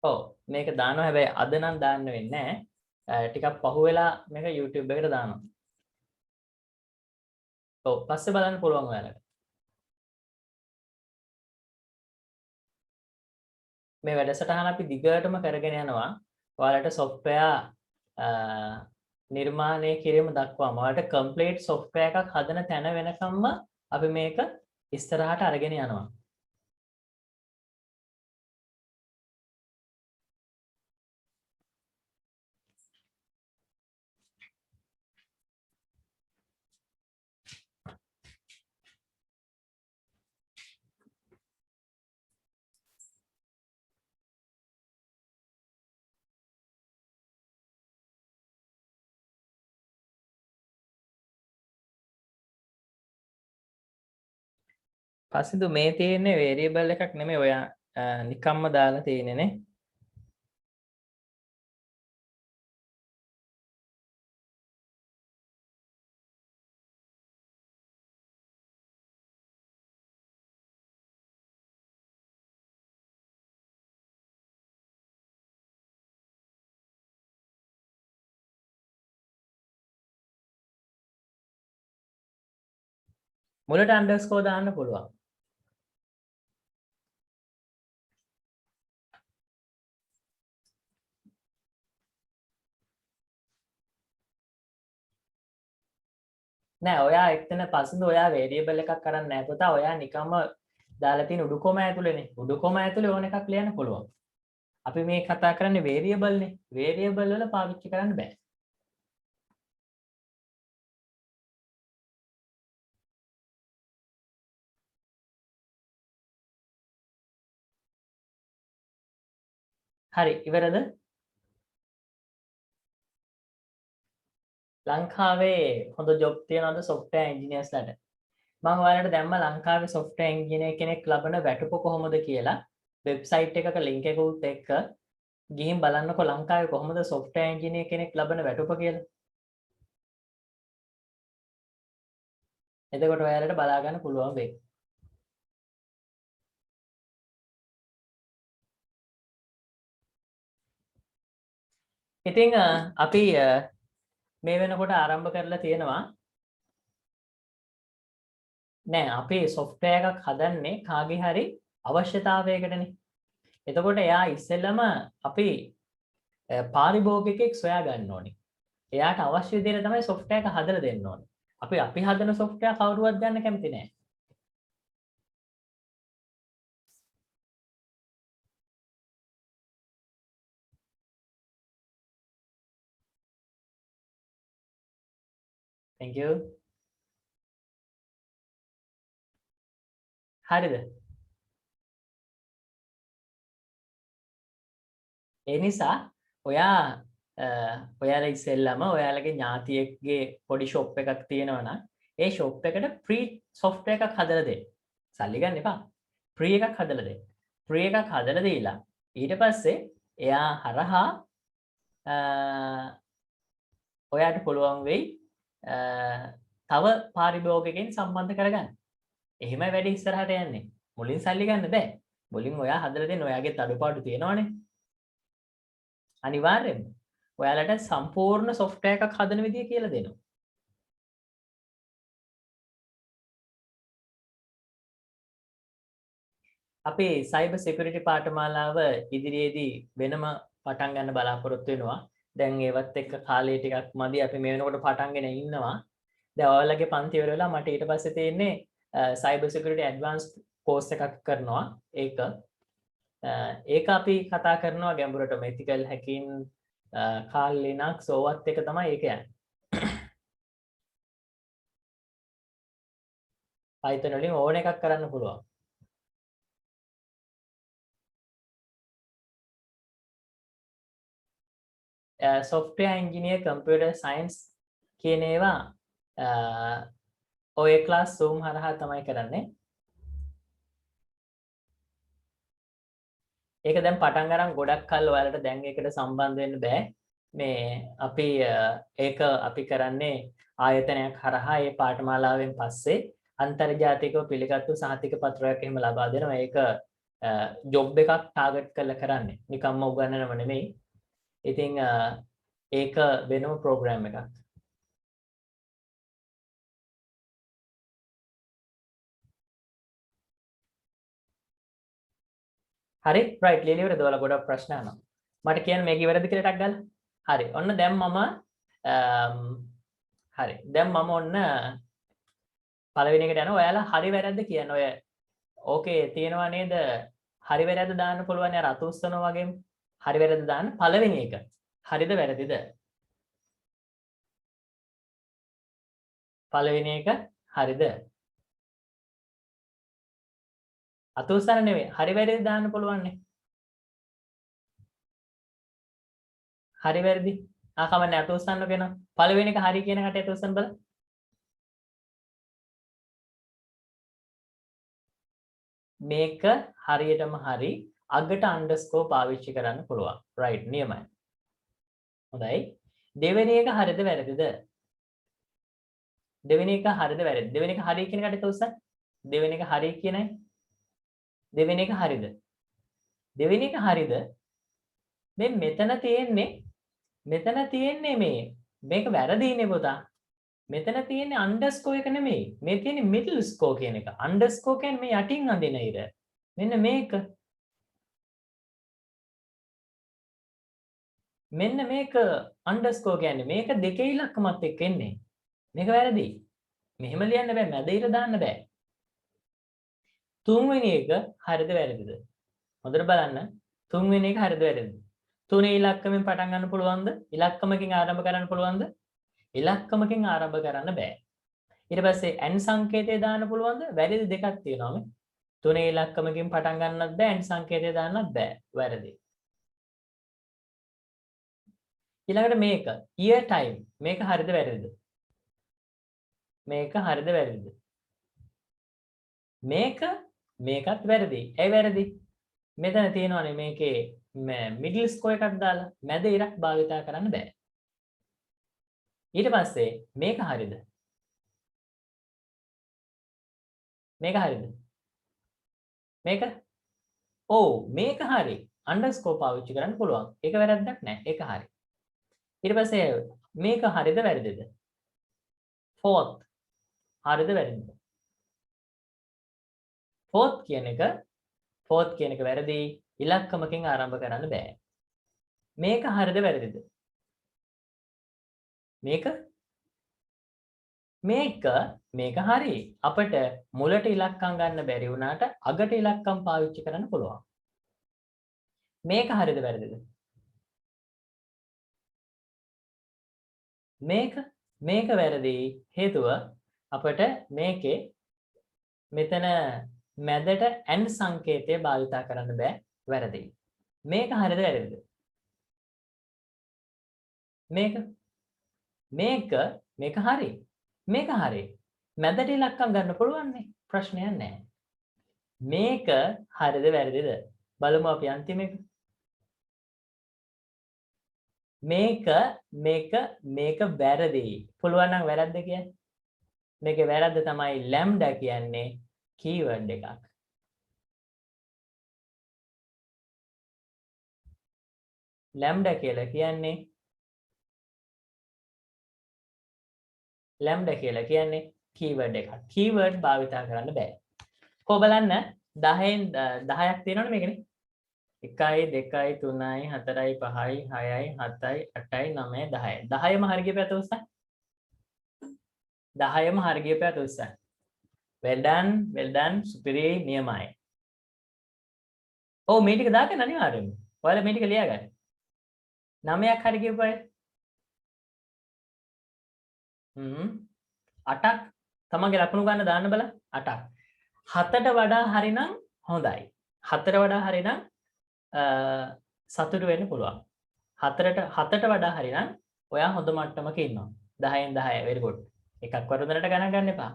ඔව් මේක දානවා හැබැයි අද නම් දාන්න වෙන්නේ නැහැ. ටිකක් පහුවෙලා මේක YouTube එකට දානවා. ඔව් පස්සේ බලන්න පුළුවන් ඔයාලට. මේ වැඩසටහන අපි දිගටම කරගෙන යනවා. ඔයාලට software නිර්මාණය කිරීම දක්වාම ඔයාලට complete software එකක් හදන තැන වෙනකම්ම අපි මේක ඉස්සරහට අරගෙන යනවා. පස්සේ මේ තියෙන්නේ variable එකක් නෙමෙයි ඔයා නිකම්ම දාලා තියෙන්නේ නේ. මුලට අන්ඩර්ස්කෝර් දාන්න පුළුවන්. නෑ ඔයා එක්තන පසුඳ ඔයා වේරියබල් එකක් කරන්නේ නැහැ පුතා. ඔයා නිකම්ම දාලා තියෙන උඩු කොම ඇතුලේනේ. උඩු කොම ඇතුලේ ඕන එකක් ලියන්න පුළුවන්. අපි මේ කතා කරන්නේ වේරියබල් නේ. වේරියබල් වල පාවිච්චි කරන්න බෑ. හරි ඉවරද? ලංකාවේ හොඳ ජොබ් තියනවද software engineersලාට? මම ඔයාලට දැම්ම ලංකාවේ software engineer කෙනෙක් ලබන වැටුප කොහොමද කියලා වෙබ්සයිට් එකක link එකකුත් එක්ක ගිහින් බලන්නකෝ ලංකාවේ කොහොමද software engineer කෙනෙක් ලබන වැටුප කියලා. එතකොට ඔයාලට බලා ගන්න පුළුවන් වෙයි. ඉතින් අපි මේ වෙනකොට ආරම්භ කරලා තියෙනවා නෑ අපි software එකක් හදන්නේ කාගේ හරි අවශ්‍යතාවයකටනේ. එතකොට එයා ඉස්සෙල්ලම අපි පාරිභෝගිකයෙක් සොයා ගන්න ඕනේ. එයාට අවශ්‍ය විදිහට තමයි software එක හදලා දෙන්න ඕනේ. අපි හදන software කවුරුවත් ගන්න කැමති නෑ. Thank you. හරිද? ඒ නිසා ඔයාලා ඉස්සෙල්ලම ඔයාලගේ ඥාතියෙක්ගේ පොඩි ෂොප් එකක් තියෙනවා නම් ඒ ෂොප් එකට ෆ්‍රී software එකක් හදලා දෙන්න. සල්ලි ගන්න එපා. ෆ්‍රී එකක් හදලා දෙන්න. ෆ්‍රී එකක් හදලා දීලා ඊට පස්සේ එයා හරහා ඔයාට පුළුවන් වෙයි තව පාරිභෝගිකයන් සම්බන්ධ කරගන්න. එහෙමයි වැඩි ඉස්සරහට යන්නේ. මුලින් සල්ලි ගන්න බෑ. මුලින් ඔයා හදලා දෙන්න ඔයාගේ අඩුපාඩු තියෙනවනේ. අනිවාර්යෙන්ම ඔයාලට සම්පූර්ණ software එකක් හදන විදිය කියලා දෙනවා. අපි cyber security පාඨමාලාව ඉදිරියේදී වෙනම පටන් ගන්න බලාපොරොත්තු වෙනවා. දැන් ඒවත් එක්ක කාලය ටිකක් මදි අපි මේ වෙනකොට පටන්ගෙන ඉන්නවා. දැන් ඔයාලගේ පන්ති ඉවර වෙලා මට ඊට පස්සේ තියෙන්නේ cyber security advanced course එකක් කරනවා. ඒක අපි කතා කරනවා ගැඹුරටම ethical hacking Kali Linux ඕවත් එක තමයි ඒක යන්නේ. Python වලින් ඕන එකක් කරන්න පුළුවන්. software engineer computer science කියන ඒවා ඔය ක්ලාස් Zoom හරහා තමයි කරන්නේ. ඒක දැන් පටන් ගන්න ගොඩක් කල් ඔයාලට දැන් ඒකට සම්බන්ධ වෙන්න බෑ. මේ අපි ඒක අපි කරන්නේ ආයතනයක් හරහා ඒ පාඨමාලාවෙන් පස්සේ අන්තර්ජාතිකව පිළිගත්තු සහතික පත්‍රයක් එහෙම ලබා දෙනවා. ඒක ජොබ් එකක් ටාගට් කරලා කරන්නේ. නිකම්ම උගන්නනව නෙමෙයි. ඉතින් ඒක වෙනම ප්‍රෝග්‍රෑම් එකක්. හරි රයිට් ලියලා ඉවරද? ඔයාලා ගොඩක් ප්‍රශ්න අහනවා. මට කියන්න මේක ඉවරද කියලා ටක් ගාලා. හරි. ඔන්න දැන් මම හරි. දැන් මම ඔන්න පළවෙනි එකට යනවා. ඔයාලා හරි වැරද්ද කියන්න. ඔය ඕකේ තියෙනවා නේද? හරි වැරද්ද දාන්න පුළුවන් අර අත උස්සනවා වගේම. හරි වැරද්ද දාන්න පළවෙනි එක. හරිද වැරදිද? පළවෙනි එක හරිද? අත උස්සන්න නෙවෙයි. හරි වැරදි දාන්න පුළුවන්නේ. හරි වැරදි. කමන්නේ අත උස්සන්න කියනවා. පළවෙනි එක හරි කියන කට අත උස්සන්න බලන්න. මේක හරියටම හරි අගට අන්ඩර්ස්කෝර් පාවිච්චි කරන්න පුළුවන්. රයිට් නියමයි. හොඳයි. දෙවෙනි එක හරිද වැරදිද? දෙවෙනි එක හරිද වැරදිද? දෙවෙනි එක හරි කියන කට අත උස්සන්න. දෙවෙනි එක හරි කියනයි. දෙවෙනි එක හරිද? දෙවෙනි එක හරිද? මෙතන තියෙන්නේ මේක වැරදිනේ පුතා. මෙතන තියෙන්නේ අන්ඩර්ස්කෝර් එක නෙමෙයි. මේ තියෙන්නේ මිඩල් ස්කෝර් කියන එක. අන්ඩර්ස්කෝර් කියන්නේ මේ යටින් අඳින ඉර. මෙන්න මේක. මෙන්න මේක අන්ඩර්ස්කෝර් කියන්නේ මේක දෙකේ ඉලක්කමත් එක්ක එන්නේ. මේක වැරදි. මෙහෙම ලියන්න බෑ. මැද ඉර දාන්න බෑ. තුන්වෙනි එක හරිද වැරදිද? හොඳට බලන්න. තුන්වෙනි එක හරිද වැරදිද? තුනේ ඉලක්කමෙන් පටන් ගන්න පුළුවන්ද? ඉලක්කමකින් ආරම්භ කරන්න පුළුවන්ද? ඉලක්කමකින් ආරම්භ කරන්න බෑ. ඊට පස්සේ n සංකේතය දාන්න පුළුවන්ද? වැරදි දෙකක් තියෙනවා මේ. තුනේ ඉලක්කමකින් පටන් ගන්නත් බෑ n සංකේතය දාන්නත් බෑ. වැරදි. ඊළඟට මේක year time මේක හරිද වැරදිද? මේක හරිද වැරදිද? මේකත් වැරදි. ඇයි වැරදි? මෙතන තියෙනවානේ මේකේ මිඩල් ස්කෝර් එකක් දාලා මැද ඉරක් භාවිතා කරන්න බෑ. ඊට පස්සේ මේක හරිද? මේක හරිද? මේක? ඔව් මේක හරි. අන්ඩර්ස්කෝර් පාවිච්චි කරන්න පුළුවන්. ඒක වැරද්දක් නෑ. ඒක හරි. ඊට පස්සේ මේක හරිද වැරදිද? fourth හරිද වැරදිද? fourth කියන එක වැරදි. ඉලක්කමකින් ආරම්භ කරන්න බෑ. මේක හරිද වැරදිද? මේක හරි. අපිට මුලට ඉලක්කම් ගන්න බැරි වුණාට අගට ඉලක්කම් පාවිච්චි කරන්න පුළුවන්. මේක හරිද වැරදිද? මේක වැරදි. හේතුව අපිට මේකේ මෙතන මැදට n සංකේතය භාවිතා කරන්න බෑ. වැරදි. මේක හරිද වැරදිද? මේක හරි. මේක හරි. මැදට ඉලක්කම් ගන්න පුළුවන් නේ. ප්‍රශ්නයක් නැහැ. මේක හරිද වැරදිද? බලමු අපි අන්තිම එක. මේක වැරදි. පුළුවන් නම් වැරද්ද කියන්න. මේකේ වැරද්ද තමයි lambda කියන්නේ keyword එකක්. lambda කියලා කියන්නේ keyword එකක්. keyword භාවිතා කරන්න බෑ. කොහොම බලන්න 10න් 10ක් තියෙනවනේ මේකනේ. 1යි 2යි 3යි 4යි 5යි 6යි 7යි 8යි 9යි 10යි. 10ම හරි ගියපැත උස්සන්න. 10ම හරි ගියපැත උස්සන්න. well done සුපිරි නියමයි. ඔව් මේ ටික දාගන්න අනිවාර්යයෙන්ම. ඔයාලා මේ ටික ලියා ගන්න. 9ක් හරි ගියපුවයි. 8ක් තමන්ගේ ලකුණු ගන්න දාන්න බලන්න. 8ක්. 7ට වඩා හරිනම් හොඳයි. 4ට වඩා හරිනම් සතුටු වෙන්න පුළුවන්. 7ට වඩා හරිනම් ඔයා හොඳ මට්ටමක ඉන්නවා. 10න් 10 very good. එකක් වරදනට ගණන් ගන්න එපා.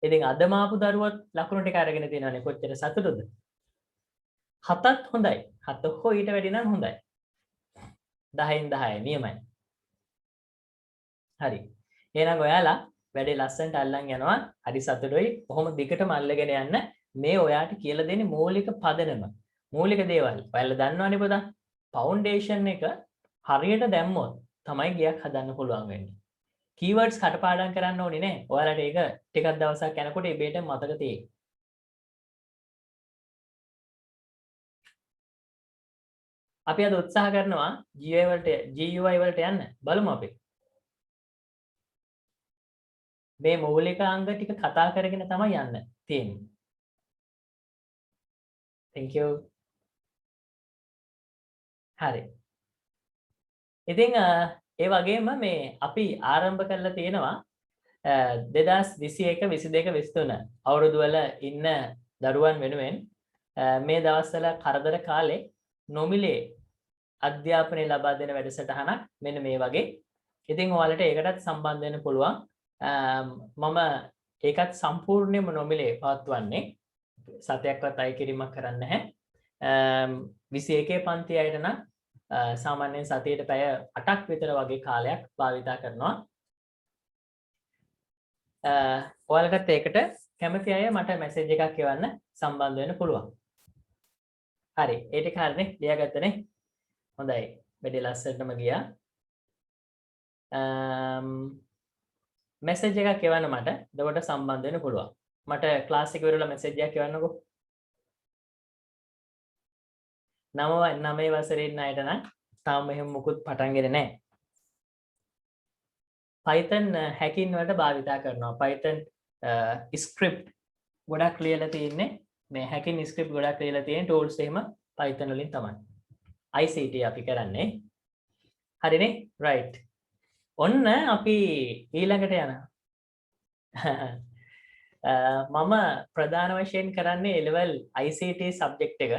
ඉතින් අද මාපු දරුවොත් ලකුණු ටික අරගෙන තියෙනවානේ කොච්චර සතුටුද? 7ත් හොඳයි. 7 හෝ ඊට වැඩි නම් හොඳයි. 10න් 10 නියමයි. හරි. එහෙනම් ඔයාලා වැඩේ ලස්සනට අල්ලන් යනවා. හරි සතුටුයි. කොහොම දිගටම අල්ලගෙන යන්න. මේ ඔයාට කියලා දෙන්නේ මූලික පදනම. මූලික දේවල්. ඔයාලා දන්නවනේ පොදා. ෆවුන්ඩේෂන් එක හරියට දැම්මොත් තමයි ගියක් හදන්න පුළුවන් වෙන්නේ. කීවර්ඩ්ස් කටපාඩම් කරන්න ඕනේ නෑ. ඔයාලට ඒක ටිකක් දවසක් යනකොට ඉබේට මතක තියෙයි. අපි අද උත්සාහ කරනවා GUI වලට යන්න. බලමු අපි. මේ මූලික අංග ටික කතා කරගෙන තමයි යන්න තියෙන්නේ. Thank you. හරි. ඉතින් ඒ වගේම මේ අපි ආරම්භ කරලා තියෙනවා 2021 22 23 අවුරුදු වල ඉන්න දරුවන් වෙනුවෙන් මේ දවස්වල කරදර කාලේ නොමිලේ අධ්‍යාපනය ලබා දෙන වැඩසටහනක් මෙන්න මේ වගේ. ඉතින් ඔයාලට ඒකටත් සම්බන්ධ වෙන්න පුළුවන්. මම ඒකත් සම්පූර්ණයෙන්ම නොමිලේ පවත්වන්නේ. සතයක්වත් අය කිරීමක් කරන්නේ නැහැ. 21 පන්ති අයට නම් සාමාන්‍යයෙන් සතියේට පැය 8ක් විතර වගේ කාලයක් භාවිතා කරනවා. ඔයාලටත් ඒකට කැමති අය මට මැසේජ් එකක් එවන්න සම්බන්ධ වෙන්න පුළුවන්. හරි. ඒ ටික හරිනේ ලියාගත්තනේ. හොඳයි. වැඩි ලස්සනටම ගියා. මෙසේජ් එකක් එවන්න මට. එතකොට සම්බන්ධ වෙන්න පුළුවන්. මට ක්ලාස් එක ඉවරලා මෙසේජ් එකක් එවන්නකෝ. 9 වසරේ ඉන්න අයට නම් තාම මෙහෙම මුකුත් පටන් ගෙන නැහැ. Python hacking වලට භාවිතා කරනවා. Python script ගොඩක් ලියලා තියෙන්නේ මේ hacking script ගොඩක් ලියලා තියෙන tools එහෙම Python වලින් තමයි. ICT අපි කරන්නේ. හරිනේ? right. ඔන්න අපි ඊළඟට යනවා. මම ප්‍රධාන වශයෙන් කරන්නේ level ICT subject එක.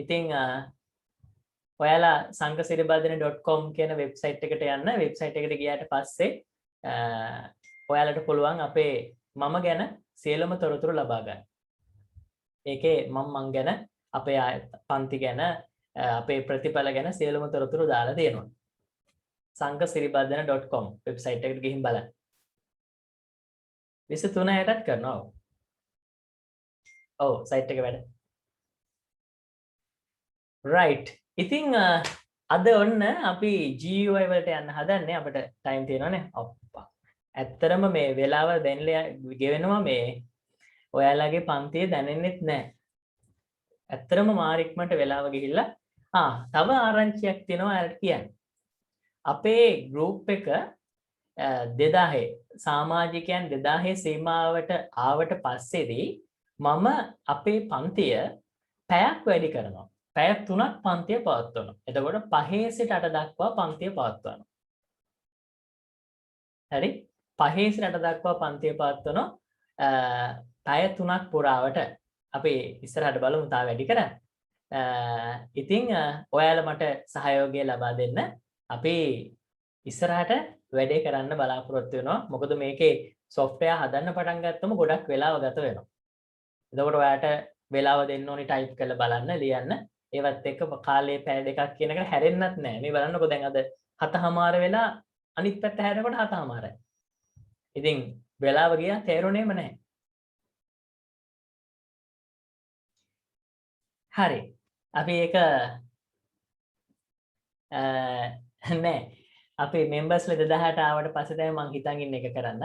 ඉතින් ඔයාලා sankasiribadana.com කියන වෙබ්සයිට් එකට යන්න. වෙබ්සයිට් එකට ගියාට පස්සේ ඔයාලට පුළුවන් අපේ මම ගැන සියලුම තොරතුරු ලබා ගන්න. ඒකේ මම ගැන අපේ පන්ති ගැන අපේ ප්‍රතිඵල ගැන සියලුම තොරතුරු දාලා තියෙනවා. sankasiribadana.com වෙබ්සයිට් එකට ගිහින් බලන්න. 23 යටත් කරනවා. ඔව් සයිට් එක වැඩ. right. ඉතින් අද ඔන්න අපි GUI වලට යන්න හදන්නේ. අපිට ටයිම් තියෙනවනේ. අප්පා. ඇත්තරම මේ වෙලාව දැන්ලා ගෙවෙනවා මේ ඔයාලගේ පන්තියේ දැනෙන්නෙත් නැහැ. ඇත්තරම මාරික්මට වෙලාව ගිහිල්ලා තව ආරංචියක් තියෙනවා ඔයාලට කියන්න. අපේ group එක 2000 සමාජිකයන් 2000 සීමාවට ආවට පස්සේදී මම අපේ පන්තිය පැයක් වැඩි කරනවා. පැය 3ක් පන්තිය පවත්වනවා. එතකොට 5 සිට 8 දක්වා පන්තිය පවත්වනවා. හරි? 5 සිට 8 දක්වා පන්තිය පවත්වනවා. පැය 3ක් පුරාවට අපි ඉස්සරහට බලමු තා වැඩි කරන්න. ඉතින් ඔයාලා මට සහයෝගය ලබා දෙන්න. අපි ඉස්සරහට වැඩේ කරන්න බලාපොරොත්තු වෙනවා. මොකද මේකේ software හදන්න පටන් ගත්තම ගොඩක් වෙලාව ගත වෙනවා. එතකොට ඔයාලට වෙලාව දෙන්න ඕනි type කරලා බලන්න, ලියන්න. ඒවත් එක්ක කාලේ පැය දෙකක් කියන එක හැරෙන්නත් නැහැ. මේ බලන්නකෝ දැන් අද 7:00 වෙලා අනිත් පැත්ත හැරෙනකොට 7:00යි. ඉතින් වෙලාව ගියා තේරුණේම නැහැ. හරි. අපි ඒක නෑ. අපි මෙම්බර්ස්ලා 2000ට ආවට පස්සේ තමයි මං හිතන් ඉන්නේ එක කරන්න.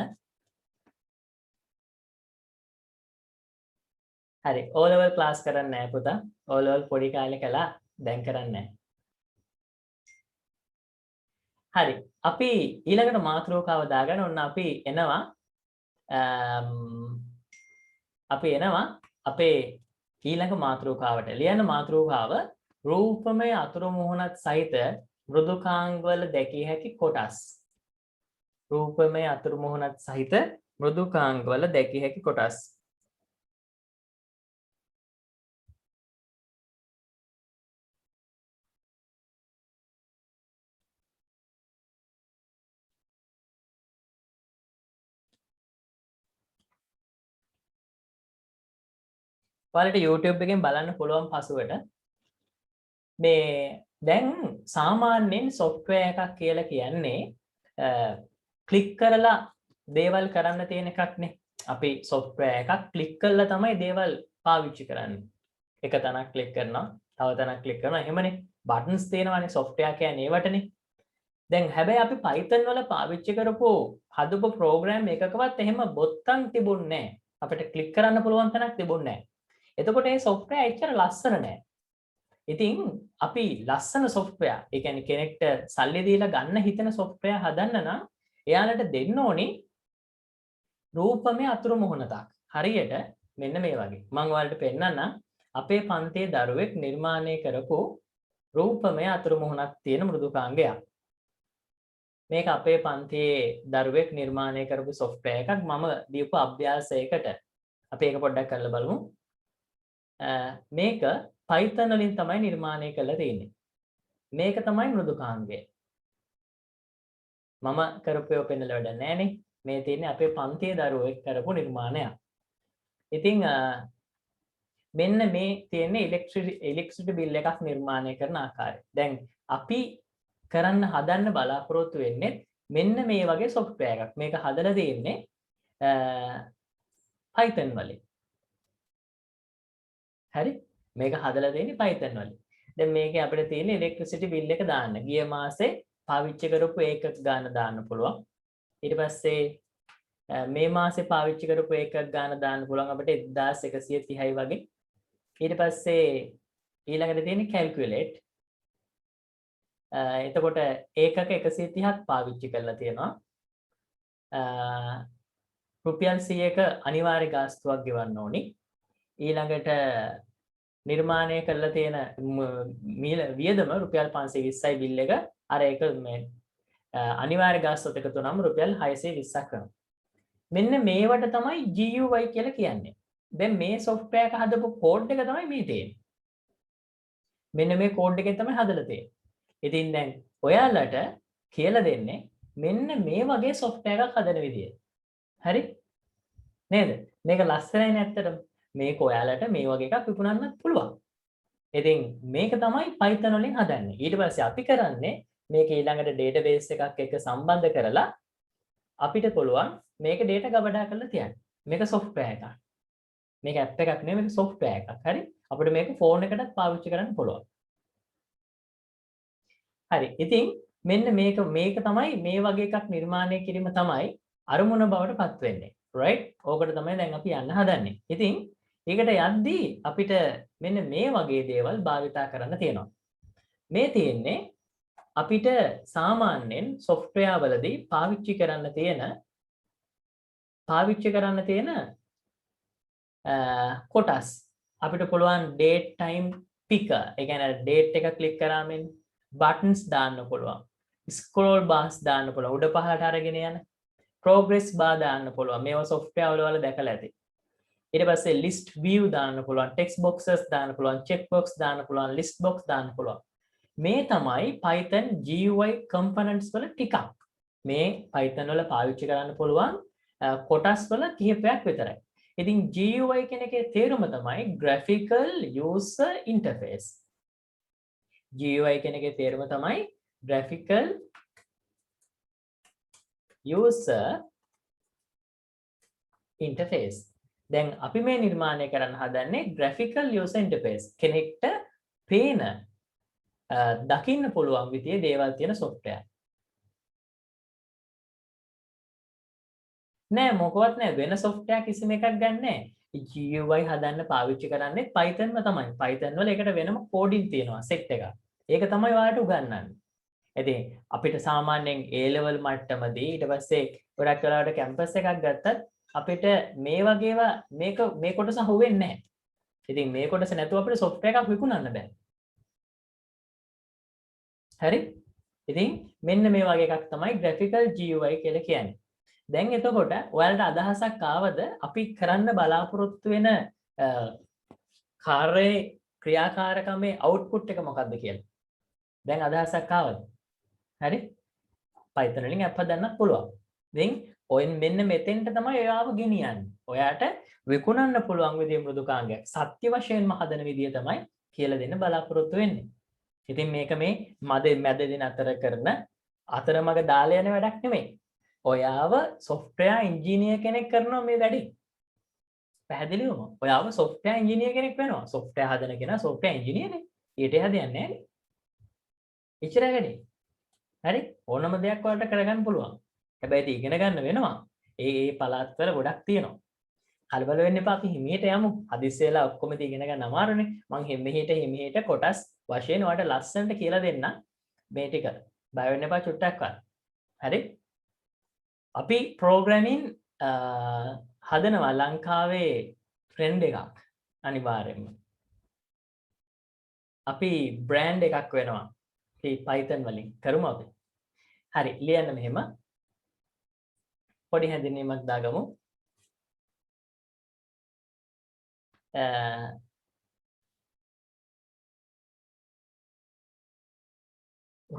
හරි. O level class කරන්නේ නැහැ පුතා. O level පොඩි කාලේ කළා. දැන් කරන්නේ නැහැ. හරි. අපි ඊළඟට මාතෘකාව දාගන්න ඕන අපි එනවා අපේ ඊළඟ මාතෘකාවට. ලියන මාතෘකාව රූපමය අතුරු මුහුණත් සහිත මෘදුකාංග වල දැකිය හැකි කොටස්. රූපමය අතුරු මුහුණත් සහිත මෘදුකාංග වල දැකිය හැකි කොටස්. ඔයාලට YouTube එකෙන් බලන්න පුළුවන් පසුවට මේ දැන් සාමාන්‍යයෙන් software එකක් කියලා කියන්නේ ක්ලික් කරලා දේවල් කරන්න තියෙන එකක් නේ. අපි software එකක් ක්ලික් කරලා තමයි දේවල් පාවිච්චි කරන්නේ. එක තැනක් ක්ලික් කරනවා, තව තැනක් ක්ලික් කරනවා. එහෙමනේ buttons තියෙනවානේ software කියන්නේ ඒවටනේ. දැන් හැබැයි අපි Python වල පාවිච්චි කරපු හදපු program එකකවත් එහෙම බොත්තම් තිබුණේ නැහැ. අපිට ක්ලික් කරන්න පුළුවන් තැනක් තිබුණේ නැහැ. එතකොට මේ software එච්චර ලස්සන නෑ. ඉතින් අපි ලස්සන software, ඒ කියන්නේ කෙනෙක්ට සල්ලි දීලා ගන්න හිතන software හදන්න නම් එයාලට දෙන්න ඕනි රූපමය අතුරු මුහුණක්. හරියට මෙන්න මේ වගේ. මම ඔයාලට පෙන්නන්නම් අපේ පන්තියේ දරුවෙක් නිර්මාණය කරපු රූපමය අතුරු මුහුණක් තියෙන මෘදුකාංගයක්. මේක අපේ පන්තියේ දරුවෙක් නිර්මාණය කරපු software එකක්. මම දීපු අභ්‍යාසයකට අපි ඒක පොඩ්ඩක් කරලා බලමු. මේක Python වලින් තමයි නිර්මාණය කරලා තියෙන්නේ. මේක තමයි මෘදුකාංගය. මම කරපු ඒවා පෙන්නලා වැඩක් නැහැ. මේ තියෙන්නේ අපේ පන්තියේ දරුවෙක් කරපු නිර්මාණයක්. ඉතින් මෙන්න මේ තියෙන්නේ ඉලෙක්ට්‍රිසිටි බිල් එකක් නිර්මාණය කරන ආකාරය. දැන් අපි කරන්න හදන්න බලාපොරොත්තු වෙන්නේ මෙන්න මේ වගේ software එකක්. මේක හදලා තියෙන්නේ Python වලින්. හරි? මේක හදලා තියෙන්නේ Python වලින්. දැන් මේකේ අපිට තියෙන්නේ ඉලෙක්ට්‍රිසිටි බිල් එක දාන්න. ගිය මාසේ පාවිච්චි කරපු ඒකක ගාන දාන්න පුළුවන්. ඊට පස්සේ මේ මාසේ පාවිච්චි කරපු ඒකක ගාන දාන්න පුළුවන් අපිට 1130යි වගේ. ඊට පස්සේ ඊළඟට තියෙන්නේ calculate. එතකොට ඒකක 130ක් පාවිච්චි කරලා තියෙනවා. රුපියල් 100ක අනිවාර්ය ගාස්තුවක් ගෙවන්න ඕනි. ඊළඟට නිර්මාණය කරලා තියෙන වියදම රුපියල් 520යි බිල් එක. අර ඒක මේ අනිවාර්ය ගාස්තුත් එකතු වුනම රුපියල් 620ක් වෙනවා. මෙන්න මේවට තමයි GUI කියලා කියන්නේ. දැන් මේ software එක හදපු code එක තමයි මේ තියෙන්නේ. මෙන්න මේ code එකෙන් තමයි හදලා තියෙන්නේ. ඉතින් දැන් ඔයාලට කියලා දෙන්නේ මෙන්න මේ වගේ software එකක් හදන විදිය. හරි? නේද? මේක ලස්සනයි නැත්තටම. මේක ඔයාලට මේ වගේ එකක් විකුණන්නත් පුළුවන්. ඉතින් මේක තමයි Python වලින් හදන්නේ. ඊට පස්සේ අපි කරන්නේ මේක ඊළඟට database එකක් එක්ක සම්බන්ධ කරලා අපිට පුළුවන් මේක data ගබඩා කරලා තියන්න. මේක software එකක්. මේක app එකක් නෙවෙයි මේක software එකක්. හරි? අපිට මේක phone එකටත් පාවිච්චි කරන්න පුළුවන්. හරි. ඉතින් මෙන්න මේක තමයි මේ වගේ එකක් නිර්මාණය කිරීම තමයි අරමුණ බවට පත් වෙන්නේ. right? ඕකට තමයි දැන් අපි යන්න හදන්නේ. ඉතින් ඒකට යද්දී අපිට මෙන්න මේ වගේ දේවල් භාවිතා කරන්න තියෙනවා. මේ තියෙන්නේ අපිට සාමාන්‍යයෙන් software වලදී පාවිච්චි කරන්න තියෙන කොටස්. අපිට පුළුවන් date time picker. ඒ කියන්නේ date එක click කරාම buttons දාන්න පුළුවන්. scroll bars දාන්න පුළුවන්. උඩ පහළට අරගෙන යන progress bar දාන්න පුළුවන්. මේවා software වල දැකලා ඇති. ඊට පස්සේ list view දාන්න පුළුවන්. text boxes දාන්න පුළුවන්. check box දාන්න පුළුවන්. list box දාන්න පුළුවන්. මේ තමයි Python GUI components වල ටිකක්. මේ Python වල පාවිච්චි කරන්න පුළුවන් කොටස් වල කිහිපයක් විතරයි. ඉතින් GUI කියන එකේ තේරුම තමයි graphical user interface. GUI කියන එකේ තේරුම තමයි graphical user interface. දැන් අපි මේ නිර්මාණය කරන්න හදන්නේ graphical user interface. කෙනෙක්ට පේන දකින්න පුළුවන් විදිහේ දේවල් තියෙන software. නෑ මොකවත් නෑ වෙන software කිසිම එකක් ගන්නෑ. GUI හදන්න පාවිච්චි කරන්නේ Pythonම තමයි. Python වල ඒකට වෙනම coding තියෙනවා set එකක්. ඒක තමයි ඔයාලට උගන්වන්නේ. ඉතින් අපිට සාමාන්‍යයෙන් A level මට්ටමදී ඊට පස්සේ ගොඩක් වෙලාවට campus එකක් ගත්තත් අපිට මේ වගේවා මේ කොටස හුවෙන්නේ නැහැ. ඉතින් මේ කොටස නැතුව අපිට software එකක් විකුණන්න බෑ. හරි? ඉතින් මෙන්න මේ වගේ එකක් තමයි graphical GUI කියලා කියන්නේ. දැන් එතකොට ඔයාලට අදහසක් ආවද අපි කරන්න බලාපොරොත්තු වෙන කාර්යයේ ක්‍රියාකාරකමේ output එක මොකක්ද කියලා? දැන් අදහසක් ආවද? හරි? Python වලින් app හදන්නත් පුළුවන්. දැන් ඔයන් මෙන්න මෙතෙන්ට තමයි ඔයාව ගෙනියන්නේ. ඔයාට විකුණන්න පුළුවන් විදිහේ මෘදුකාංගයක් සත්‍ය වශයෙන්ම හදන විදිය තමයි කියලා දෙන්න බලාපොරොත්තු වෙන්නේ. ඉතින් මේක මේ මැදදී නතර කරන අතරමඟ දාලා යන වැඩක් නෙමෙයි. ඔයාව software engineer කෙනෙක් කරනවා මේ වැඩේ. පැහැදිලිවම. ඔයාව software engineer කෙනෙක් වෙනවා. software හදන කෙනා software engineer නේ. ඊට හදන්නේ නැහැ නේ. එච්චරයි වැඩේ. හරි? ඕනම දෙයක් වලට කරගන්න පුළුවන්. හැබැයි ඒක ඉගෙන ගන්න වෙනවා. ඒ පළාත්වල ගොඩක් තියෙනවා. කලබල වෙන්න එපා අපි හිමීට යමු. හදිස්සි වෙලා ඔක්කොම ඉගෙන ගන්න අමාරුනේ. මං හිමීට කොටස් වශයෙන් ඔයාලට ලස්සනට කියලා දෙන්න මේ ටික. බය වෙන්න එපා චුට්ටක්වත්. හරි? අපි ප්‍රෝග්‍රෑමින් හදනවා ලංකාවේ ට්‍රෙන්ඩ් එකක් අනිවාර්යයෙන්ම. අපි බ්‍රෑන්ඩ් එකක් වෙනවා. මේ Python වලින් කරමු අපි. හරි ලියන්න මෙහෙම. පොඩි හැඳින්වීමක් දාගමු.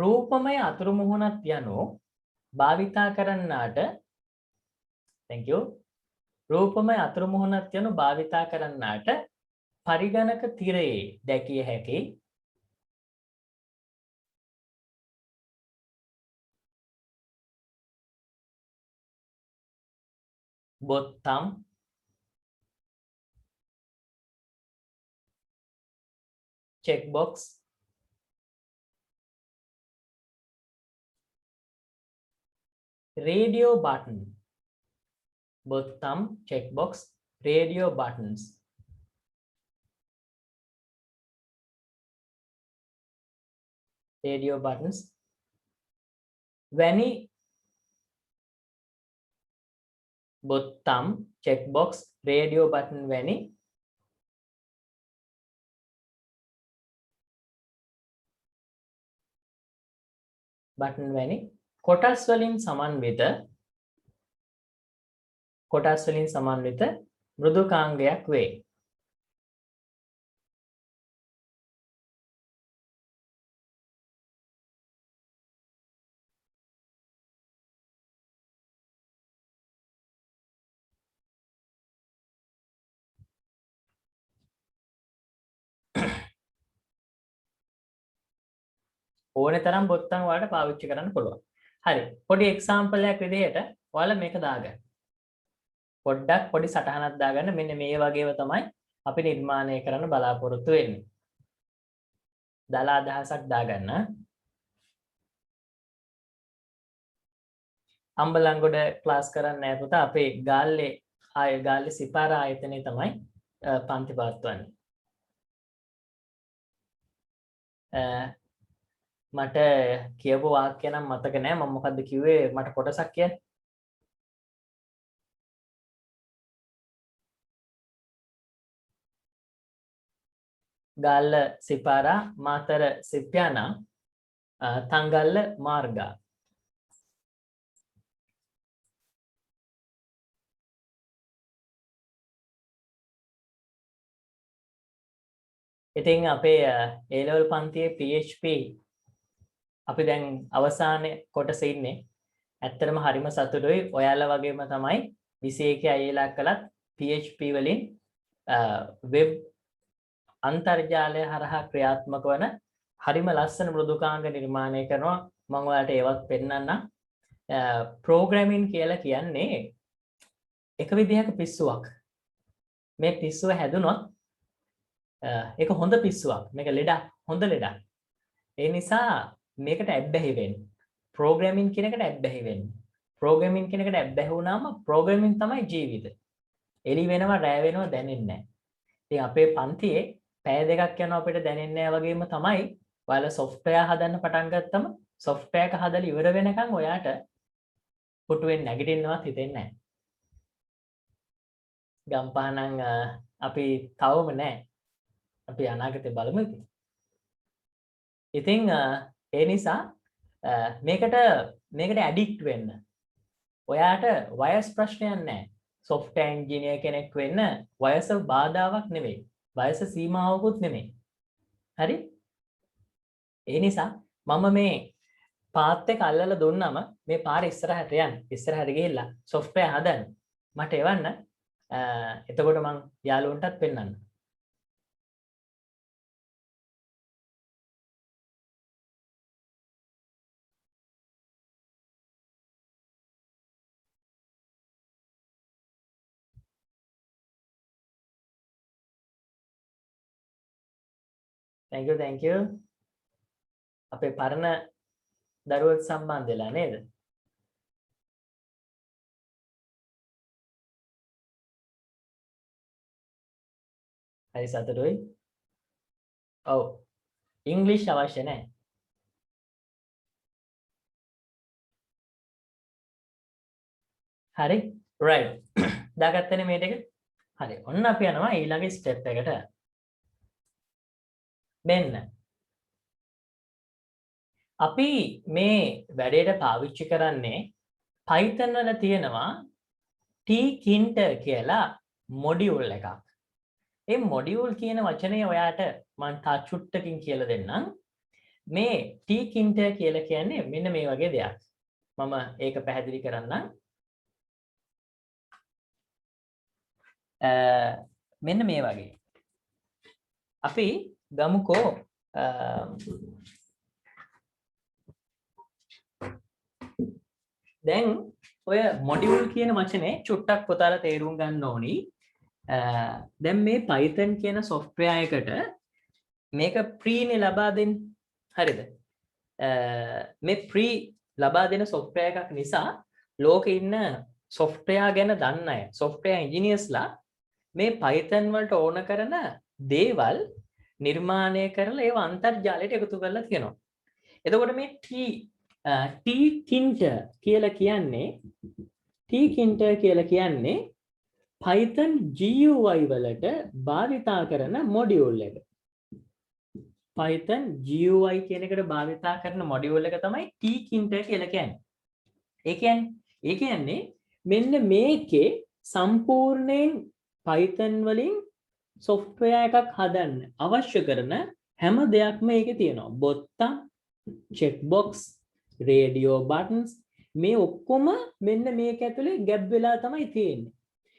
රූපමය අතුරු මුහුණක් යනු භාවිතා කරන්නාට thank you රූපමය අතුරු මුහුණක් යනු භාවිතා කරන්නාට පරිගණක තිරයේ දැකිය හැකි බොත්තම් checkbox radio button, bottom, checkbox, radio buttons. Radio buttons. වැනි bottom, checkbox, radio button වැනි button වැනි කොටස් වලින් සමන්විත මෘදුකාංගයක් වේ. ඕනේ තරම් බොත්තම් වලට පාවිච්චි කරන්න පුළුවන්. හරි. පොඩි එක්සැම්පල් එකක් විදිහට ඔයාලා මේක දාගන්න. පොඩ්ඩක් පොඩි සටහනක් දාගන්න. මෙන්න මේ වගේව තමයි අපි නිර්මාණය කරන්න බලාපොරොත්තු වෙන්නේ. දාලා අදහසක් දාගන්න. අම්බලන්ගොඩ ක්ලාස් කරන්නේ නැහැ පුතා. අපේ ගාල්ලේ සිපාර ආයතනයේ තමයි පන්ති පවත්වන්නේ. මට කියපු වාක්‍ය නම් මතක නෑ මම මොකද්ද කිව්වේ මට කොටසක් කියන්න. ගාල්ල සිපාරා මාතර සිප්‍යානා තංගල්ල මාර්ගා. ඉතින් අපේ A level පන්තියේ PHP අපි දැන් අවසානයේ කොටසේ ඉන්නේ. ඇත්තටම හරිම සතුටුයි. ඔයාලා වගේම තමයි 21 අයලා කළත් PHP වලින් වෙබ් අන්තර්ජාලය හරහා ක්‍රියාත්මක වන හරිම ලස්සන මෘදුකාංග නිර්මාණය කරනවා. මම ඔයාලට ඒවත් පෙන්නන්නම්. ප්‍රෝග්‍රෑමින් කියලා කියන්නේ එක විදිහක පිස්සුවක්. මේ පිස්සුව හැදුනොත් ඒක හොඳ පිස්සුවක්. මේක ලෙඩක්, හොඳ ලෙඩක්. ඒ නිසා මේකට ඇබ්බැහි වෙන්න. ප්‍රෝග්‍රෑමින් කියන එකට ඇබ්බැහි වෙන්න. ප්‍රෝග්‍රෑමින් කියන එකට ඇබ්බැහි වුණාම ප්‍රෝග්‍රෑමින් තමයි ජීවිත. එළි වෙනවා, රැ වෙනවා දැනෙන්නේ නැහැ. ඉතින් අපේ පන්තියේ පැය දෙකක් යනවා අපිට දැනෙන්නේ නැහැ වගේම තමයි ඔයාලා software හදන්න පටන් ගත්තම software එක හදලා ඉවර වෙනකන් ඔයාට පුටුවෙන් නැගිටින්නවත් හිතෙන්නේ නැහැ. ගම්පහනම් අපි තවම නැහැ. අපි අනාගතේ බලමු ඉතින්. ඉතින් ඒ නිසා මේකට ඇඩික්ට් වෙන්න. ඔයාට වයස් ප්‍රශ්නයක් නැහැ. software engineer කෙනෙක් වෙන්න වයස බාධාවක් නෙවෙයි. වයස සීමාවකුත් නෙමෙයි. හරි? ඒ නිසා මම මේ පාත් එක අල්ලලා දුන්නම මේ පාර ඉස්සරහට යන්න. ඉස්සරහට ගිහිල්ලා software හදන්න. මට එවන්න. එතකොට මං යාළුවන්ටත් පෙන්නන්න. thank you අපේ පරණ දරුවෙක් සම්බන්ධ වෙලා නේද? හරි සතුටුයි. ඔව්. ඉංග්‍රීසි අවශ්‍ය නැහැ. හරි. right. දාගත්තනේ මේ ටික. හරි. ඔන්න අපි යනවා ඊළඟ ස්ටෙප් එකට. මෙන්න අපි මේ වැඩේට පාවිච්චි කරන්නේ Python වල තියෙනවා tkinter කියලා මොඩියුල් එකක්. මේ මොඩියුල් කියන වචනේ ඔයාට මම තා චුට්ටකින් කියලා දෙන්නම්. මේ tkinter කියලා කියන්නේ මෙන්න මේ වගේ දෙයක්. මම ඒක පැහැදිලි කරන්නම්. මෙන්න මේ වගේ. අපි ගමුකෝ දැන් ඔය මොඩියුල් කියන වචනේ චුට්ටක් පුතාලා තේරුම් ගන්න ඕනි. දැන් මේ Python කියන software එකට මේක free නේ ලබා දෙන්නේ. හරිද? මේ free ලබා දෙන software එකක් නිසා ලෝකේ ඉන්න software ගැන දන්න අය software engineersලා මේ Python වලට ඕන කරන දේවල් නිර්මාණය කරලා ඒව අන්තර්ජාලයට එකතු කරලා තියෙනවා. එතකොට මේ tkinter කියලා කියන්නේ Python GUI වලට භාවිතා කරන මොඩියුල් එක. Python GUI කියන එකට භාවිතා කරන මොඩියුල් එක තමයි tkinter කියලා කියන්නේ. ඒ කියන්නේ මෙන්න මේකේ සම්පූර්ණයෙන් Python වලින් software එකක් හදන්න අවශ්‍ය කරන හැම දෙයක්ම ඒකේ තියෙනවා. බොත්තම්, checkbox, radio buttons මේ ඔක්කොම මෙන්න මේක ඇතුලේ ගැබ් වෙලා තමයි තියෙන්නේ.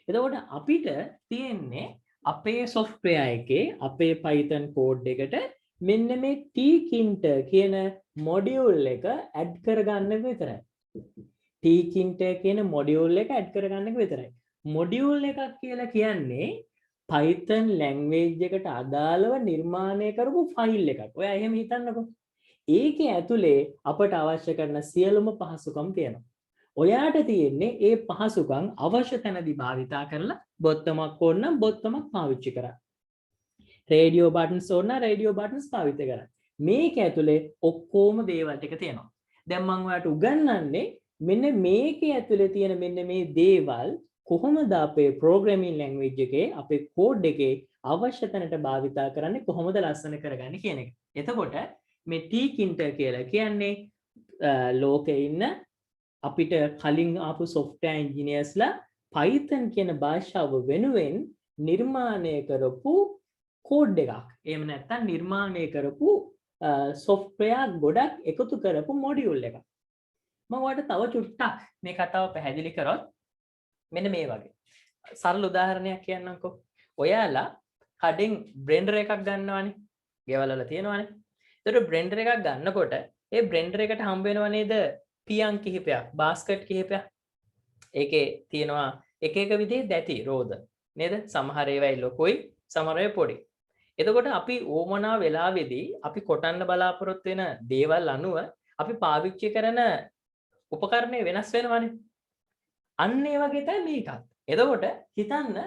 එතකොට අපිට තියෙන්නේ අපේ software එකේ අපේ Python code එකට මෙන්න මේ tkinter කියන module එක add කරගන්න විතරයි. tkinter කියන module එක add කරගන්න විතරයි. module එකක් කියලා කියන්නේ Python language එකට අදාළව නිර්මාණය කරපු ෆයිල් එකක්. ඔයා එහෙම හිතන්නකෝ. ඒකේ ඇතුලේ අපට අවශ්‍ය කරන සියලුම පහසුකම් තියෙනවා. ඔයාට තියෙන්නේ ඒ පහසුකම් අවශ්‍ය තැනදී භාවිතා කරලා බොත්තමක් ඕන නම් බොත්තමක් පාවිච්චි කරන්න. රේඩියෝ බටන්ස් ඕන නම් රේඩියෝ බටන්ස් පාවිච්චි කරන්න. මේක ඇතුලේ ඔක්කොම දේවල් ටික තියෙනවා. දැන් මම ඔයාලට උගන්වන්නේ මෙන්න මේකේ ඇතුලේ තියෙන මෙන්න මේ දේවල් කොහොමද අපේ programming language එකේ අපේ code එකේ අවශ්‍ය තැනට භාවිතා කරන්නේ කොහොමද ලස්සන කරගන්නේ කියන එක. එතකොට මේ tkinter කියලා කියන්නේ ලෝකේ ඉන්න අපිට කලින් ආපු software engineersලා Python කියන භාෂාව වෙනුවෙන් නිර්මාණය කරපු code එකක්. එහෙම නැත්නම් නිර්මාණය කරපු software ගොඩක් එකතු කරපු module එකක්. මම ඔයාලට තව චුට්ටක් මේ කතාව පැහැදිලි කරොත් මෙන්න මේ වගේ සරල උදාහරණයක් කියන්නම්කෝ. ඔයාලා කඩෙන් බ්ලෙන්ඩර් එකක් ගන්නවානේ. ගෙවල් වල තියෙනවානේ. ඒතකොට බ්ලෙන්ඩර් එකක් ගන්නකොට ඒ බ්ලෙන්ඩර් එකට හම්බ වෙනව නේද පියන් කිහිපයක්, බාස්කට් කිහිපයක්. ඒකේ තියෙනවා එක එක විදිහේ දැති රෝද නේද? සමහර ඒවායි ලොකුයි, සමහර ඒවා පොඩි. එතකොට අපි ඕමනා වෙලාවේදී අපි කොටන්න බලාපොරොත්තු වෙන දේවල් අනුව අපි පාවිච්චි කරන උපකරණ වෙනස් වෙනවානේ. අන්න ඒ වගේ තමයි මේකත්. එතකොට හිතන්න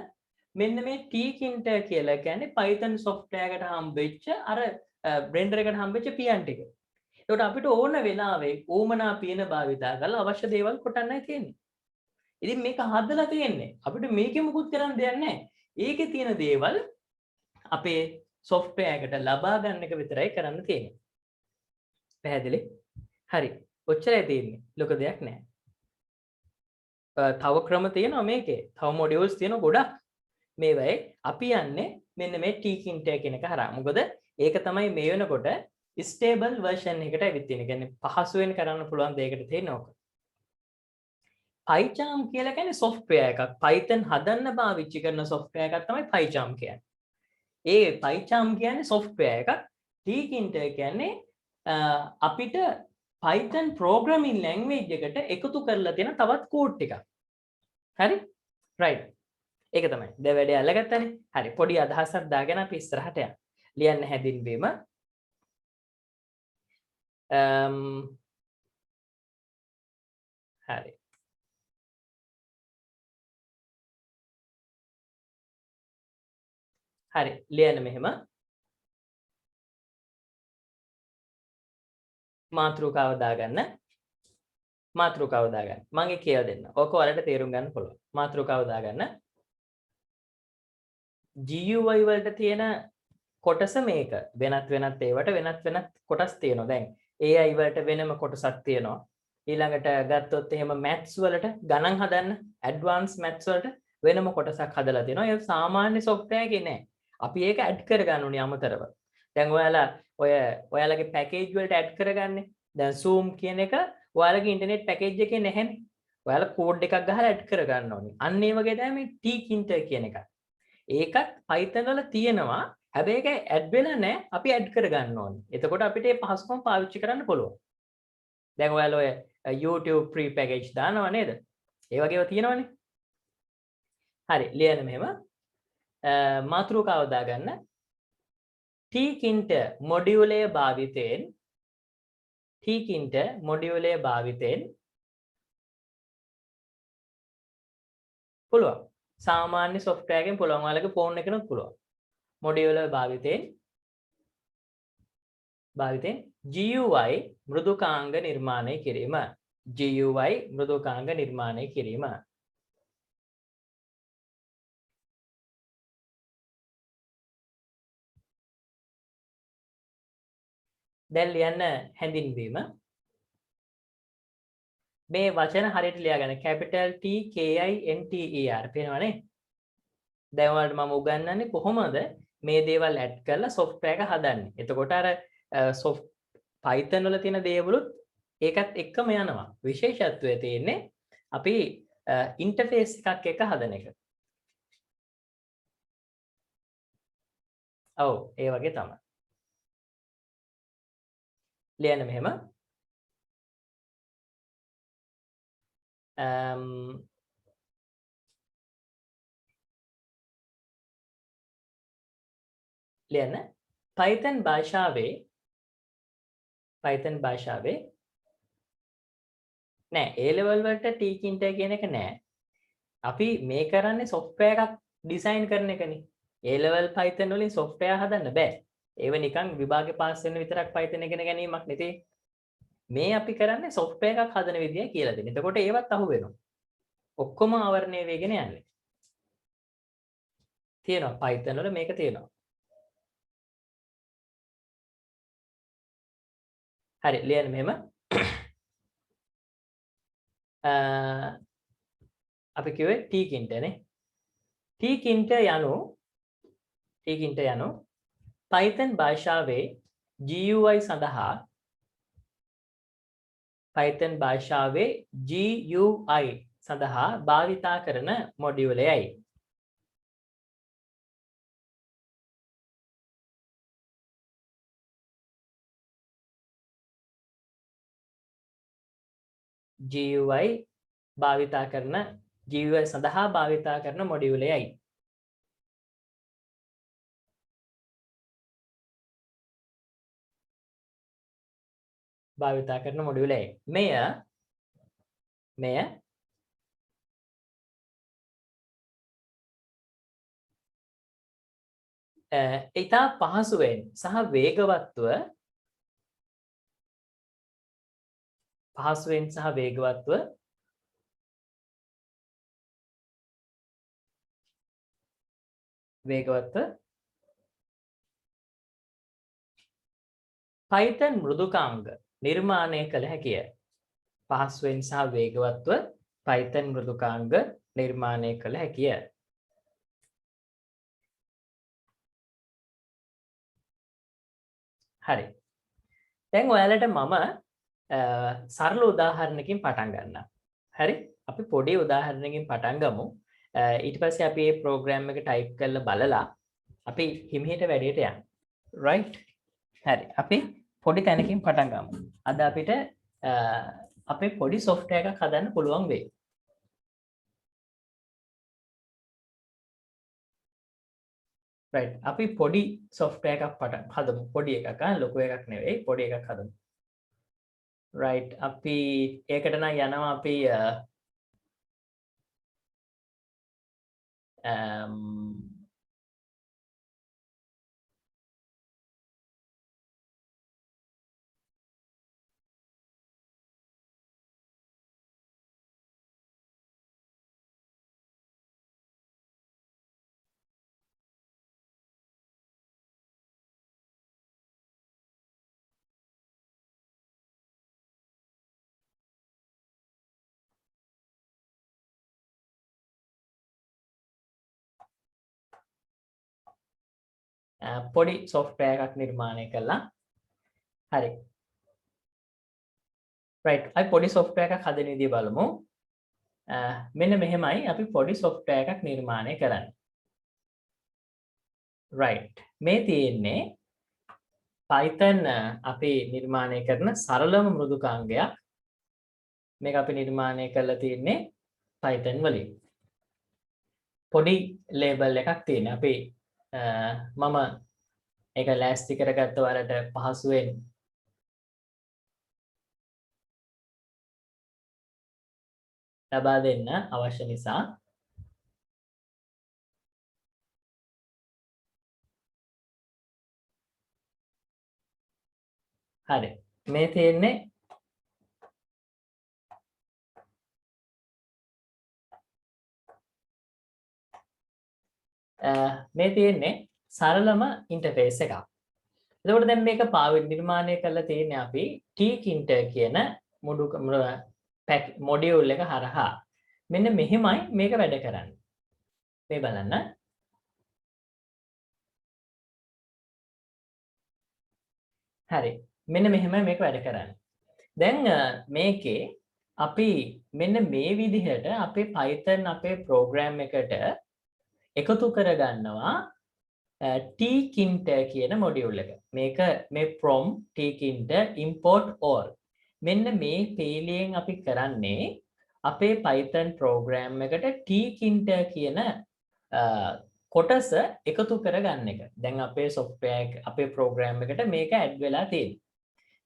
මෙන්න මේ tkinter කියලා කියන්නේ Python software එකට හම්බෙච්ච අර Blender එකට හම්බෙච්ච පියන් ටික. ඒකට අපිට ඕන වෙලාවේ ඕමනා පියන භාවිතා කරලා අවශ්‍ය දේවල් කොටන්නයි තියෙන්නේ. ඉතින් මේක හදලා තියෙන්නේ. අපිට මේකෙ මුකුත් කරන්න දෙයක් නැහැ. ඒකේ තියෙන දේවල් අපේ software එකට ලබා ගන්න එක විතරයි කරන්න තියෙන්නේ. පැහැදිලි? හරි. ඔච්චරයි තියෙන්නේ. ලොකු දෙයක් නැහැ. තව ක්‍රම තියෙනවා මේකේ. තව modules තියෙනවා ගොඩක්. මේවයි අපි යන්නේ මෙන්න මේ tkinter කියන එක හරහා. මොකද ඒක තමයි මේ වෙනකොට stable version එකට ඇවිත් තියෙන්නේ. කියන්නේ පහසුවෙන් කරන්න පුළුවන් දෙයකට තියෙන ඕක. PyCharm කියලා කියන්නේ software එකක්. Python හදන්න පාවිච්චි කරන software එකක් තමයි PyCharm කියන්නේ. ඒ PyCharm කියන්නේ software එකක්. tkinter කියන්නේ අපිට Python programming language එකට එකතු කරලා තියෙන තවත් code ටිකක්. හරි? right. ඒක තමයි. දැන් වැඩේ අල්ලගත්තනේ. හරි. පොඩි අදහසක් දාගෙන අපි ඉස්සරහට යමු. ලියන්න හැදින්වීම. හරි. හරි. ලියන්න මෙහෙම. මාතෘකාව දාගන්න. මාතෘකාව දාගන්න. මම ඒක කියලා දෙන්න. ඕක ඔයාලට තේරුම් ගන්න පුළුවන්. මාතෘකාව දාගන්න. GUI වලට තියෙන කොටස මේක. වෙනත් ඒවට වෙනත් කොටස් තියෙනවා. දැන් AI වලට වෙනම කොටසක් තියෙනවා. ඊළඟට ගත්තොත් එහෙම maths වලට ගණන් හදන්න advanced maths වලට වෙනම කොටසක් හදලා තියෙනවා. ඒක සාමාන්‍ය software එකේ නෑ. අපි ඒක add කරගන්න ඕනේ අමතරව. දැන් ඔයාලගේ package වලට add කරගන්නේ. දැන් Zoom කියන එක ඔයාලගේ internet package එකේ නැහැනේ. ඔයාලා code එකක් ගහලා add කරගන්න ඕනේ. අන්න ඒ වගේ තමයි මේ tkinter කියන එක. ඒකත් Python වල තියෙනවා. හැබැයි ඒක add වෙලා නැහැ. අපි add කරගන්න ඕනේ. එතකොට අපිට මේ පහසුකම් පාවිච්චි කරන්න පුළුවන්. දැන් ඔයාලා ඔය YouTube free package දානවා නේද? ඒ වගේව තියෙනවනේ. හරි ලියන්න මෙහෙම. මාතෘකාව දාගන්න. tkinter module භාවිතයෙන් පුළුවන්. සාමාන්‍ය software එකෙන් පුළුවන්. ඔයාලගේ phone එකනොත් පුළුවන්. module භාවිතයෙන් GUI මෘදුකාංග නිර්මාණය කිරීම. GUI මෘදුකාංග නිර්මාණය කිරීම. දැන් ලියන්න හැඳින්වීම. මේ වචන හරියට ලියාගන්න. capital T K I N T E R පේනවනේ. දැන් ඔයාලට මම උගන්වන්නේ කොහොමද මේ දේවල් ඇඩ් කරලා software එක හදන්නේ. එතකොට අර Python වල තියෙන දේවලුත් ඒකත් එක්කම යනවා. විශේෂත්වය තියෙන්නේ අපි ඉන්ටර්ෆේස් එකක් එක හදන එක. ඔව් ඒ වගේ තමයි. ලියන්න මෙහෙම. ලියන්න Python භාෂාවේ නෑ A level වලට tkinter කියන එක නෑ. අපි මේ කරන්නේ software එකක් design කරන එකනේ. A level Python වලින් software හදන්න බෑ. ඒව නිකන් විභාගේ පාස් වෙන්න විතරක් Python ඉගෙන ගැනීමක් නෙතේ. මේ අපි කරන්නේ software එකක් හදන විදිය කියලා දෙන්න. එතකොට ඒවත් අහු වෙනවා. ඔක්කොම ආවරණය වෙගෙන යන්නේ. තියෙනවා Python වල මේක තියෙනවා. හරි ලියන්න මෙහෙම. අපි කිව්වේ tkinter නේ. tkinter යනු Python භාෂාවේ GUI සඳහා භාවිතා කරන මොඩියුලයයි. GUI සඳහා භාවිතා කරන මොඩියුලයයි. භාවිතා කරන මොඩියුලයයි. මෙය ඉතා පහසුවෙන් සහ වේගවත්ව Python මෘදුකාංග නිර්මාණය කළ හැකිය. පහසුවෙන් සහ වේගවත්ව Python මෘදුකාංග නිර්මාණය කළ හැකිය. හරි. දැන් ඔයාලට මම සරල උදාහරණකින් පටන් ගන්නම්. හරි? අපි පොඩි උදාහරණකින් පටන් ගමු. ඊට පස්සේ අපි මේ ප්‍රෝග්‍රෑම් එක ටයිප් කරලා බලලා අපි හිමිහිට වැඩේට යන්න. right? හරි. අපි පොඩි තැනකින් පටන් ගමු. අද අපිට අපේ පොඩි software එකක් හදන්න පුළුවන් වෙයි. right. අපි පොඩි software එකක් හදමු. පොඩි එකක් ලොකු එකක් නෙවෙයි. පොඩි එකක් හදමු. right. අපි ඒකට නම් යනවා අපි පොඩි software එකක් නිර්මාණය කළා. හරි. right. අපි පොඩි software එකක් හදන විදිය බලමු. මෙන්න මෙහෙමයි අපි පොඩි software එකක් නිර්මාණය කරන්නේ. right. මේ තියෙන්නේ Python අපි නිර්මාණය කරන සරලම මෘදුකාංගයක්. මේක අපි නිර්මාණය කරලා තියෙන්නේ Python වලින්. පොඩි label එකක් තියෙන. අපි මම ඒක ලෑස්ති කරගත්ත වලට පහසුවෙන් ලබා දෙන්න අවශ්‍ය නිසා හරි. මේ තියෙන්නේ මේ තියෙන්නේ සරලම ඉන්ටර්ෆේස් එකක්. එතකොට දැන් මේක නිර්මාණය කරලා තියෙන්නේ අපි tkinter කියන මොඩියුල් එක හරහා. මෙන්න මෙහෙමයි මේක වැඩ කරන්නේ. මේ බලන්න. හරි. මෙන්න මෙහෙමයි මේක වැඩ කරන්නේ. දැන් මේකේ අපි මෙන්න මේ විදිහට අපේ Python අපේ program එකට එකතු කරගන්නවා tkinter කියන මොඩියුල් එක. මේක මේ from tkinter import all. මෙන්න මේ පේලියෙන් අපි කරන්නේ අපේ Python program එකට tkinter කියන කොටස එකතු කරගන්න එක. දැන් අපේ software අපේ program එකට මේක add වෙලා තියෙනවා.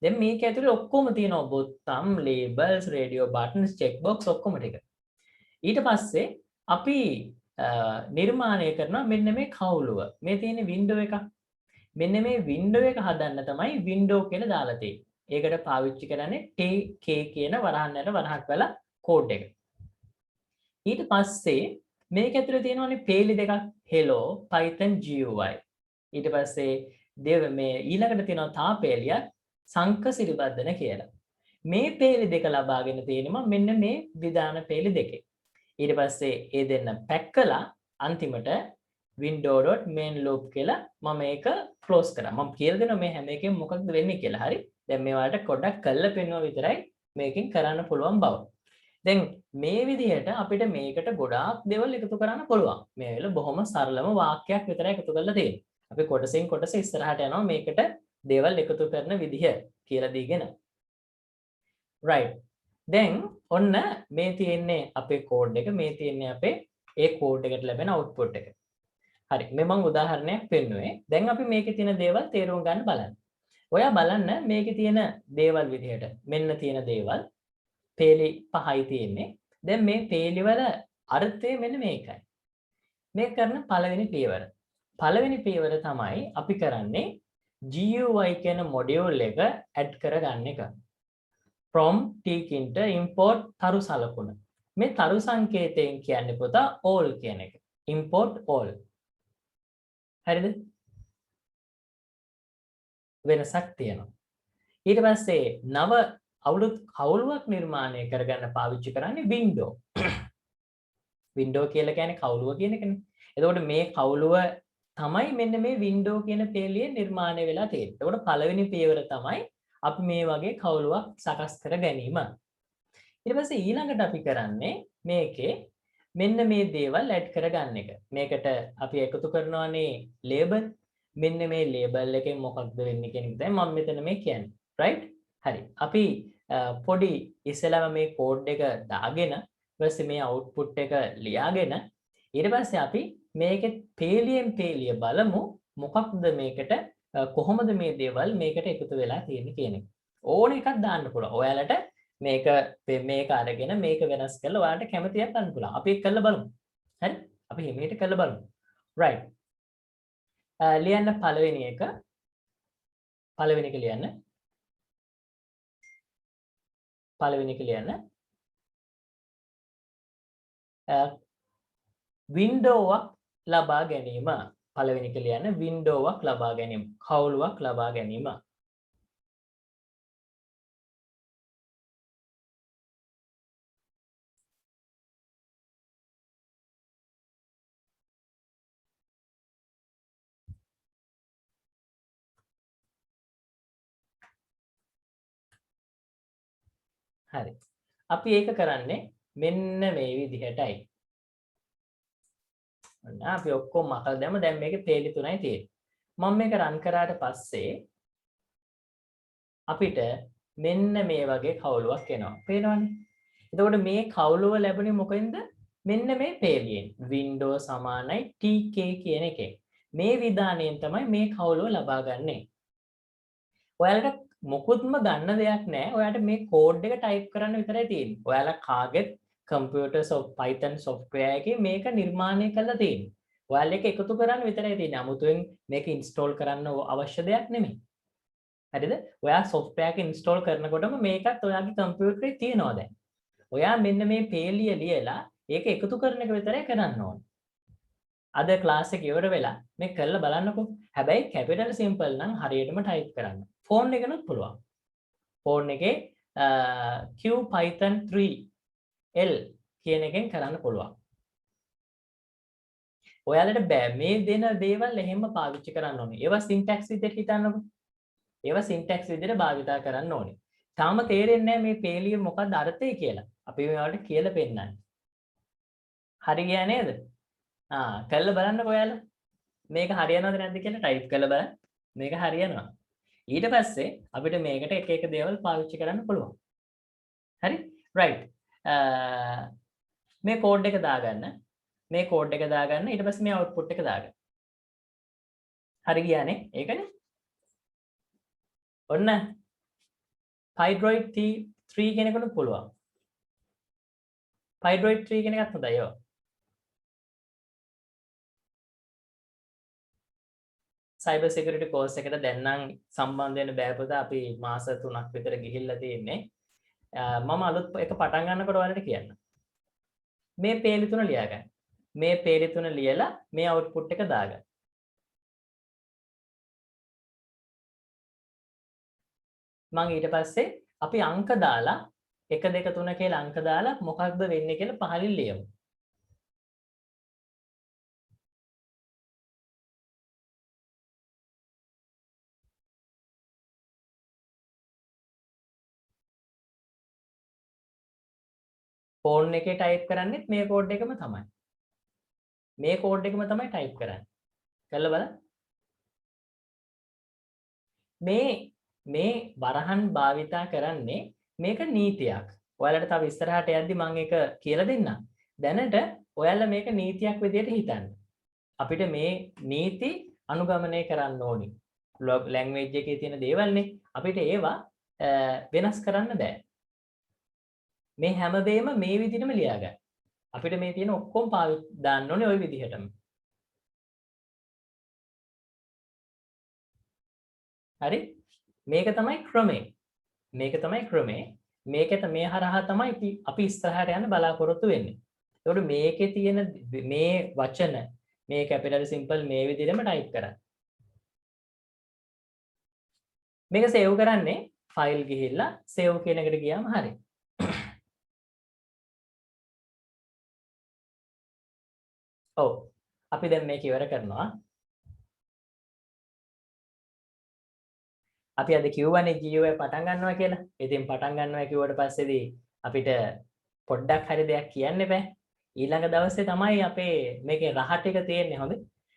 දැන් මේක ඇතුලේ ඔක්කොම තියෙනවා බොත්තම්, labels, radio buttons, checkbox ඔක්කොම ටික. ඊට පස්සේ අපි නිර්මාණය කරනවා මෙන්න මේ කවුළුව. මේ තියෙන window එකක්. මෙන්න මේ window එක හදන්න තමයි window කියලා දාලා තියෙන්නේ. ඒකට පාවිච්චි කරන්නේ tk කියන වරහන්නට වරහක් වෙලා කෝඩ් එක. ඊට පස්සේ මේක ඇතුලේ තියෙනවානේ පේලි දෙකක් hello python GUI. ඊට පස්සේ මේ ඊළඟට තියෙනවා තා පේලියක් සංක සිරිබද්දන කියලා. මේ පේලි දෙක ලබාගෙන තියෙනවා මෙන්න මේ විධාන පේලි දෙකේ. ඊට පස්සේ ඒ දෙන්න පැක් කළා අන්තිමට window.main loop කියලා මම මේක ක්ලෝස් කරා. මම කියලා දෙනවා මේ හැම එකෙම මොකක්ද වෙන්නේ කියලා. හරි. දැන් මේවට පොඩ්ඩක් කළා පෙන්වුවා විතරයි මේකෙන් කරන්න පුළුවන් බව. දැන් මේ විදිහට අපිට මේකට ගොඩාක් දේවල් එකතු කරන්න පුළුවන්. මේ වෙලාව බොහොම සරලම වාක්‍යයක් විතරයි එකතු කරලා තියෙන්නේ. අපි කොටසෙන් කොටස ඉස්සරහට යනවා මේකට දේවල් එකතු කරන විදිහ කියලා දීගෙන. right. දැන් ඔන්න මේ තියෙන්නේ අපේ කෝඩ් එක, මේ තියෙන්නේ අපේ ඒ කෝඩ් එකට ලැබෙන අවුට්පුට් එක. හරි. මේ මම උදාහරණයක් පෙන්නුවේ. දැන් අපි මේකේ තියෙන දේවල් තේරුම් ගන්න බලන්න. ඔයා බලන්න මේකේ තියෙන දේවල් විදිහට මෙන්න තියෙන දේවල් පේලි 5යි තියෙන්නේ. දැන් මේ පේලි වල අර්ථය මෙන්න මේකයි. මේ කරන පළවෙනි පියවර. පළවෙනි පියවර තමයි අපි කරන්නේ GUI කියන මොඩියුල් එක ඇඩ් කරගන්න එක. from tkinter import තරු සලකුණ. මේ තරු සංකේතයෙන් කියන්නේ පුතා all කියන එක. import all. හරිද? වෙනසක් තියෙනවා. ඊට පස්සේ නව කවුළුවක් නිර්මාණය කරගන්න පාවිච්චි කරන්නේ window. window කියලා කියන්නේ කවුළුව කියන එකනේ. එතකොට මේ කවුළුව තමයි මෙන්න මේ window කියන පේලිය නිර්මාණය වෙලා තියෙන්නේ. එතකොට පළවෙනි පියවර තමයි අපි මේ වගේ කවුළුවක් සකස් කර ගැනීම. ඊට පස්සේ ඊළඟට අපි කරන්නේ මේකේ මෙන්න මේ දේවල් ඇඩ් කරගන්න එක. මේකට අපි එකතු කරනවානේ label. මෙන්න මේ label එකෙන් මොකක්ද වෙන්නේ කියන එක තමයි මම මෙතන මේ කියන්නේ. right? හරි. අපි පොඩි ඉස්සෙල්ලාම මේ කෝඩ් එක දාගෙන ඊපස්සේ මේ output එක ලියාගෙන ඊට පස්සේ අපි මේකේ පේලියෙන් පේලිය බලමු මොකක්ද මේකට කොහොමද මේ දේවල් මේකට එකතු වෙලා තියෙන්නේ කියන එක. ඕන එකක් දාන්න පුළුවන්. ඔයාලට මේක අරගෙන මේක වෙනස් කරලා ඔයාලට කැමතියක් ගන්න පුළුවන්. අපි ඒක කරලා බලමු. හරි? අපි හිමීට කරලා බලමු. right. ලියන්න පළවෙනි එක. පළවෙනි එක ලියන්න. පළවෙනි එක ලියන්න. වින්ඩෝවක් ලබා ගැනීම. පළවෙනි එක ලියන්න වින්ඩෝවක් ලබා ගැනීම. කවුළුවක් ලබා ගැනීම. හරි. අපි ඒක කරන්නේ මෙන්න මේ විදිහටයි. ඔන්න අපි ඔක්කොම මකලා දැම්ම. දැන් මේකේ පේලි 3යි තියෙන්නේ. මම මේක රන් කරාට පස්සේ අපිට මෙන්න මේ වගේ කවුළුවක් එනවා. පේනවනේ? එතකොට මේ කවුළුව ලැබුණේ මොකෙන්ද? මෙන්න මේ පේලියෙන්. window සමානයි tk කියන එකෙන්. මේ විධානයෙන් තමයි මේ කවුළුව ලබා ගන්නෙ. ඔයාලට මොකුත්ම ගන්න දෙයක් නැහැ. ඔයාලට මේ කෝඩ් එක ටයිප් කරන්න විතරයි තියෙන්නේ. ඔයාලා කාගෙත් Python software එකේ මේක නිර්මාණය කරලා තියෙන්නේ. ඔයාලා එක එකතු කරන්න විතරයි තියෙන්නේ. 아무තෙන් මේක ඉන්ස්ටෝල් කරන්න අවශ්‍ය දෙයක් නෙමෙයි. හරිද? ඔයා software එක install කරනකොටම මේකත් ඔයාගේ කම්පියුටරේ තියෙනවා දැන්. ඔයා මෙන්න මේ පේලිය ලියලා ඒක එකතු කරන එක විතරයි කරන්න ඕනේ. අද ක්ලාස් එක ඉවර වෙලා මේ කරලා බලන්නකෝ. හැබැයි capital simple නම් හරියටම type කරන්න. ෆෝන් එකනොත් පුළුවන්. ෆෝන් එකේ Python 3L කියන එකෙන් කරන්න පුළුවන්. ඔයාලට බෑ මේ දෙන දේවල් එහෙම පාවිච්චි කරන්න ඕනේ. ඒවා syntax විදිහට හිතන්නකෝ. ඒවා syntax විදිහට භාවිතා කරන්න ඕනේ. තාම තේරෙන්නේ නැහැ මේ පේලිය මොකක්ද අර්ථය කියලා. අපි මේවට කියලා පෙන්නන්නේ. හරි ගියා නේද? කරලා බලන්නකෝ ඔයාලා. මේක හරියනවද නැද්ද කියලා type කරලා බලන්න. මේක හරියනවා. ඊට පස්සේ අපිට මේකට එක එක දේවල් පාවිච්චි කරන්න පුළුවන්. හරි? right. මේ කෝඩ් එක දාගන්න. මේ කෝඩ් එක දාගන්න. ඊට පස්සේ මේ output එක දාගන්න. හරි ගියානේ? ඒකනේ. ඔන්න Pydroid 3 කෙනෙකුට පුළුවන්. Pydroid 3 කෙනෙක් හොඳයි ඔව්. cyber security course එකට දැන් නම් සම්බන්ධ වෙන්න බෑ පුතා. අපි මාස 3ක් විතර ගිහිල්ලා තියෙන්නේ. මම අලුත් එක පටන් ගන්නකොට ඔයාලට කියන්න. මේ පේලි තුන ලියා ගන්න. මේ පේලි තුන ලියලා මේ output එක දාගන්න. මම ඊට පස්සේ අපි අංක දාලා 1 2 3 කියලා අංක දාලා මොකක්ද වෙන්නේ කියලා පහලින් ලියමු. ෆෝන් එකේ ටයිප් කරන්නේත් මේ කෝඩ් එකම තමයි. මේ කෝඩ් එකම තමයි ටයිප් කරන්නේ. කරලා බලන්න. මේ වරහන් භාවිතා කරන්නේ මේක නීතියක්. ඔයාලට තව ඉස්සරහට යද්දි මම ඒක කියලා දෙන්නම්. දැනට ඔයාලා මේක නීතියක් විදිහට හිතන්න. අපිට මේ නීති අනුගමනය කරන්න ඕනි. ලැන්ග්වේජ් එකේ තියෙන දේවල්නේ. අපිට ඒවා වෙනස් කරන්න බෑ. මේ හැමදේම මේ විදිහටම ලියා ගන්න. අපිට මේ තියෙන ඔක්කොම දාන්න ඕනේ ওই විදිහටම. හරි? මේක තමයි ක්‍රමය. මේක තමයි ක්‍රමය. මේකට මේ හරහා තමයි අපි ඉස්සරහට යන්න බලාපොරොත්තු වෙන්නේ. ඒකට මේකේ තියෙන මේ වචන මේ capital simple මේ විදිහටම type කරන්න. මේක save කරන්නේ file ගිහිල්ලා save කියන එකට ගියාම හරි. ඔව්. අපි දැන් මේක ඉවර කරනවා. අපි අද කිව්වනේ GUI පටන් ගන්නවා කියලා. ඉතින් පටන් ගන්නවා කිව්වට පස්සේදී අපිට පොඩ්ඩක් හරි දෙයක් කියන්න බෑ. ඊළඟ දවසේ තමයි අපේ මේකේ රහ ටික තියෙන්නේ හොඳ.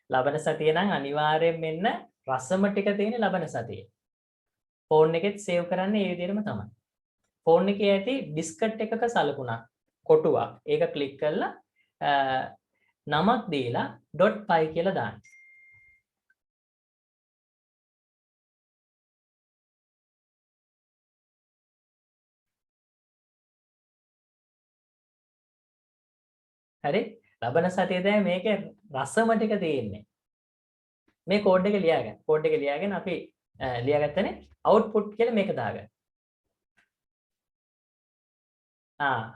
ලබන සතිය නම් අනිවාර්යෙන් මෙන්න රසම ටික තියෙන්නේ ලබන සතියේ. ෆෝන් එකෙත් සේව් කරන්නේ මේ විදිහටම තමයි. ෆෝන් එකේ ඇති ඩිස්කට් එකක සලකුණක් කොටුවක්. ඒක ක්ලික් කරලා නමක් දීලා .py කියලා දාන්න. හරි ලබන සතියේ දැන් මේකේ රසම ටික තියෙන්නේ මේ කෝඩ් එක ලියාගන්න කෝඩ් එක ලියාගෙන අපි ලියාගත්තනේ output කියලා මේක දාගන්න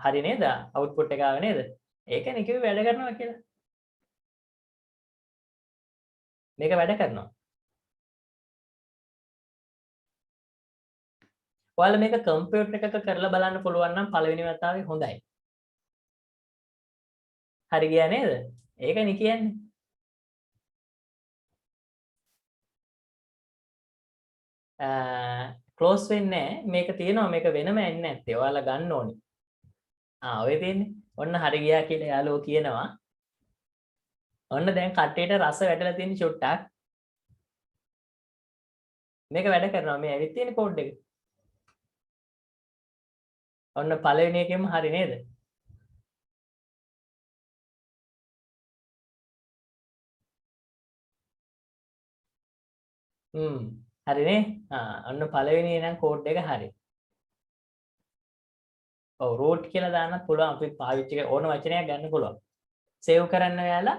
හරි නේද output එක ආව නේද ඒකනේ කිව්වේ වැඩ කරනවා කියලා මේක වැඩ කරනවා ඔයාලා මේක කම්පියුටර් එකක කරලා බලන්න පුළුවන් නම් පළවෙනි වතාවේ හොඳයි හරි ගියා නේද? ඒකනේ කියන්නේ. ක්ලෝස් වෙන්නේ නැහැ. මේක තියෙනවා මේක වෙනම එන්නේ නැත්තේ. ඔයාලා ගන්න ඕනේ. ඔය තියෙන්නේ. ඔන්න හරි ගියා කියලා යාළුවෝ කියනවා. ඔන්න දැන් කට්ටියට රස වැටලා තියෙන චුට්ටක්. මේක වැඩ කරනවා. මේ ඇවිත් තියෙන කෝඩ් එක. ඔන්න පළවෙනි එකෙම හරි නේද? හරිනේ ඔන්න පළවෙනි නම් කෝඩ් එක හරි ඔව් root කියලා දාන්නත් පුළුවන් අපි පාවිච්චි කරන ඕන වචනයක් ගන්න පුළුවන් සේව් කරන්න ඔයාලා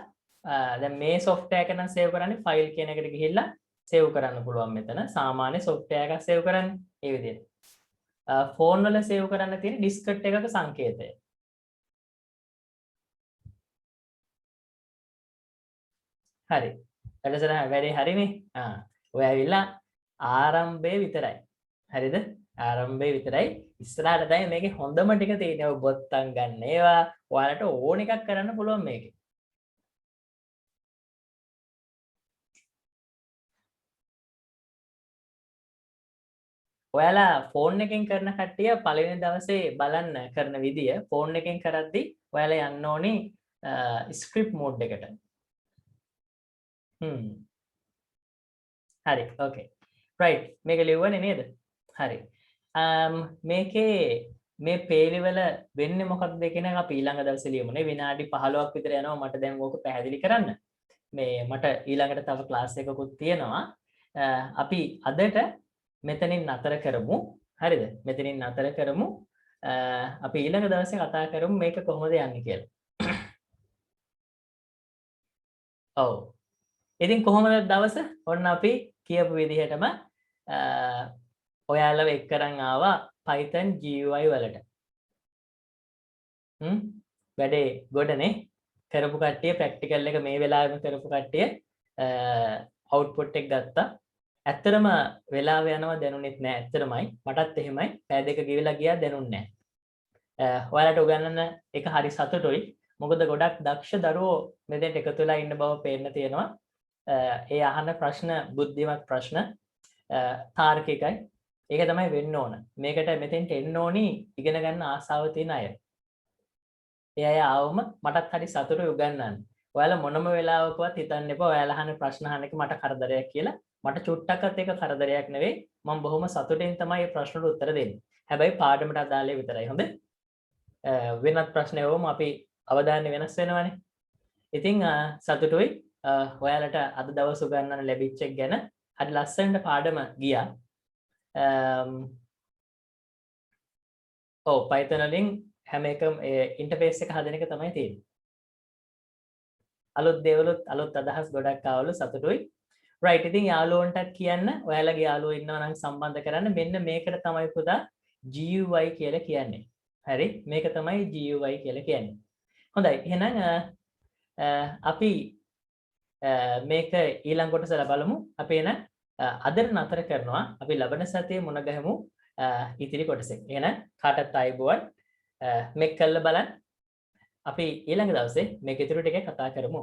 දැන් මේ software එක නම් සේව් කරන්නේ file කියන එකට ගිහිල්ලා save කරන්න පුළුවන් මෙතන. සාමාන්‍ය software එකක් save කරන්න ඒ විදිහට. phone වල save කරන්න තියෙන diskette එකක සංකේතය. හරි. වැඩසටහන වැඩේ හරිනේ. ඔය ඇවිල්ලා ආරම්භය විතරයි. හරිද? ආරම්භය විතරයි. ඉස්සරහට තමයි මේකේ හොඳම ටික තියෙන්නේ. ඔය බොත්තම් ගන්න ඒවා ඔයාලට ඕන එකක් කරන්න පුළුවන් මේකේ. ඔයාලා ෆෝන් එකෙන් කරන කට්ටිය පළවෙනි දවසේ බලන්න කරන විදිය ෆෝන් එකෙන් කරද්දි ඔයාලා යන්න ඕනි ස්ක්‍රිප්ට් මෝඩ් එකට. හරි ඕකේ. රයිට් මේක ලියුවනේ නේද? හරි. මේකේ මේ පේලිවල වෙන්නේ මොකක්ද කියන එක අපි ඊළඟ දවසේ ලියමුනේ. විනාඩි 15ක් විතර යනවා මට දැන් ඕක පැහැදිලි කරන්න. මේ මට ඊළඟට තව ක්ලාස් එකකුත් තියෙනවා. අපි අදට මෙතනින් නතර කරමු. හරිද? මෙතනින් නතර කරමු. අපි ඊළඟ දවසේ කතා කරමු මේක කොහොමද යන්නේ කියලා. ඔව්. ඉතින් කොහොමද දවස? ඔන්න අපි කියපු විදිහටම ඔයාලව එක්කරන් ආවා Python GUI වලට. වැඩේ ගොඩනේ. කරපු කට්ටිය ප්‍රැක්ටිකල් එක මේ වෙලාවෙම කරපු කට්ටිය අවුට්පුට් එක ගත්තා. ඇත්තටම වෙලාව යනවා දැනුනෙත් නෑ. ඇත්තටමයි මටත් එහෙමයි. පැය දෙක ගිවිලා ගියා දැනුන්නේ නෑ. ඔයාලට උගන්වන්න එක හරි සතුටුයි. මොකද ගොඩක් දක්ෂ දරුවෝ මෙතෙන්ට එකතු වෙලා ඉන්න බව පේන්න තියෙනවා. ඒ අහන ප්‍රශ්න බුද්ධිමත් ප්‍රශ්න තාර්කිකයි. ඒක තමයි වෙන්න ඕන. මේකට මෙතෙන්ට එන්න ඕනි ඉගෙන ගන්න ආසාව තියෙන අය. ඒ අය ආවම මටත් හරි සතුටුයි උගන්වන්න. ඔයාලා මොනම වෙලාවකවත් හිතන්න එපා ඔයාලා අහන ප්‍රශ්න අහන එක මට කරදරයක් කියලා. මට චුට්ටක්වත් ඒක කරදරයක් නෙවෙයි. මම බොහොම සතුටින් තමයි මේ ප්‍රශ්නට උත්තර දෙන්නේ. හැබැයි පාඩමට අදාළ විතරයි. හොඳ? වෙනත් ප්‍රශ්න එවම අපි අවධානය වෙනස් වෙනවනේ. ඉතින් සතුටුයි ඔයාලට අද දවස් උගන්වන්න ලැබිච්ච එක ගැන. හරි ලස්සනට පාඩම ගියා. ඔව් Python වලින් හැම එකම ඉන්ටර්ෆේස් එක හදන එක තමයි තියෙන්නේ. අලුත් දේවලුත් අලුත් අදහස් ගොඩක් ආවලු සතුටුයි. right ඉතින් යාළුවන්ටත් කියන්න ඔයාලගේ යාළුවෝ ඉන්නවා නම් සම්බන්ධ කරන්න මෙන්න මේකට තමයි පුතා GUI කියලා කියන්නේ. හරි මේක තමයි GUI කියලා කියන්නේ. හොඳයි එහෙනම් අපි මේක ඊළඟ කොටසල බලමු. අපි එන අදට නතර කරනවා. අපි ලබන සතියේ මුණ ගැහමු ඉතිරි කොටසෙන්. එහෙනම් කාටත් ආයුබෝවන්. මේක කළා බලන්න. අපි ඊළඟ දවසේ මේක ඉතුරු ටික කතා කරමු.